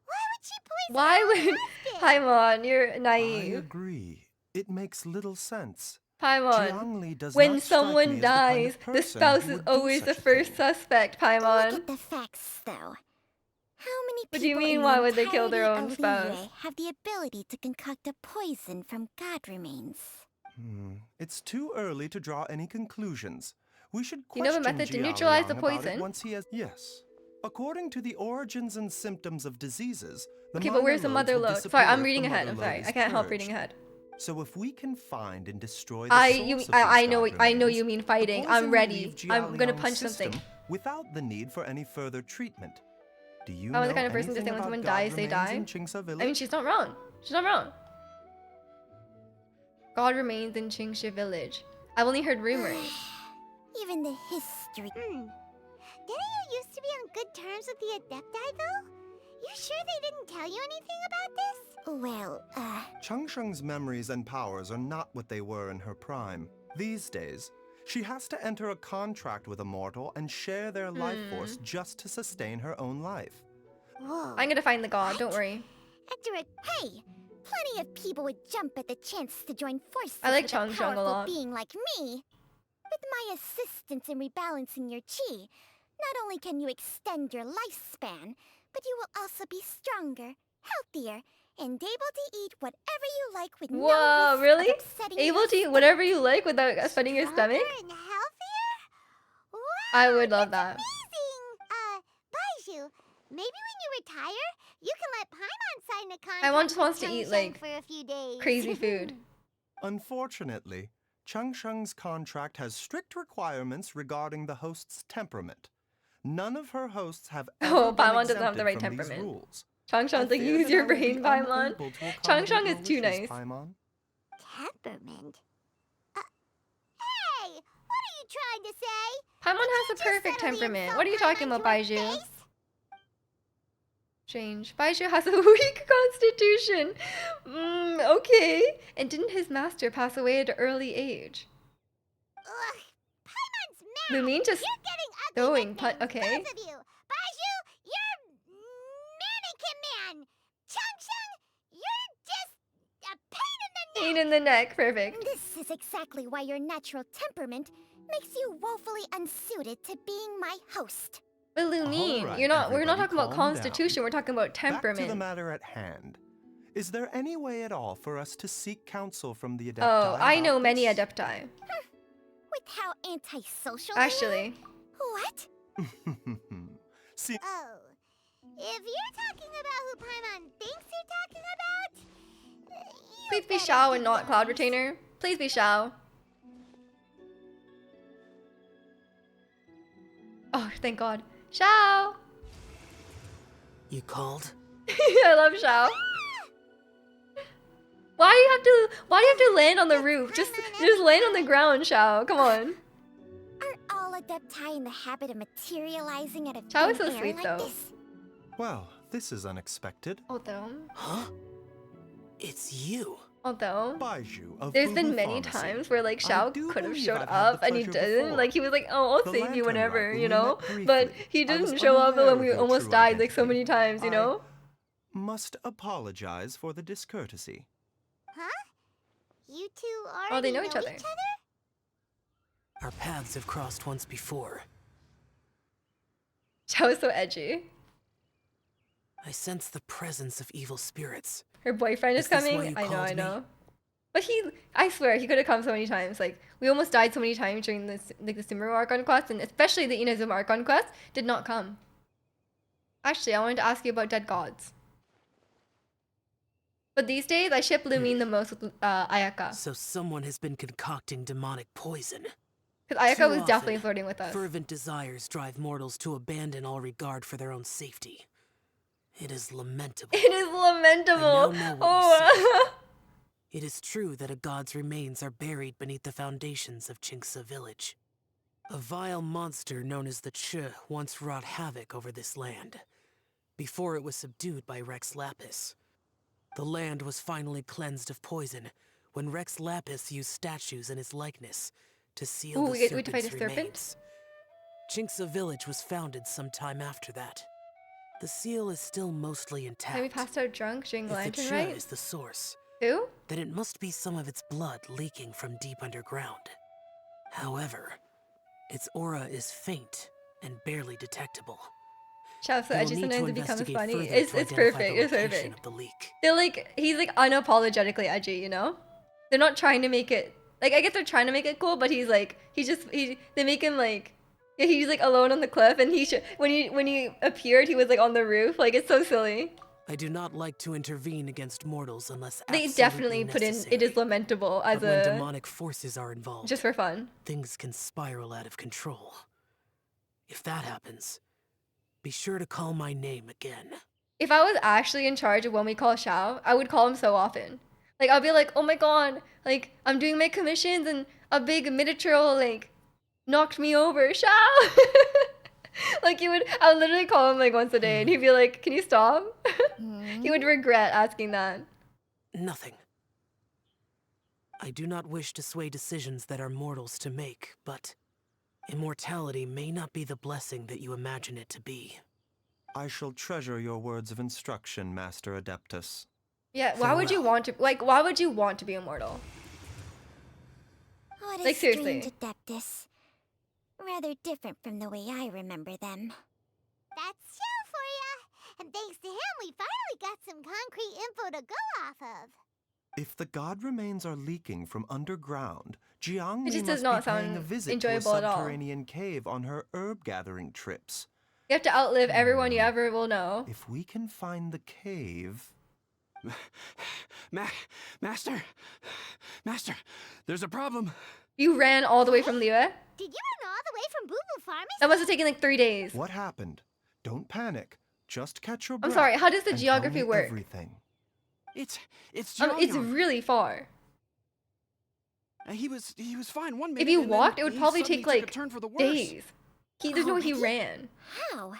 Why would she poison Why our would... husband? Paimon, you're I naive. agree. It makes little sense. Paimon, Jiang Li does when not strike me someone as the kind dies, of the person spouse who is would do always the such a first thing. suspect, Look Paimon. at the facts, though. How many What do you people mean, in why the would they kill their entirety own of spouse? Liyue have the ability to concoct a poison from god remains? It's too early to draw any conclusions. We should You know question the method to Jia neutralize the Liang about it poison? once he has... Yes. According to the origins and symptoms of diseases, the Okay, but where's the minor mother lodes will lode? Sorry, I'm disappear if reading the ahead. mother I'm lode sorry. is I can't help purged. reading ahead. So if we can find and destroy the source of these I know god I know remains, you mean the fighting. poison I'm will ready. leave I'm gonna Jialiang's punch system something. without the need for any further treatment. Do you I'm know the kind of person to anything say when about someone god dies, they remains die. in Qingce Village? I mean, she's not wrong. She's not wrong. God remains in Qingce Village. I've only heard rumors. Even the history. Didn't you used to be on good terms with the Adepti, though? You sure they didn't tell you anything about this? Well, Changsheng's memories and powers are not what they were in her prime. These days, she has to enter a contract with a mortal and share their life force just to sustain her own life. Whoa. I'm gonna find the god, don't worry. Hey! Plenty of people would jump at the chance to join forces I like with a Changsheng a powerful lot. being like me. With my assistance in rebalancing your chi, not only can you extend your lifespan, but you will also be stronger, healthier, and able to eat whatever you like with no Whoa, risk really? of upsetting Able your to eat whatever you like without upsetting your stomach? and healthier? Wow, I would love that. amazing! Baizhu, maybe when you retire, you can let Paimon sign a contract I just wants with to eat Changsheng like for a few days. crazy food. Unfortunately, Changsheng's contract has strict requirements regarding the host's temperament. None of her hosts have ever Oh, been Paimon doesn't have exempted the right from these temperament. rules. Changsheng's like, use your brain, Paimon. Changsheng is too nice. Temperament? Hey! What are you trying to say? Paimon has a perfect temperament. What are you talking about, Baizhu? Strange. Baizhu has a weak constitution. Okay. And didn't his master pass away at an early age? Ugh, Paimon's mad! Lumine just You're getting throwing ugly nicknames, okay. both of you! Baizhu, you're Mannequin Man! Changsheng, you're just a pain in the neck! Pain in the neck. Perfect. This is exactly why your natural temperament makes you woefully unsuited to being my host. But Lumine, Alright, we're not everybody, talking about calm down. constitution, we're talking about Back to the temperament. matter at hand. Is there any way at all for us to seek counsel from the Adepti? Oh, I know about many this? Adepti. With how antisocial they Actually. are? What? See, Oh, if you're talking about who Paimon thinks you're talking about, Please be Shao and not Cloud Retainer. Please be Shao. Oh, thank God. Shao! You called? I love Shao. Why do you have to land on the roof? Just land on the ground, Shao. Come on. Aren't all Adepti in the habit of materializing out of Shao is thin so air sweet like though. this? well, this is unexpected. Although, It's you. Baizhu of there's been Bulu many Pharmacy. times where like I Shao do could have believe showed I've had up the and he pleasure didn't. before. Like he was like, oh, I'll The save you Lantern whenever, Rite, you we know. met But briefly. he I was didn't show up unaware when of we your almost true died like so identity. many times, you know. Must apologize for the discourtesy. Huh? You two already Oh, they know each other. Our paths have crossed once before. Shao is so edgy. I sense the presence of evil spirits. Her boyfriend is Is this why coming. you I know, called I me? know. But I swear, he could have come so many times. Like, we almost died so many times during this, like, the Sumeru Archon quest, and especially the Inazuma Archon quest did not come. Actually, I wanted to ask you about dead gods. But these days, I ship Lumine the most with Ayaka. So someone has been concocting demonic poison. Because Ayaka Too was often, definitely flirting with us. Fervent desires drive mortals to abandon all regard for their own safety. It is lamentable. It is lamentable. I now know what Oh. It is true that a god's remains are buried beneath the foundations of Qingce Village. A vile monster known as the Che once wrought havoc over this land, before it was subdued by Rex Lapis. The land was finally cleansed of poison when Rex Lapis used statues in his likeness to seal Ooh, the we get to serpent's fight a serpent? remains. Qingce Village was founded sometime after that. The seal is still mostly intact. Have we passed out drunk during If the Lantern Che Rite? is the source, Who? then it must be some of its blood leaking from deep underground. However, its aura is faint and barely detectable. Shao's so We'll edgy need to sometimes it becomes investigate funny. further It's to identify perfect. the It's location perfect. of the leak. They're like, he's like unapologetically edgy, you know? They're not trying to make it, like, I guess they're trying to make it cool, but he's like, they make him like Yeah, he's like alone on the cliff, and when he appeared, he was like on the roof. Like it's so silly. I do not like to intervene against mortals unless They absolutely definitely put in necessary. it is lamentable as But when a demonic forces are involved, just for fun. things can spiral out of control. If that happens, be sure to call my name again. If I was actually in charge of when we call Xiao, I would call him so often. Like I'll be like, oh my god, like I'm doing my commissions and a big miniature like knocked me over, Xiao. Like I would literally call him like once a day, and he'd be like, can you stop? He would regret asking that. Nothing. I do not wish to sway decisions that are mortals to make, but immortality may not be the blessing that you imagine it to be. I shall treasure your words of instruction, Master Adeptus. Yeah, why would you want to why would you want to be immortal? What a Like, seriously. strange Adeptus. Rather different from the way I remember them. That's Xiao for ya! And thanks to him, we finally got some concrete info to go off of. If the god remains are leaking from underground, Jiang It just does must not be paying a sound visit to a enjoyable at all. subterranean cave on her herb-gathering trips. You have to outlive everyone you ever will know. If we can find the cave... Master, there's a problem. You ran all the way from Liyue? Did you run all the way from Boo Boo Pharmacy? That must have taken like 3 days. What happened? Don't panic. Just catch your I'm breath. sorry, how does the and tell geography me work? Everything. It's It's Jiaoyang. really far. He was fine one minute. If you and then walked, it would he probably suddenly take took a like turn for the worse. days. There's no way he Already? ran. How?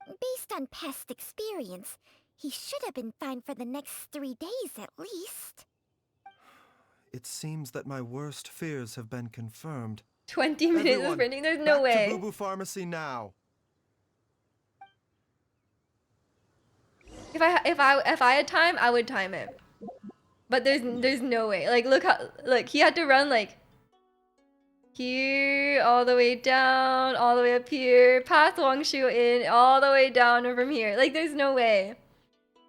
Based on past experience, he should have been fine for the next 3 days at least. It seems that my worst fears have been confirmed. 20 minutes of Everyone, sprinting, there's no back way. to Boo Boo Pharmacy now. If I had time, I would time it. But there's no way. Like look, he had to run like here, all the way down, all the way up here, past Wangshu in, all the way down from here. Like there's no way.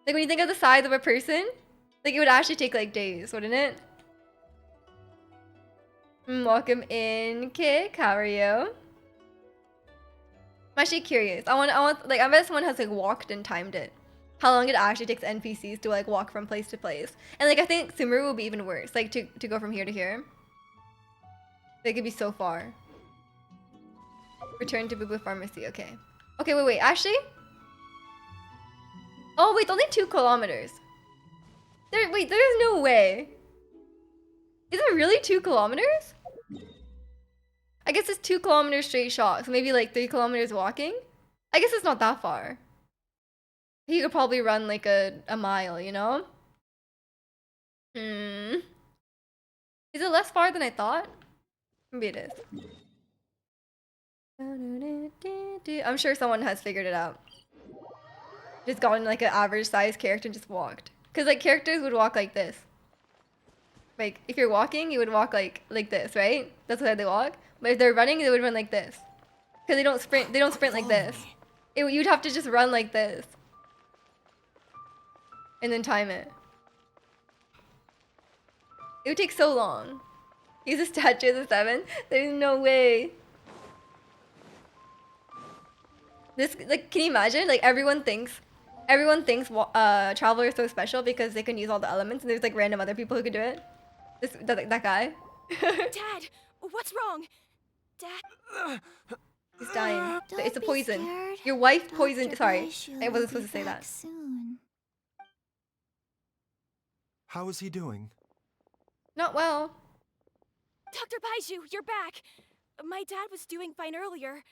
Like when you think of the size of a person, like it would actually take like days, wouldn't it? Welcome in, Kick. How are you? I'm actually curious. I bet someone has like walked and timed it. How long it actually takes NPCs to like walk from place to place. And like I think Sumeru will be even worse. Like to go from here to here. They could be so far. Return to Boo Boo Pharmacy. Okay. Okay, wait. Actually. Oh wait, it's only 2 kilometers. There's no way. Is it really 2 kilometers? I guess it's 2 kilometers straight shot. So maybe like 3 kilometers walking. I guess it's not that far. He could probably run like a mile, you know? Is it less far than I thought? Maybe it is. I'm sure someone has figured it out. Just gotten like an average size character and just walked. Cause like characters would walk like this. Like if you're walking, you would walk like this, right? That's how they walk. But if they're running, they would run like this. Cause they don't sprint. They don't sprint like this. You'd have to just run like this. And then time it. It would take so long. He's a statue of the 7? There's no way. This, like, can you imagine? Like, everyone thinks Traveler is so special because they can use all the elements, and there's like random other people who can do it. That guy. Dad, what's wrong? Dad. He's dying. It's a be poison. scared. Your wife Dr. poisoned. Sorry, Baizhu I will wasn't supposed be to say back that. Soon. How is he doing? Not well. Dr. Baizhu, you're back. My dad was doing fine earlier,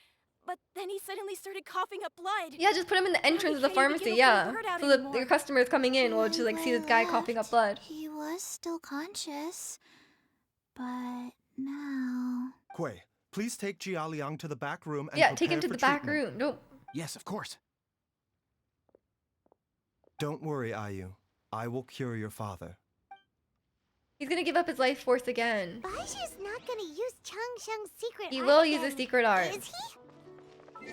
but then he suddenly started coughing up blood. Yeah, just put him in the entrance of the can't even pharmacy. get a Yeah, full word out so that anymore. your customers coming in will just like see this guy coughing up blood. He was still conscious, but now... Kuei, please take Jialiang to the back room and Yeah, take him prepare to the for back treatment. room. Don't. Yes, of course. Don't worry, Ayu. I will cure your father. He's gonna give up his life force again. Baizhu's not gonna use Changsheng's secret He art will use again, his secret art. Is he?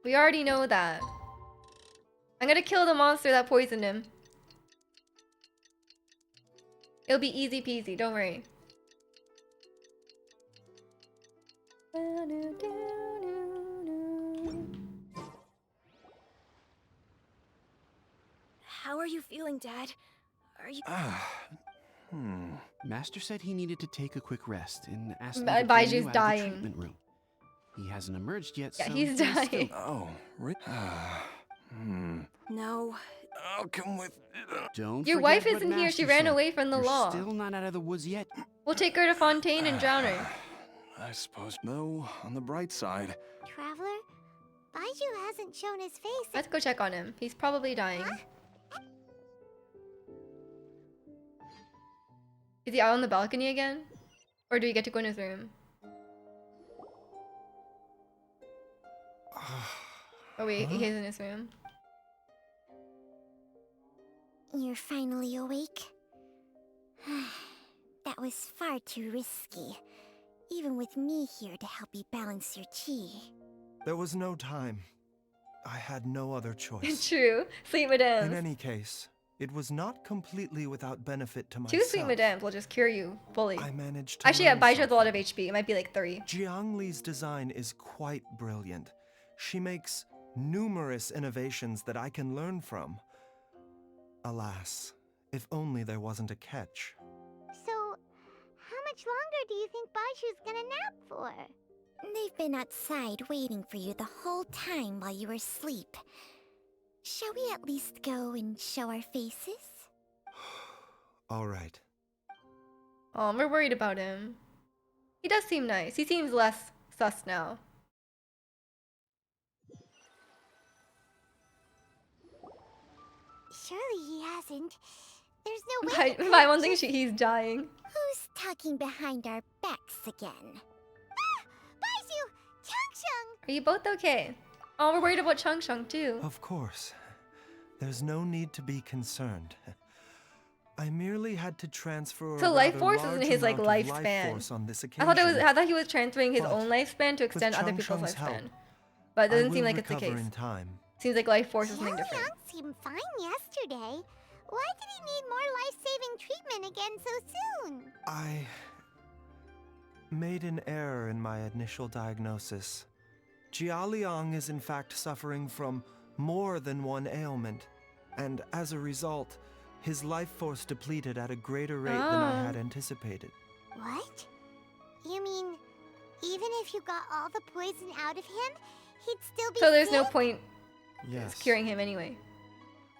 We already know that. I'm gonna kill the monster that poisoned him. It'll be easy peasy, don't worry. How are you feeling, Dad? Are you... Master said he needed to take a quick rest and asked me to bring Baiju's you out of the dying. treatment room. He hasn't emerged yet, Yeah, so he's still- dying. Oh, really? No. I'll come with. Don't Your forget wife what isn't here. She Master ran said. away from the You're law. still not out of the woods yet. We'll take her to Fontaine and drown her. I suppose. Though, on the bright side. Traveler, Baizhu hasn't shown his face. Let's go check on him. He's probably dying. Is he out on the balcony again? Or do we get to go in his room? Oh wait, he's in his room. You're finally awake? That was far too risky. Even with me here to help you balance your chi. There was no time. I had no other choice. True. Sweet madams. In any case, it was not completely without benefit to myself. 2 sweet madams will just cure you fully. I managed to Actually, yeah, learn Baizhu has a lot of something. HP. It might be like 3. Jiang Li's design is quite brilliant. She makes numerous innovations that I can learn from. Alas, if only there wasn't a catch. So, how much longer do you think Baizhu's gonna nap for? They've been outside waiting for you the whole time while you were asleep. Shall we at least go and show our faces? All right. Oh, we're worried about him. He does seem nice. He seems less sus now. Surely he hasn't. There's no way. By one thing, he's dying. Who's talking behind our backs again? Baizhu! Changsheng! Are you both okay? Oh, we're worried about Changsheng too. Of course. There's no need to be concerned. I merely had to transfer So a life rather force large isn't his like amount of lifespan. life force on this I occasion. thought he was transferring his But own lifespan to with extend other people's Changsheng's help, lifespan. But it doesn't I seem will like it's the recover case. in time. Seems like life force is something different. Yang seemed fine yesterday. Why did he need more life-saving treatment again so soon? I made an error in my initial diagnosis. Jialiang is in fact suffering from more than one ailment, and as a result, his life force depleted at a greater rate than I had anticipated. What? You mean, even if you got all the poison out of him, he'd still be So there's no sick? point Yes. curing him anyway.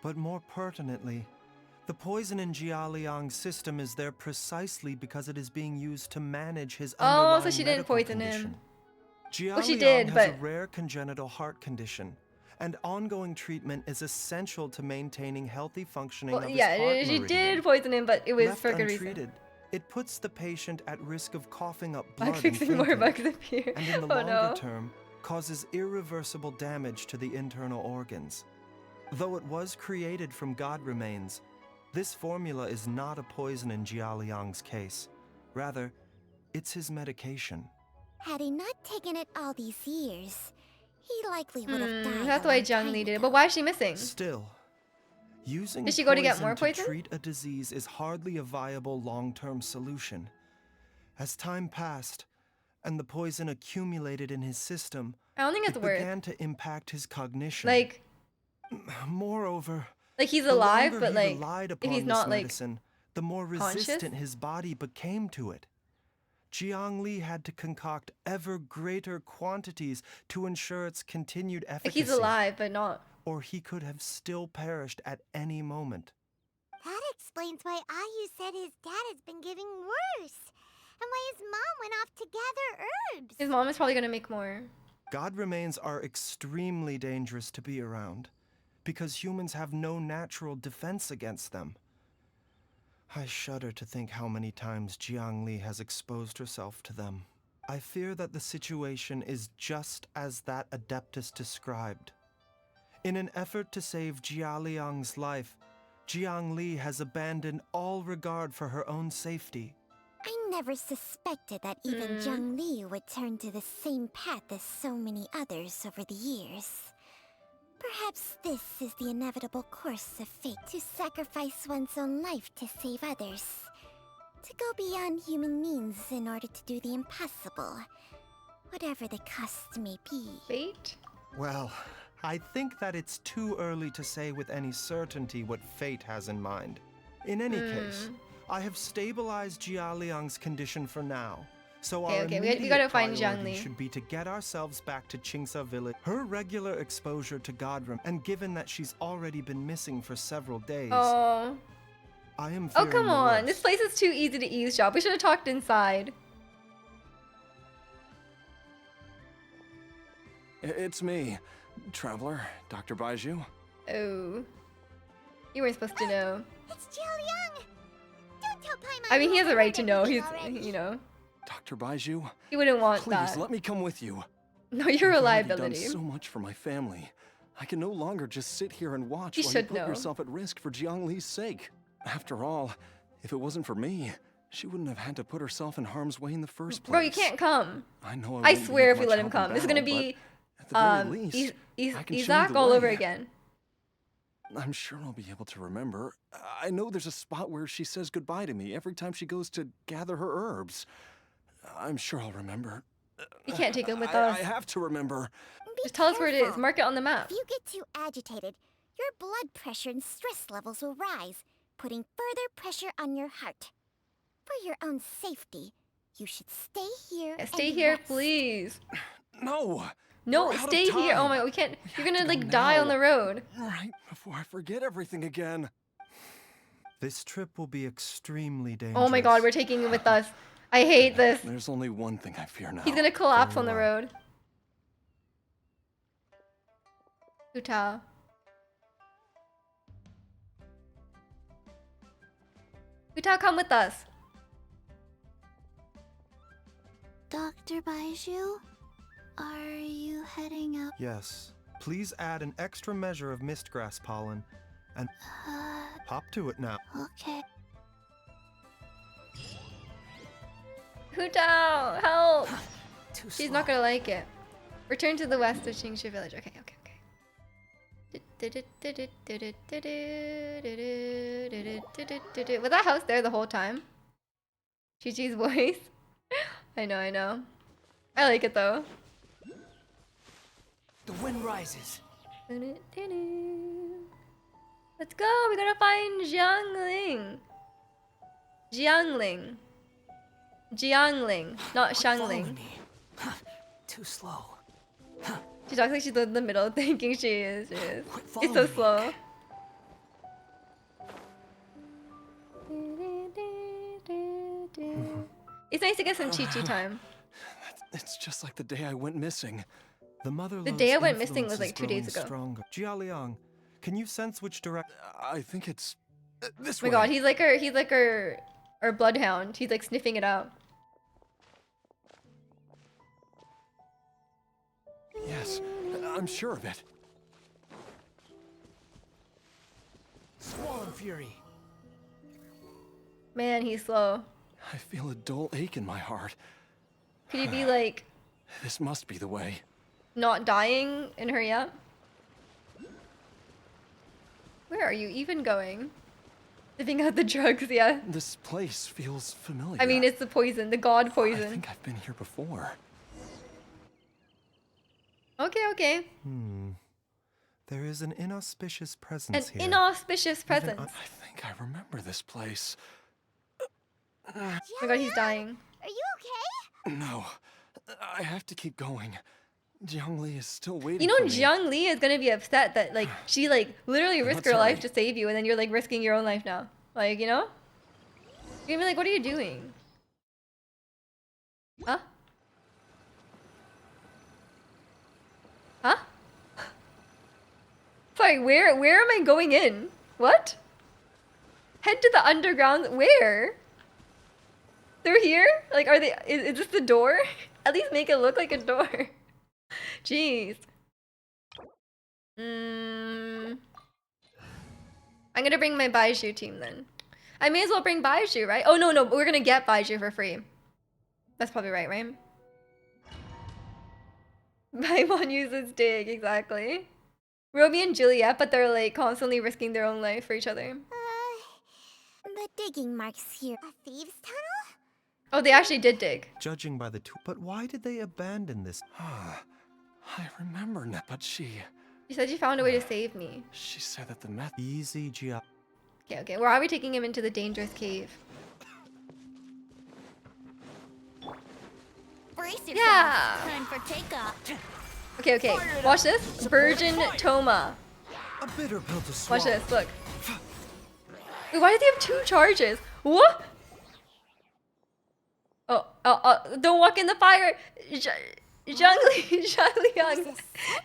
But more pertinently, the poison in Jialiang's system is there precisely because it is being used to manage his Oh, underlying so she didn't medical poison condition. him. Jialiang Well, she did, has but- a rare congenital heart condition, and ongoing treatment is essential to maintaining healthy functioning Well, of his yeah, heart she meridian. did poison him, but it was Left for good reason. untreated, it puts the patient at risk of coughing up Bug blood and fixing more fainting, bugs appear. and in the Oh longer no. term, causes irreversible damage to the internal organs. Though it was created from god remains, this formula is not a poison in Jialiang's case. Rather, it's his medication. Had he not taken it all these years, he likely would have died. That's a why long Zhang time Li did it. ago. But why is she missing? Still, using Did she go to get more to poison? treat a disease is hardly a viable long-term solution. As time passed, and the poison accumulated in his system, I don't think it's it worth. began to impact his cognition. Like, Moreover, like he's the alive, longer but he like, relied if upon he's this not like medicine, the more conscious? resistant his body became to it. Jiang Li had to concoct ever greater quantities to ensure its continued Like efficacy. he's alive, but not. Or he could have still perished at any moment. That explains why Ayu said his dad has been getting worse. And why his mom went off to gather herbs. His mom is probably gonna make more. God remains are extremely dangerous to be around, because humans have no natural defense against them. I shudder to think how many times Jiang Li has exposed herself to them. I fear that the situation is just as that Adeptus described. In an effort to save Jialiang's life, Jiang Li has abandoned all regard for her own safety. I never suspected that even Zhang Li would turn to the same path as so many others over the years. Perhaps this is the inevitable course of fate, to sacrifice one's own life to save others. To go beyond human means in order to do the impossible. Whatever the cost may be. Fate? Well, I think that it's too early to say with any certainty what fate has in mind. In any case, I have stabilized Jia Liang's condition for now. So our Okay, we immediate gotta find priority Zhangli. should be to get ourselves back to Qingce Village. Her regular exposure to Godram, and given that she's already been missing for several days, Oh. I am Oh, fearing come the on. This worst. place is too easy to eavesdrop. We should have talked inside. It's me, Traveler, Dr. Baizhu. Oh. You weren't supposed to know. It's Jialiang! Don't tell Paimon I mean, he you has a right to overheard know. everything He's, already. you know. Dr. Baizhu, He wouldn't want please that. let me come with you. No, you're a You've already liability. done so much for my family. I can no longer just sit here and watch You while should you put know. yourself at risk for Jiangli's sake. After all, if it wasn't for me, she wouldn't have had to put herself in harm's way in the first place. Bro, you can't come. I know I won't be swear of if we much let him help come, in this is gonna battle, be but at the very least, I can show you Isaac the all over way. again. I'm sure I'll be able to remember. I know there's a spot where she says goodbye to me every time she goes to gather her herbs. I'm sure I'll remember. You can't take him with I us. have to remember. Just tell us where it is. Careful. Mark it on the map. If you get too agitated, your blood pressure and stress levels will rise, putting further pressure on your heart. For your own safety, you should stay here. Yeah, stay and here, rest. please. No. No, we're out of stay here. Oh time. my god, we can't. You're have gonna to like go die on now. the road. Right before I forget everything again. This trip will be extremely dangerous. Oh my god, we're taking him with us. I hate this. There's only one thing I fear now. He's gonna collapse Very on the well. road. Utah. Utah, come with us. Dr. Baizhu, are you heading out? Yes. Please add an extra measure of mistgrass pollen and hop to it now. Okay. Utah, help! Too She's slow. not gonna like it. Return to the west of Qingshu village. Okay, okay, okay. Was that house there the whole time? Chi-Chi's voice? I know, I know. I like it though. The wind rises. Let's go, we gotta find Jiangling. Jiangling. Jiangling, not Follow Shangling. me. Too slow. She talks like she's in the middle thinking she is. She is. Quit It's so following me. slow. It's nice to get some Chi-Chi time. It's just like the day I went missing. The mother The day I went missing was like 2 days ago. Stronger. Jia Liang, can you sense which direction? I think it's this Oh my way. god, he's like our bloodhound. He's like sniffing it out. Yes, I'm sure of it. Swollen fury. Man, he's slow. I feel a dull ache in my heart. Could he be like This must be the way. not dying and hurry up? Where are you even going? Sniffing out the drugs, yeah. This place feels familiar. I mean, it's the poison, the god I poison. think I've been here before. Okay, okay. There is an inauspicious presence An here. inauspicious Even presence. I think I remember this place. Oh my god, he's dying. Are you okay? No, I have to keep going. Jiangli is still waiting. You know, for me. Jiang Li is gonna be upset that like she like literally risked her Let's life hurry. to save you, and then you're like risking your own life now. Like, you know? You're gonna be like, what are you doing? Huh? Huh? Sorry, where am I going in? What? Head to the underground. Where? Through here? Like, are they? Is this the door? At least make it look like a door. Jeez. I'm gonna bring my baizhu team then. I may as well bring baizhu, right? Oh no, we're gonna get baizhu for free. That's probably right, right? Paimon uses dig, exactly. Romeo and Juliet, but they're like constantly risking their own life for each other. The digging marks here. A thieves' tunnel? Oh, they actually did dig. Judging by the two, but why did they abandon this? I remember now, but she said you found a way to save me. She said that the method. Easy, Gia. Okay, okay. Where are we taking him into the dangerous cave? Brace yourself. Yeah. Time for takeoff. Okay, okay. Watch this. Virgin Toma. A bitter pill to swallow. Watch this. Look. Wait, why does he have 2 charges? What? Don't walk in the fire. Zhangliang.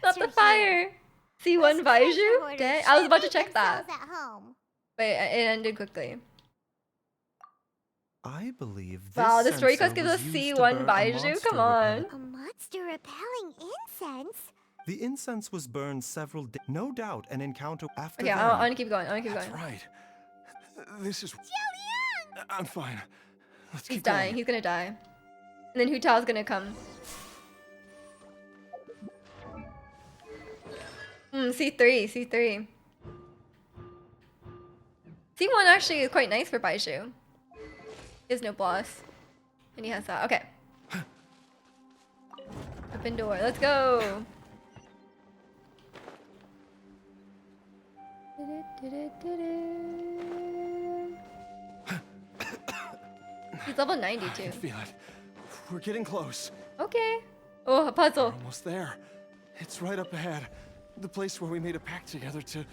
Not the fire. C1 baizhu? Dead? I was about to check that. But it ended quickly. I believe this Wow, the story quest sensor gives us was used to C1 burn a baizhu? monster Come on. repellent. A monster repelling incense? The incense was burned several days. No doubt an encounter after Okay, that. I want to keep going. I want to keep That's going. right. This is. I'm fine. Let's He's keep dying. going. He's gonna die. And then Hu Tao's gonna come. C3. C3. C1 actually is quite nice for baizhu. He has no boss. And he has that. Okay. Open door. Let's go. He's level 92. I can feel it. We're getting close. Okay. Oh, a puzzle. We're almost there. It's right up ahead. The place where we made a pact together to.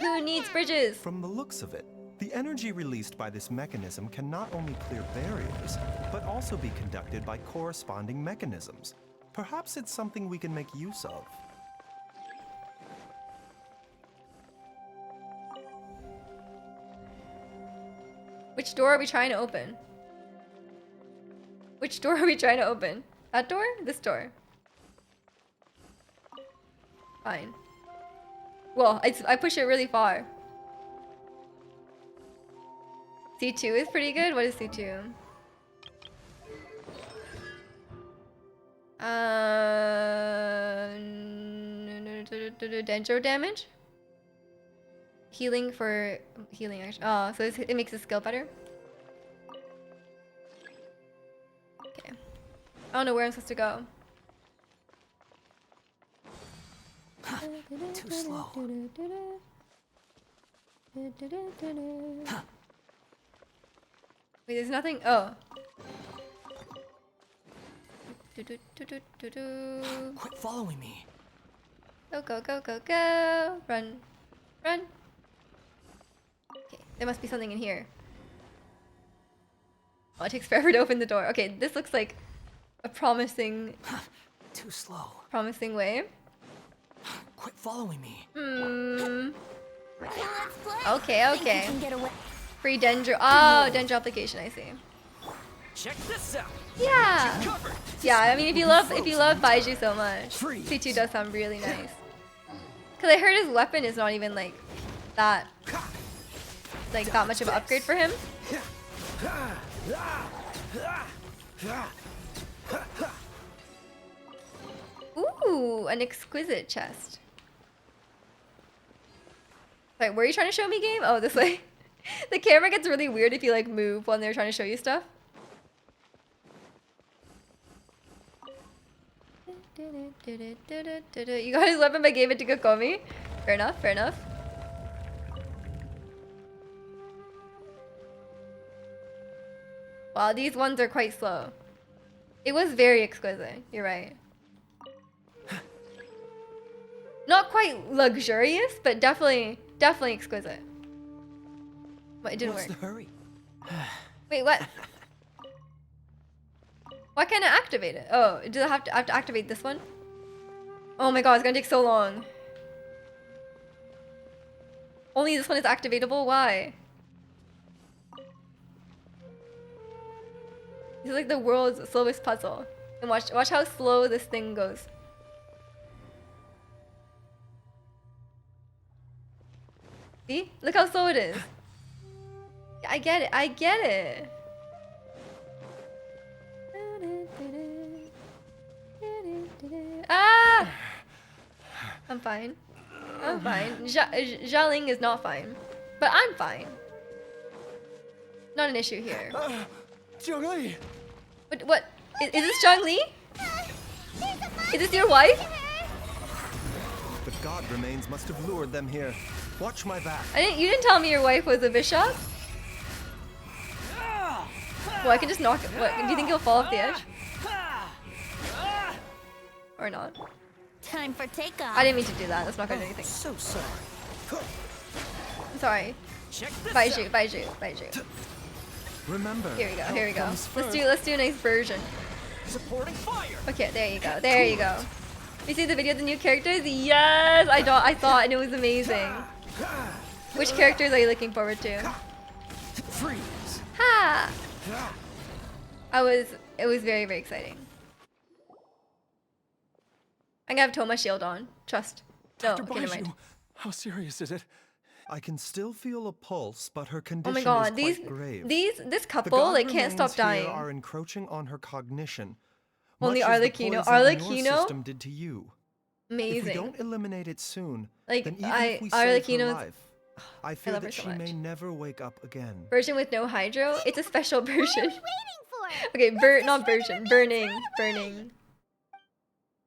Who needs bridges? From the looks of it, the energy released by this mechanism can not only clear barriers, but also be conducted by corresponding mechanisms. Perhaps it's something we can make use of. Which door are we trying to open? Which door are we trying to open? That door? This door? Fine. Well, I push it really far. C2 is pretty good. What is C2? Dendro damage? Healing for healing action. Oh, so it makes the skill better. Okay. I don't know where I'm supposed to go. Too slow. Wait, there's nothing. Oh. Quit following me. Go, go, go, go, go. Run. Run. Okay, there must be something in here. Oh, it takes forever to open the door. Okay, this looks like a promising... Too slow. Promising way. Quit following me. Okay, okay. Free Dendro. Oh, Dendro application, I see. Check this out. Yeah. Yeah, I mean if you love baizhu so much, C2 does sound really nice. Cause I heard his weapon is not even like that much of an upgrade for him. Ooh, an exquisite chest. Wait, where are you trying to show me, game? Oh, this way. The camera gets really weird if you like move when they're trying to show you stuff. You got his weapon but gave it to Kokomi? Fair enough, fair enough. Wow, these ones are quite slow. It was very exquisite, you're right. Not quite luxurious, but definitely exquisite. But it didn't What's work. the hurry? Wait, what? Why can't I activate it? Oh, do I have to activate this one? Oh my god, it's gonna take so long. Only this one is activatable? Why? This is like the world's slowest puzzle. And watch how slow this thing goes. See? Look how slow it is. I get it. I get it. Ah! I'm fine. I'm fine. Xialing is not fine. But I'm fine. Not an issue here. Zhongli! What? Is this Zhongli? Is this your wife? The god remains must have lured them here. Watch my back. You didn't tell me your wife was a bishop? Well, I can just knock it. What? Do you think he'll fall off the edge? Or not? Time for takeoff. I didn't mean to do that. That's not gonna do anything. So sorry. I'm sorry. Baizhu. Remember. Here we go. Let's do a nice version. Supporting fire. Okay, there you go. You see the video of the new characters? Yes! I saw it and it was amazing. Which characters are you looking forward to? Freeze. Ha! It was very, very exciting. I'm gonna have Toma shield on. Trust. No, Dr. okay, never mind. Baizhu, how serious is it? I can still feel a pulse, but her Oh condition my god, is quite grave. this couple like can't stop dying. Are encroaching on her cognition. Only much as the Arlecchino. poison in your system did to you. Amazing. If we don't eliminate it soon, like then even if we save her life, I fear that so she much. may never wake up again. Version with no hydro? It's a special version. For? Okay, not version. Burning.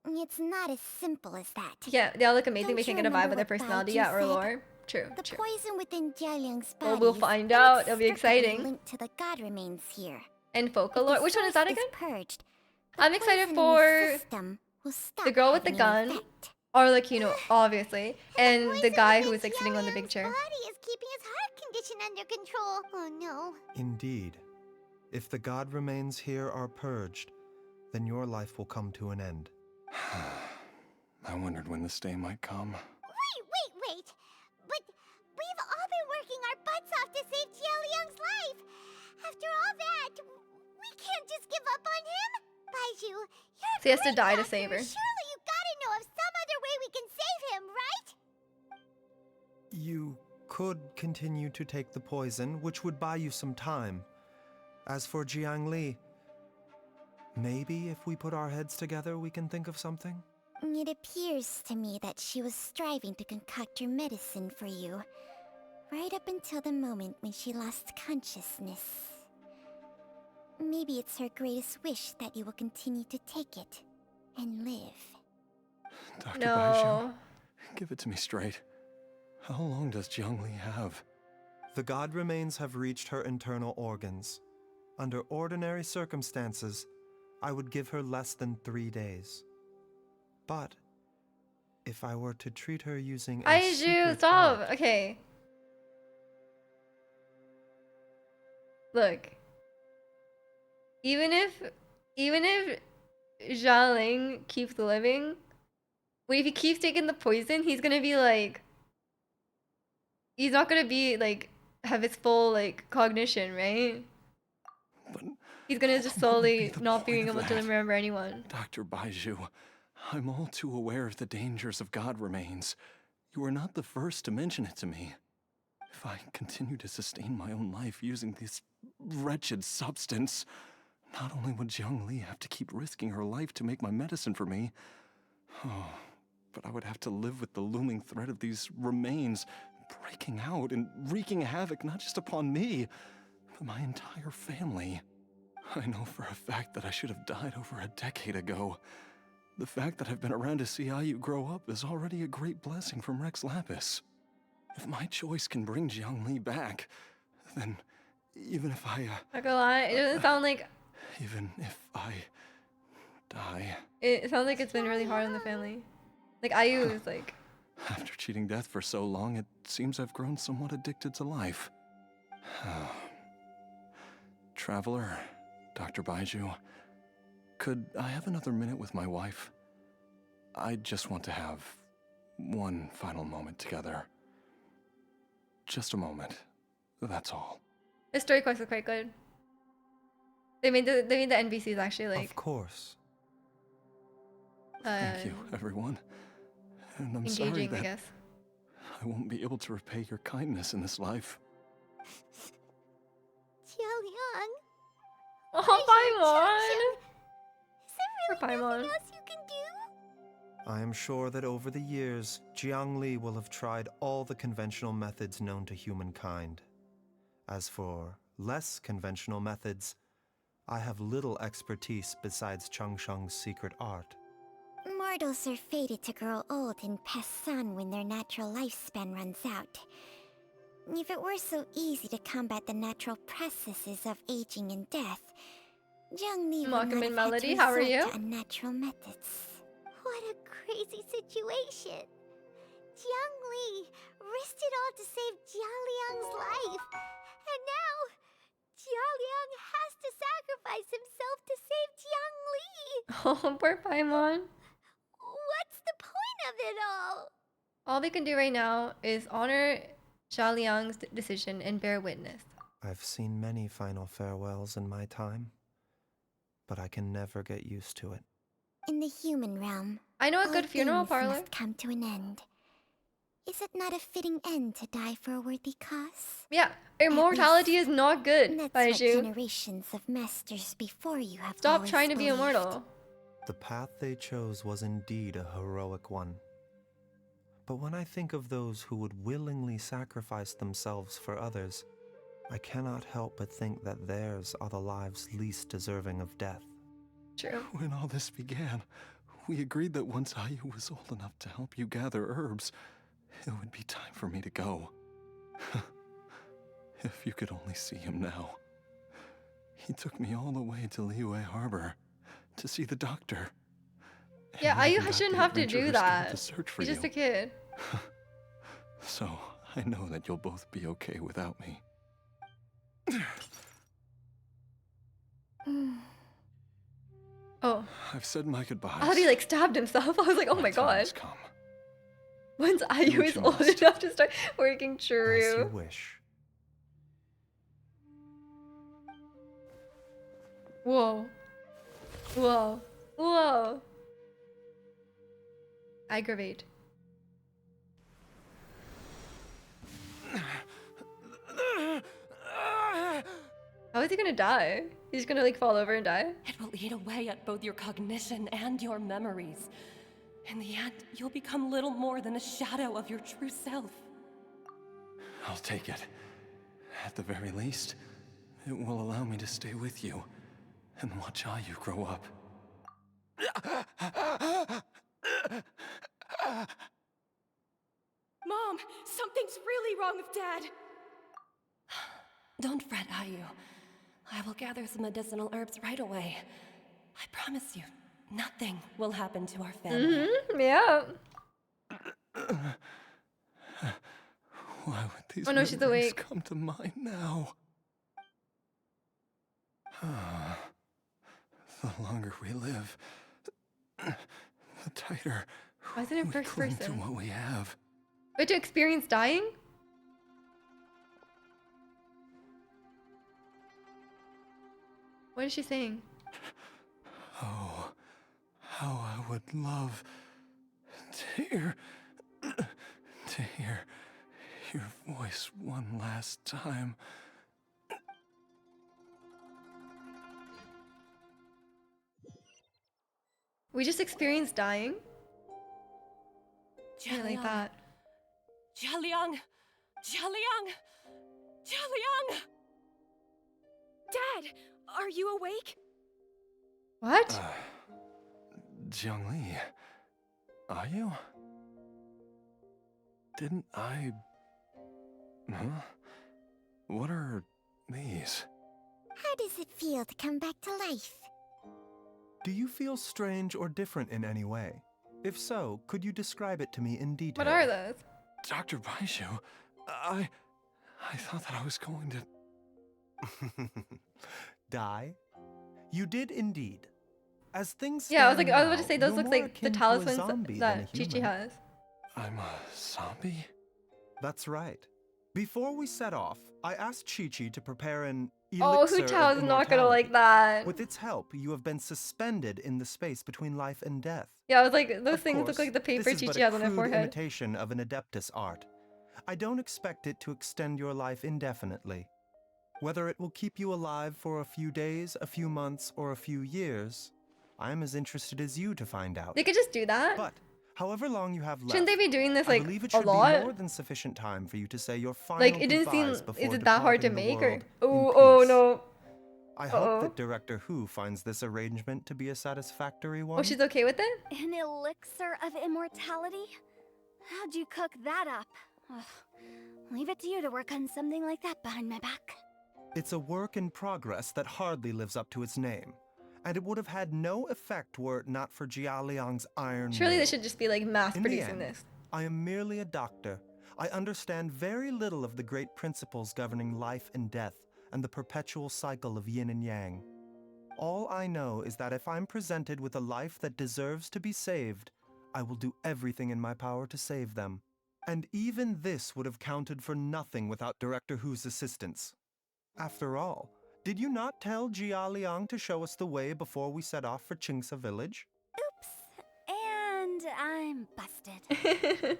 It's not as simple as that. Yeah, they all look amazing. Don't We can't you get a vibe remember of their what personality Baizhu yet or said? lore. True. The poison within Jialiang's body. Well, we'll find is out. It'll be inextricably exciting. linked to the god remains here. And If the folklore. Which one is that source again? Purged, I'm excited poison in the for system will stop the girl with the having an gun, effect. Arlecchino, obviously, and the guy who was like sitting on the big chair. Body is keeping his heart condition under control. Oh no. Indeed. If the god remains here are purged, then your life will come to an end. I wondered when this day might come. Wait. But we've all been working our butts off to save Jialiang's life. After all that, we can't just give up on him. Baizhu, you're So he has to great die to doctor. save her. Surely you gotta know of some other way we can save him, right? You could continue to take the poison, which would buy you some time. As for Jiangli, maybe if we put our heads together, we can think of something? It appears to me that she was striving to concoct your medicine for you, right up until the moment when she lost consciousness. Maybe it's her greatest wish that you will continue to take it and live. Dr. No. Baizhu, give it to me straight. How long does Jiangli have? The god remains have reached her internal organs. Under ordinary circumstances, I would give her less than 3 days. But if I were to treat her using a Baizhu, secret stop. art- Okay. Look. Even if Xialing keeps living, if he keeps taking the poison, he's gonna be like, he's not gonna be like have his full like cognition, right? But He's gonna just what would be slowly the not point being of able to that? remember anyone. Dr. Baizhu, I'm all too aware of the dangers of god remains. You are not the first to mention it to me. If I continue to sustain my own life using this wretched substance, not only would Jiangli have to keep risking her life to make my medicine for me, but I would have to live with the looming threat of these remains breaking out and wreaking havoc not just upon me, but my entire family. I know for a fact that I should have died over a decade ago. The fact that I've been around to see Ayu grow up is already a great blessing from Rex Lapis. If my choice can bring Jiangli back, then even if I, Not gonna lie, it doesn't sound like even if I die, it sounds like it's been really hard on the family. Like Ayu is like, after cheating death for so long, it seems I've grown somewhat addicted to life. Traveler, Dr. Baizhu, could I have another minute with my wife? I just want to have one final moment together. Just a moment. That's all. the story quest is quite good. They made the NPCs actually like Of course. Thank you, everyone. And I'm sorry engaging, I that guess. I won't be able to repay your kindness in this life. Jialiang, Oh, Paimon! is there Poor really Paimon. nothing else you can do? I am sure that over the years, Jiang Li will have tried all the conventional methods known to humankind. As for less conventional methods, I have little expertise besides Changsheng's secret art. Mortals are fated to grow old and pass on when their natural lifespan runs out. If it were so easy to combat the natural processes of aging and death, Jiang Li would not Mockerman have Melody, had to how are resort you? to unnatural methods. What a crazy situation. Jiang Li risked it all to save Jialiang's life. And now, Jialiang has to sacrifice himself to save Jiang Li. Oh, poor Paimon. What's the point of it all? All we can do right now is honor Xia Liang's decision and bear witness. I've seen many final farewells in my time, but I can never get used to it. In the human realm, I know a all good funeral things parlor. must come to an end. Is it not a fitting end to die for a worthy cause? Yeah, immortality is not good, That's what Baizhu. generations of masters before you have Stop always trying to be believed. immortal. The path they chose was indeed a heroic one. But when I think of those who would willingly sacrifice themselves for others, I cannot help but think that theirs are the lives least deserving of death. True. When all this began, we agreed that once Ayu was old enough to help you gather herbs, it would be time for me to go. If you could only see him now. He took me all the way to Liyue Harbor to see the doctor. Yeah, And Ayu even got shouldn't the have to adventurers do to help that. to search for He's just a you. kid. So, I know that you'll both be okay without me. Oh. I've said my goodbyes. I thought he like stabbed himself. I was like, oh my time god. has come. Once Do Ayu what is you old must. enough to start working As you true. wish. Whoa. Whoa. Whoa. Aggravate. How is he gonna die? He's gonna like fall over and die? It will eat away at both your cognition and your memories. In the end, you'll become little more than a shadow of your true self. I'll take it. At the very least, it will allow me to stay with you and watch Ayu grow up. Mom, something's really wrong with Dad. Don't fret, Ayu. I will gather some medicinal herbs right away. I promise you, nothing will happen to our family. Mm-hmm. Yeah. Why would these Oh no, she's memories awake. come to mind now? The longer we live, the tighter Why is it in we first cling to person? what we have. Wait, to experience dying? What is she saying? Oh, how I would love to hear your voice one last time. We just experienced dying? Yeah, like that. Jialiang! Jialiang! Jialiang! Dad, are you awake? What? Jiang Li, are you? Didn't I... Huh? What are these? How does it feel to come back to life? Do you feel strange or different in any way? If so, could you describe it to me in detail? What are those? Dr. Baizhu, I thought that I was going to... Die? You did indeed. As things Yeah, I was stand about to now, say those you're look more like the akin to a talismans zombie that than a Chi-Chi human. has. I'm a zombie? That's right. Before we set off, I asked Chi-Chi to prepare an Oh, elixir Hu Chao of is not gonna like immortality. that. With its help, you have been suspended in the space between life and death. Yeah, I was like, those Of things course, look like the paper this is but Chi-Chi a has on her crude forehead. imitation of an Adeptus art. I don't expect it to extend your life indefinitely. Whether it will keep you alive for a few days, a few months, or a few years, I am as interested as you to find out. They could just do that. But However long you have left, Shouldn't they be doing this I like believe it a should be lot? more than sufficient time for you to say your final Like it didn't seem. goodbyes before Is it that hard to departing the make or? world Oh, in oh peace. no. I hope that Director Who finds this arrangement to be a satisfactory one. Oh, she's okay with it? An elixir of immortality? How'd you cook that up? Ugh. Leave it to you to work on something like that behind my back. It's a work in progress that hardly lives up to its name, and it would have had no effect were it not for Jialiang's iron Surely will. they should just be like mass In the producing end, this. I am merely a doctor. I understand very little of the great principles governing life and death and the perpetual cycle of yin and yang. All I know is that if I'm presented with a life that deserves to be saved, I will do everything in my power to save them. And even this would have counted for nothing without Director Who's assistance. After all, did you not tell Jia Liang to show us the way before we set off for Qingce village? And I'm busted.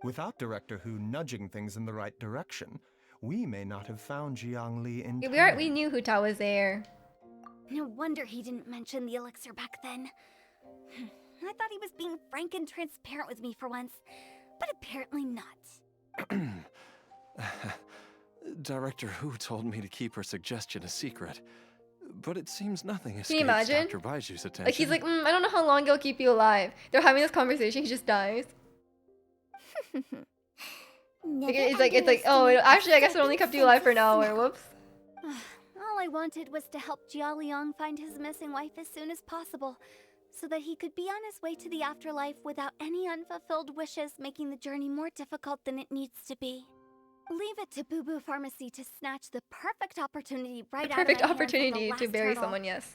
Without Director Who nudging things in the right direction, we may not have found Jiang Li in Yeah, time. we knew Hu Tao was there. No wonder he didn't mention the elixir back then. I thought he was being frank and transparent with me for once, but apparently not. Director Who told me to keep her suggestion a secret, but it seems nothing Can you escapes imagine? Dr. Baiju's attention. Like he's like, I don't know how long it'll keep you alive. They're having this conversation, he just dies. Like, it's like, oh, actually, I guess it only kept you alive for an hour. Whoops. All I wanted was to help Jia Liang find his missing wife as soon as possible, so that he could be on his way to the afterlife without any unfulfilled wishes making the journey more difficult than it needs to be. Leave it to Boo Boo Pharmacy to snatch the perfect opportunity right out of Perfect my hands with the opportunity to last bury hurdle. someone, yes.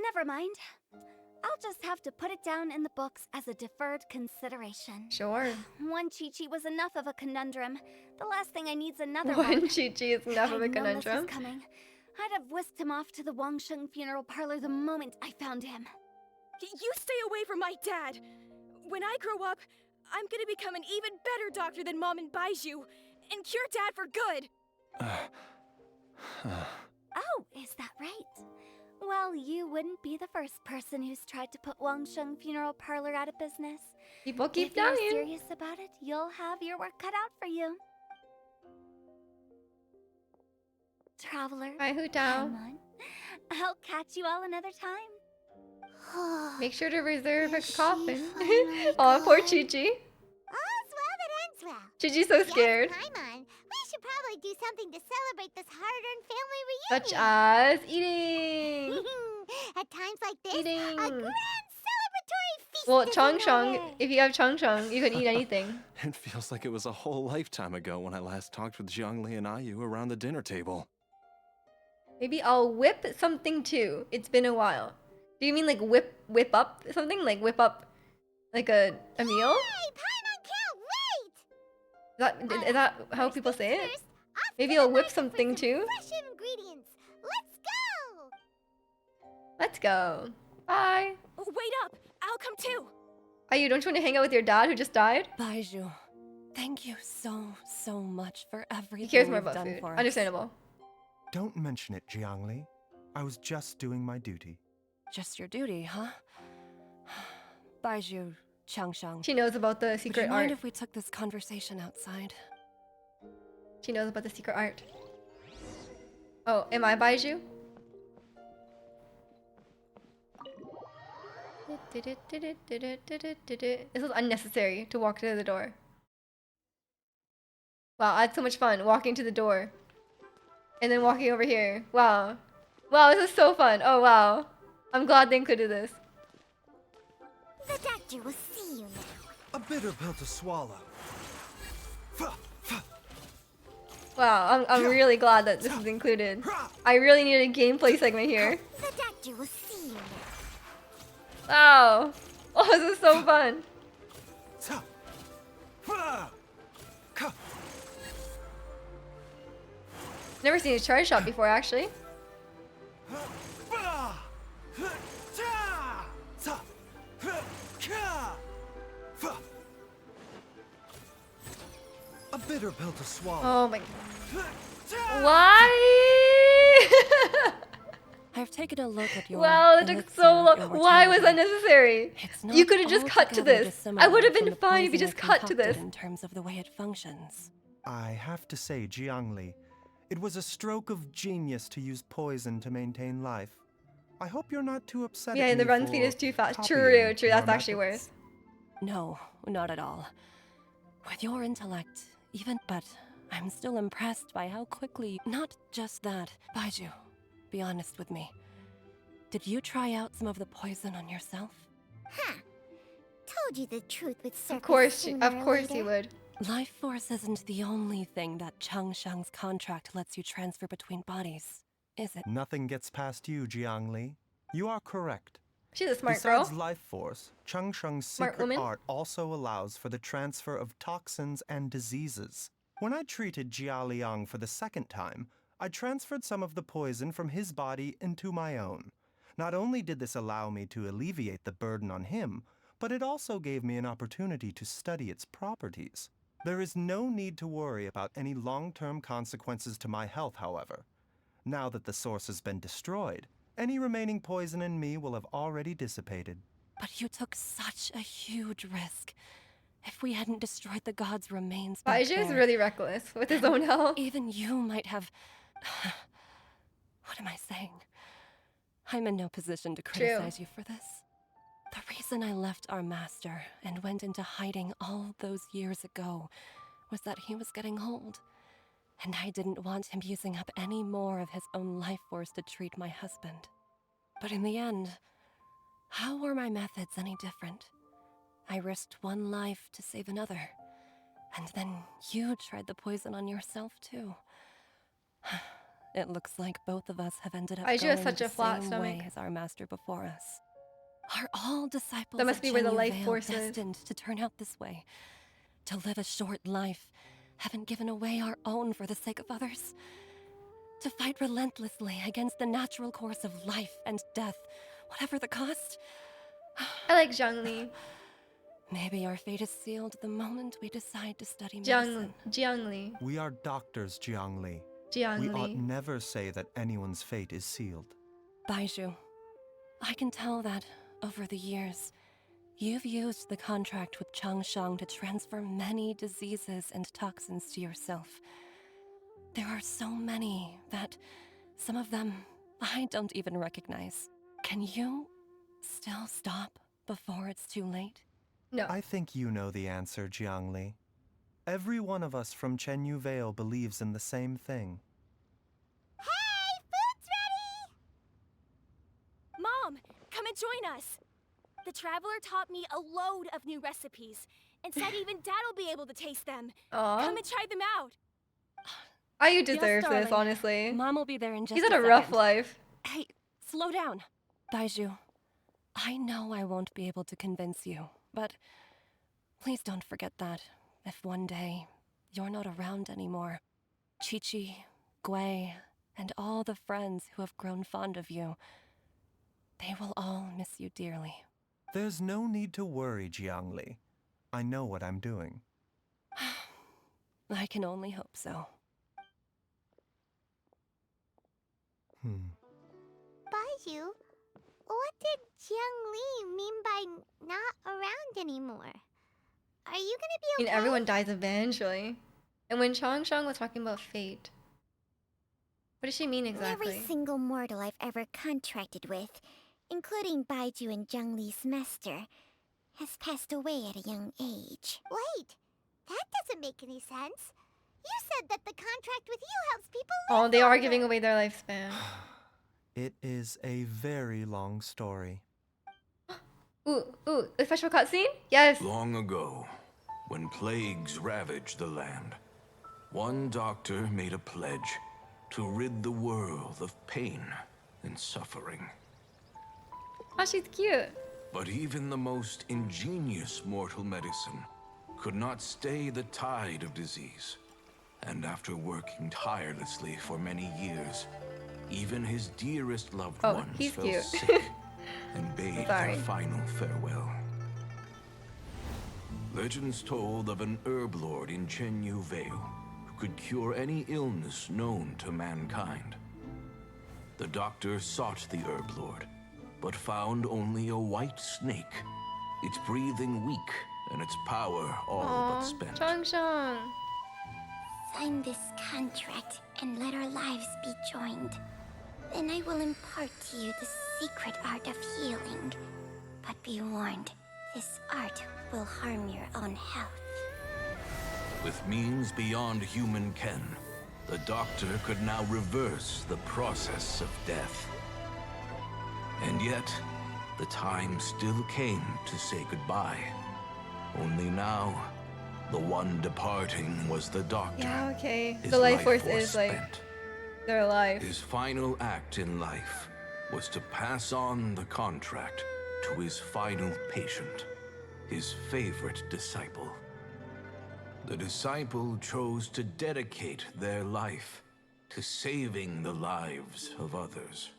Never mind. I'll just have to put it down in the books as a deferred consideration. Sure. One Chi-Chi was enough of a conundrum. The last thing I need's another One one. Chi-Chi is enough of a If I'd known this was conundrum. coming, I'd have whisked him off to the Wangsheng funeral parlor the moment I found him. You stay away from my dad. When I grow up, I'm gonna become an even better doctor than Mom and Baizhu, and cure Dad for good. Oh, is that right? Well, you wouldn't be the first person who's tried to put Wangsheng funeral parlor out of business. People keep If you're dying. serious about it, you'll have your work cut out for you. Traveler, Hi, Hu Tao. come on. I'll catch you all another time. Make sure to reserve a coffin. Aw, poor Chi-Chi. All's well that ends well. Chi-Chi's so scared. Yes, Paimon. We should probably do something to celebrate this hard-earned family reunion. Such as eating. At times like this, Eating. a grand celebratory feast Well, is in Chong Chong, order. if you have Chong Chong, you can eat anything. It feels like it was a whole lifetime ago when I last talked with Zhongli and Ayu around the dinner table. Maybe I'll whip something too. It's been a while. Do you mean like whip up something? Like whip up like a meal? Hey, Paimon can't wait! Is that how people say it? First, off Maybe to I'll the whip market for something some too. Fresh ingredients. Let's go! Let's go. Bye. Wait up! I'll come too! Ayu, don't you want to hang out with your dad who just died? Baizhu, thank you so much for everything He cares more you've about done food. for us. Understandable. Don't mention it, Jiangli. I was just doing my duty. Just your duty, huh? Baizhu, Changshang. She knows about the Would secret you mind art. if we took this conversation outside? She knows about the secret art. Oh, am I Baizhu? This was unnecessary to walk to the door. Wow, I had so much fun walking to the door. And then walking over here. Wow. Wow, this is so fun. Oh, wow. I'm glad they included this. The doctor will see you now. A bitter pill to swallow. Wow, I'm really glad that this is included. I really need a gameplay segment here. The doctor will see you now. Wow. Oh, this is so fun. Never seen a charge shot before, actually. A bitter pill to swallow. Oh my. Why? I've taken a look at your Wow, that took so long. Why was that necessary? Not You could have just cut to altogether this. I dissimilar would have from been the fine if you poison just I cut to concocted this. in terms of the way it functions. I have to say, Jiangli, it was a stroke of genius to use poison to maintain life. I hope you're not too upset Yeah, at me the run for speed is too fast. copying True, your that's actually methods. worse. No, not at all. With your intellect, but I'm still impressed by how quickly. Not just that. Baizhu, be honest with me. Did you try out some of the poison on yourself? Huh. Told you the truth would surface Of course, sooner of or course later. you would. Life force isn't the only thing that Changsheng's contract lets you transfer between bodies, is it? Nothing gets past you, Jiangli. You are correct. She's a smart Besides girl. life force, Changsheng's Smart secret woman. art also allows for the transfer of toxins and diseases. When I treated Jia Liang for the second time, I transferred some of the poison from his body into my own. Not only did this allow me to alleviate the burden on him, but it also gave me an opportunity to study its properties. There is no need to worry about any long-term consequences to my health, however. Now that the source has been destroyed, any remaining poison in me will have already dissipated. But you took such a huge risk. If we hadn't destroyed the god's remains back Baizhu is there, really reckless with his own health. even you might have... What am I saying? I'm in no position to criticize you for this. The reason I left our master and went into hiding all those years ago was that he was getting old, and I didn't want him using up any more of his own life force to treat my husband. But in the end, how were my methods any different? I risked one life to save another, and then you tried the poison on yourself too. It looks like both of us have ended up Baizhu going has such the a flat same stomach. way as our master before us. Are all disciples That must of be where the Jinyu life Vale force is. destined to turn out this way? To live a short life, haven't given away our own for the sake of others? To fight relentlessly against the natural course of life and death, whatever the cost? I like Zhangli. Maybe our fate is sealed the moment we decide to study medicine. Jiangli. We are doctors, Jiangli. Jiangli. We ought never say that anyone's fate is sealed. Baizhu, I can tell that, over the years, you've used the contract with Changsheng to transfer many diseases and toxins to yourself. There are so many that, some of them, I don't even recognize. Can you still stop before it's too late? No. I think you know the answer, Jiangli. Every one of us from Chenyu Vale believes in the same thing. Hey, food's ready! Mom, come and join us. The Traveler taught me a load of new recipes and said even Dad'll be able to taste them. Aww. Come and try them out. You deserve Yes, this, darling. honestly. Mom will be there in just He's a had a second. rough life. Hey, slow down. Baizhu, I know I won't be able to convince you, but please don't forget that if one day you're not around anymore, Chi-Chi, Gui, and all the friends who have grown fond of you, they will all miss you dearly. There's no need to worry, Jiangli. I know what I'm doing. I can only hope so. Baizhu, what did Jiang Li mean by not around anymore? Are you gonna be okay? Everyone dies eventually. And when Changsheng was talking about fate, what does she mean exactly? Every single mortal I've ever contracted with, including Baizhu and Zhongli's master, has passed away at a young age. Wait, that doesn't make any sense. You said that the contract with you helps people Oh, they are giving away their lifespan. It is a very long story. Ooh, a special cutscene? Yes. Long ago, when plagues ravaged the land, one doctor made a pledge to rid the world of pain and suffering. Oh, she's cute. But even the most ingenious mortal medicine could not stay the tide of disease. And after working tirelessly for many years, even his dearest loved ones fell cute. sick and bade their final farewell. Legends told of an herb lord in Chenyu Vale who could cure any illness known to mankind. The doctor sought the herb lord, but found only a white snake, its breathing weak and its power all but spent. Changsheng. Sign this contract and let our lives be joined. Then I will impart to you the secret art of healing. But be warned, this art will harm your own health. With means beyond human ken, the doctor could now reverse the process of death. And yet, the time still came to say goodbye. Only now, the one departing was the doctor. Yeah, okay. His The life force force is like spent. their life. His final act in life was to pass on the contract to his final patient, his favorite disciple. The disciple chose to dedicate their life to saving the lives of others.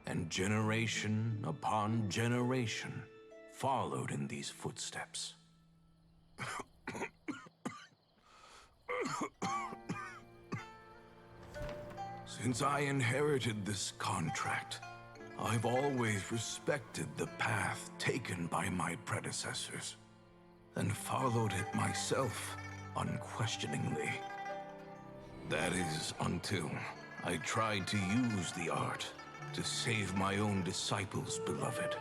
And generation upon generation followed in these footsteps. Since I inherited this contract, I've always respected the path taken by my predecessors, and followed it myself unquestioningly. That is until I tried to use the art to save my own disciple's beloved.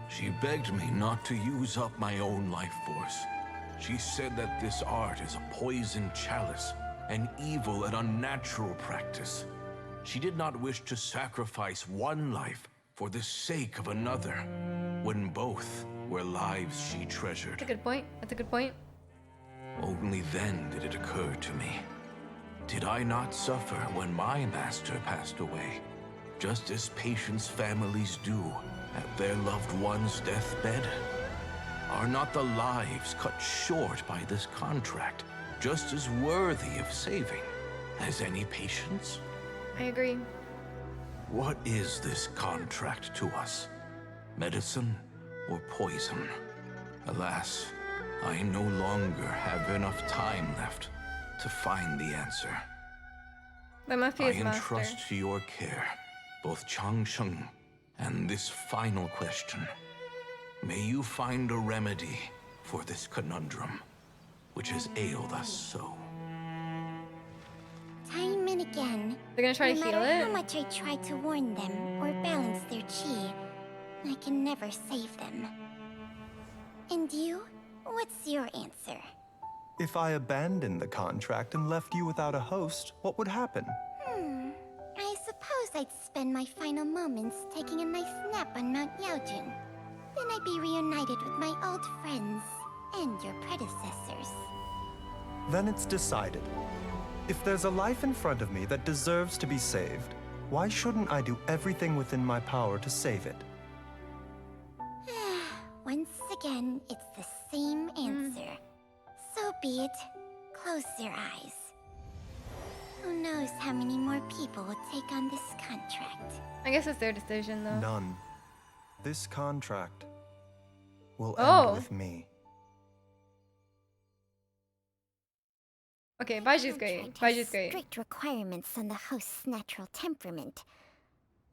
She begged me not to use up my own life force. She said that this art is a poison chalice, an evil and unnatural practice. She did not wish to sacrifice one life for the sake of another, when both were lives she treasured. That's a good point. That's a good point. Only then did it occur to me. Did I not suffer when my master passed away, just as patients' families do at their loved one's deathbed? Are not the lives cut short by this contract just as worthy of saving as any patients? I agree. What is this contract to us? Medicine or poison? Alas, I no longer have enough time left to find the answer. That must be I his master. entrust to your care both Changsheng and this final question. May you find a remedy for this conundrum, which has ailed us so. Time and again, They're gonna try to no heal matter it? how much I try to warn them or balance their chi, I can never save them. And you? What's your answer? If I abandoned the contract and left you without a host, what would happen? I suppose I'd spend my final moments taking a nice nap on Mount Yaojun. Then I'd be reunited with my old friends and your predecessors. Then it's decided. If there's a life in front of me that deserves to be saved, why shouldn't I do everything within my power to save it? Once again, it's the same answer. So be it. Close your eyes. Who knows how many more people will take on this contract? I guess it's their decision, though. None. This contract will Oh. end with me. Okay, Baiju's great. Baiju's great. Strict requirements on the host's natural temperament.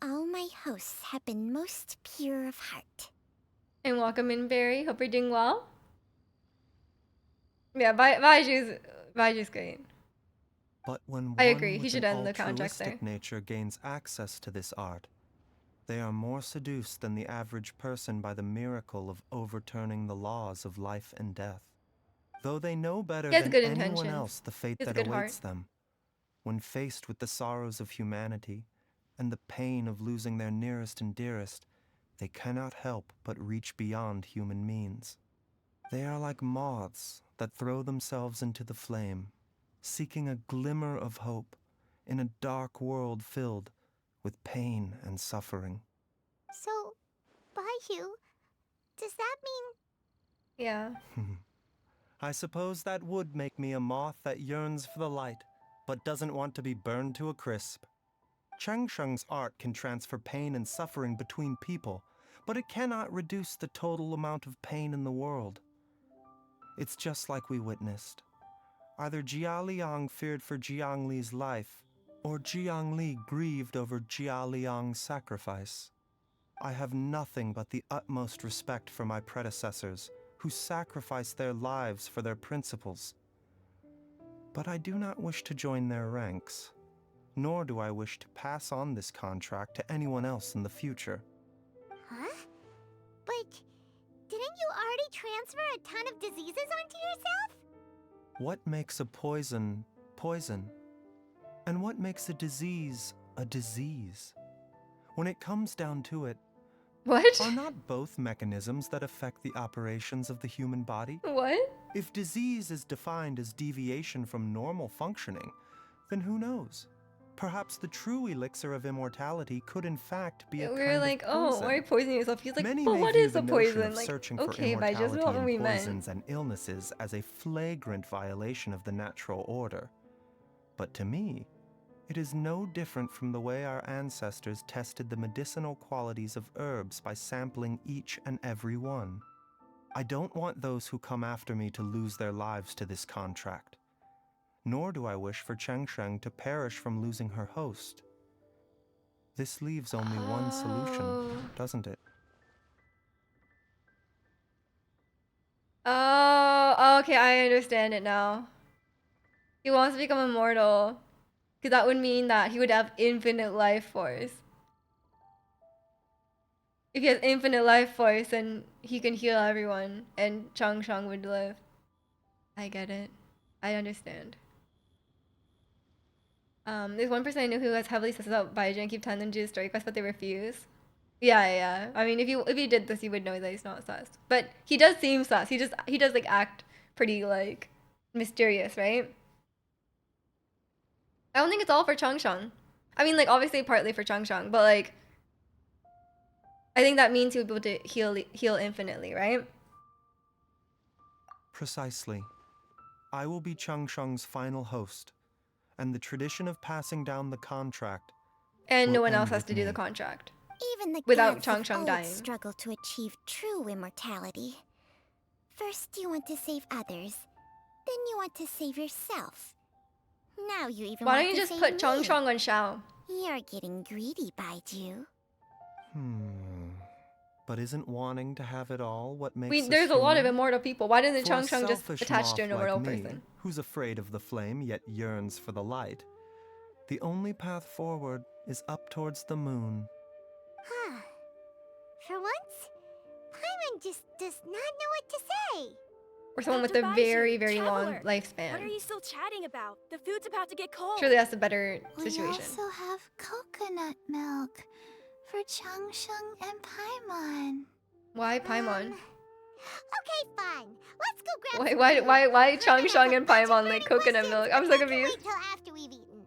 All my hosts have been most pure of heart. And welcome in, Barry. Hope you're doing well. Yeah, Baiju's great. But when I one agree, he with should an end the contract altruistic there. nature gains access to this art, they are more seduced than the average person by the miracle of overturning the laws of life and death. Though they know better He has than good anyone intentions. else the fate He has that a good awaits heart. them, when faced with the sorrows of humanity and the pain of losing their nearest and dearest, they cannot help but reach beyond human means. They are like moths that throw themselves into the flame, seeking a glimmer of hope in a dark world filled with pain and suffering. So, Baizhu, does that mean... Yeah. I suppose that would make me a moth that yearns for the light, but doesn't want to be burned to a crisp. Changsheng's art can transfer pain and suffering between people, but it cannot reduce the total amount of pain in the world. It's just like we witnessed. Either Jia Liang feared for Jiang Li's life, or Jiangli grieved over Jialiang's sacrifice. I have nothing but the utmost respect for my predecessors, who sacrificed their lives for their principles. But I do not wish to join their ranks, nor do I wish to pass on this contract to anyone else in the future. Huh? But didn't you already transfer a ton of diseases onto yourself? What makes a poison, poison? And what makes a disease, a disease? When it comes down to it, what? Are not both mechanisms that affect the operations of the human body? What? If disease is defined as deviation from normal functioning, then who knows? Perhaps the true elixir of immortality could in fact be a We kind were like, of oh, poison. why are you poisoning yourself? He's like, Many but may what view is the a notion poison? of Like, searching for okay, but just immortality what in we meant. poisons and illnesses as a flagrant violation of the natural order. But to me, it is no different from the way our ancestors tested the medicinal qualities of herbs by sampling each and every one. I don't want those who come after me to lose their lives to this contract. Nor do I wish for Chengsheng to perish from losing her host. This leaves only one solution, doesn't it? Oh, okay, I understand it now. He wants to become immortal. Because that would mean that he would have infinite life force. If he has infinite life force, then he can heal everyone, and Changshang would live. I get it. I understand. There's one person I know who has heavily says about baizhu and keep telling them to do the story quest, but they refuse. Yeah. I mean, if you did this, you would know that he's not sus. But he does seem sus. He does like act pretty like mysterious, right? I don't think it's all for Changshang. I mean, like obviously partly for Changshang, but like I think that means he would be able to heal infinitely, right? Precisely. I will be Changsheng's final host, and the tradition of passing down the contract And no will one else end has with to do the me. contract. Even the without gods of Changsheng old dying. struggle to achieve true immortality. First you want to save others, then you want to save yourself. Now you even Why want don't you to just save put me. Changsheng on Xiao? You're getting greedy, Baizhu. But isn't wanting to have it all what makes us There's a lot of human? immortal people. Why didn't For a Changsheng just selfish attach to moth an immortal like me, person? who's afraid of the flame yet yearns for the light, the only path forward is up towards the moon. Huh. For once, Paimon just does not know what to say. Or someone with Dr. a Baizhu, very, very long traveler, lifespan. What are you still chatting about? The food's about to get cold. Surely that's a better We situation. also have coconut milk for Changsheng and Paimon. Why Paimon? Okay, fine. Let's go grab some Why food. I'm gonna Changsheng have and a bunch of Paimon burning like coconut questions, milk? but I'm so that can confused. wait till after we've eaten.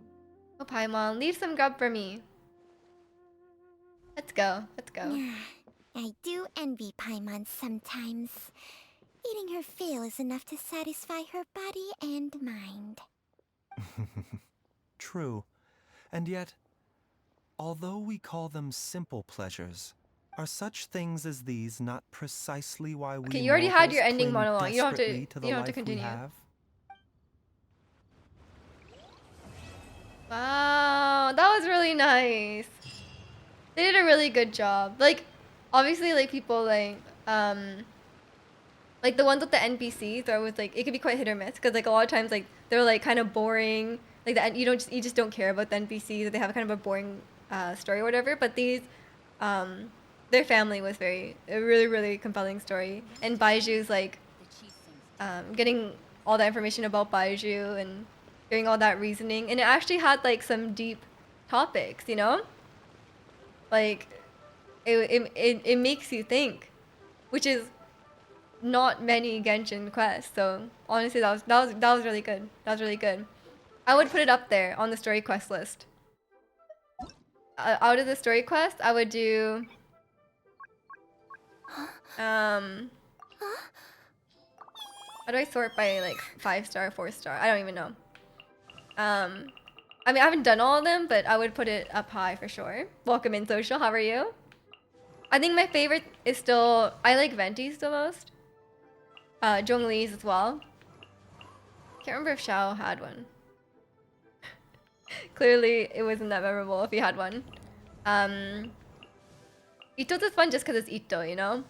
Oh Paimon, leave some grub for me. Let's go. I do envy Paimon sometimes. Eating her fill is enough to satisfy her body and mind. True. And yet, although we call them simple pleasures, are such things as these not precisely why we Okay, you already had your mortals ending cling monologue. You don't have to. desperately to the You don't have to life we continue. have? Wow, that was really nice. They did a really good job. Like, obviously, like people like the ones with the NPCs, they're always like it could be quite hit or miss because like a lot of times like they're like kind of boring. Like that you just don't care about the NPCs. They have kind of a boring story or whatever. But these, their family was a really compelling story. And Baiju's like getting all that information about Baizhu and hearing all that reasoning, and it actually had like some deep topics, you know. Like, it makes you think, which is not many Genshin quests. So honestly, that was really good. That was really good. I would put it up there on the story quest list. Out of the story quest, I would do how do I sort by like 5-star, 4-star? I don't even know. I mean, I haven't done all of them, but I would put it up high for sure. Welcome in, Social. How are you? I think my favorite is still... I like Venti's the most. Zhongli's as well. Can't remember if Xiao had one. Clearly, it wasn't that memorable if you had one. Ito's is fun just because it's Ito, you know?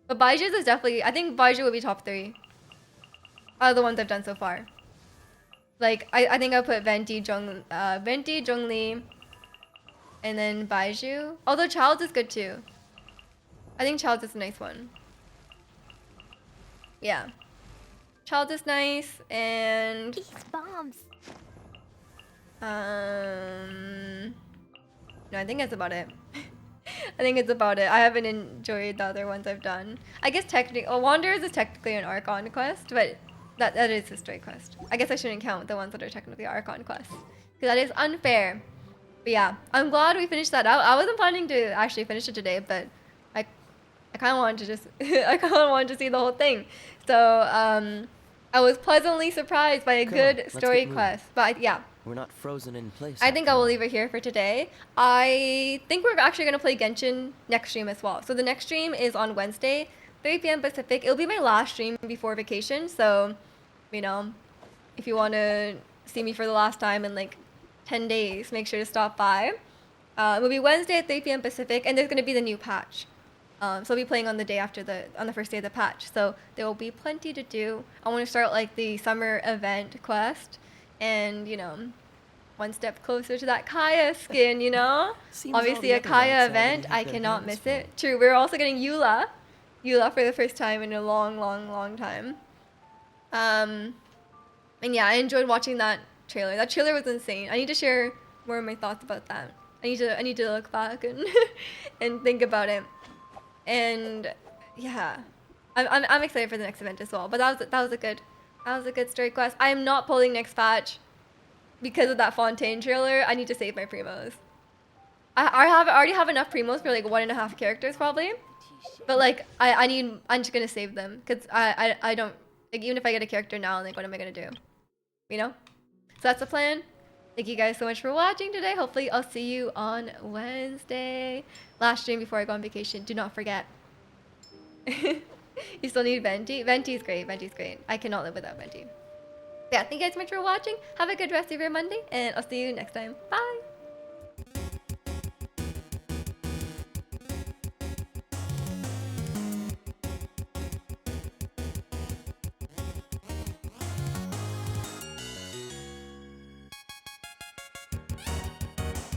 But Baiju's is definitely... I think Baizhu would be top 3. Out of the ones I've done so far. Like, I think I'll put Venti, Zhongli, and then Baizhu. Although Child's is good too. I think Child's is a nice one. Yeah. Child's is nice, and... These bombs. No, I think that's about it. I think it's about it. I haven't enjoyed the other ones I've done. I guess technically... Well, Wanderers is technically an Archon quest, but that is a straight quest. I guess I shouldn't count the ones that are technically Archon quests, because that is unfair. But yeah, I'm glad we finished that out. I wasn't planning to actually finish it today, but I kind of wanted to just... I kind of wanted to see the whole thing. So, I was pleasantly surprised by a good story quest. But yeah. We're not frozen in place. I think I will leave it here for today. I think we're actually going to play Genshin next stream as well. So the next stream is on Wednesday, 3 p.m. Pacific. It'll be my last stream before vacation. So, you know, if you want to see me for the last time in like 10 days, make sure to stop by. It will be Wednesday at 3 p.m. Pacific, and there's going to be the new patch. So I'll be playing on the day after on the first day of the patch. So there will be plenty to do. I want to start like the summer event quest. And, you know, one step closer to that Kaya skin, you know? Obviously, a Kaya event, I cannot miss it. True, we're also getting Eula for the first time in a long, long, long time. And yeah, I enjoyed watching that trailer. That trailer was insane. I need to share more of my thoughts about that. I need to look back and and think about it. And yeah, I'm excited for the next event as well. But that was a good story quest. I am not pulling next patch because of that Fontaine trailer. I need to save my primos. I already have enough primos for like 1.5 characters probably. But like I'm just gonna save them because I don't like, even if I get a character now, like what am I gonna do? You know? So that's the plan. Thank you guys so much for watching today. Hopefully I'll see you on Wednesday. Last stream before I go on vacation. Do not forget. You still need Venti? Venti's great. Venti's great. I cannot live without Venti. Yeah, thank you guys so much for watching. Have a good rest of your Monday, and I'll see you next time. Bye!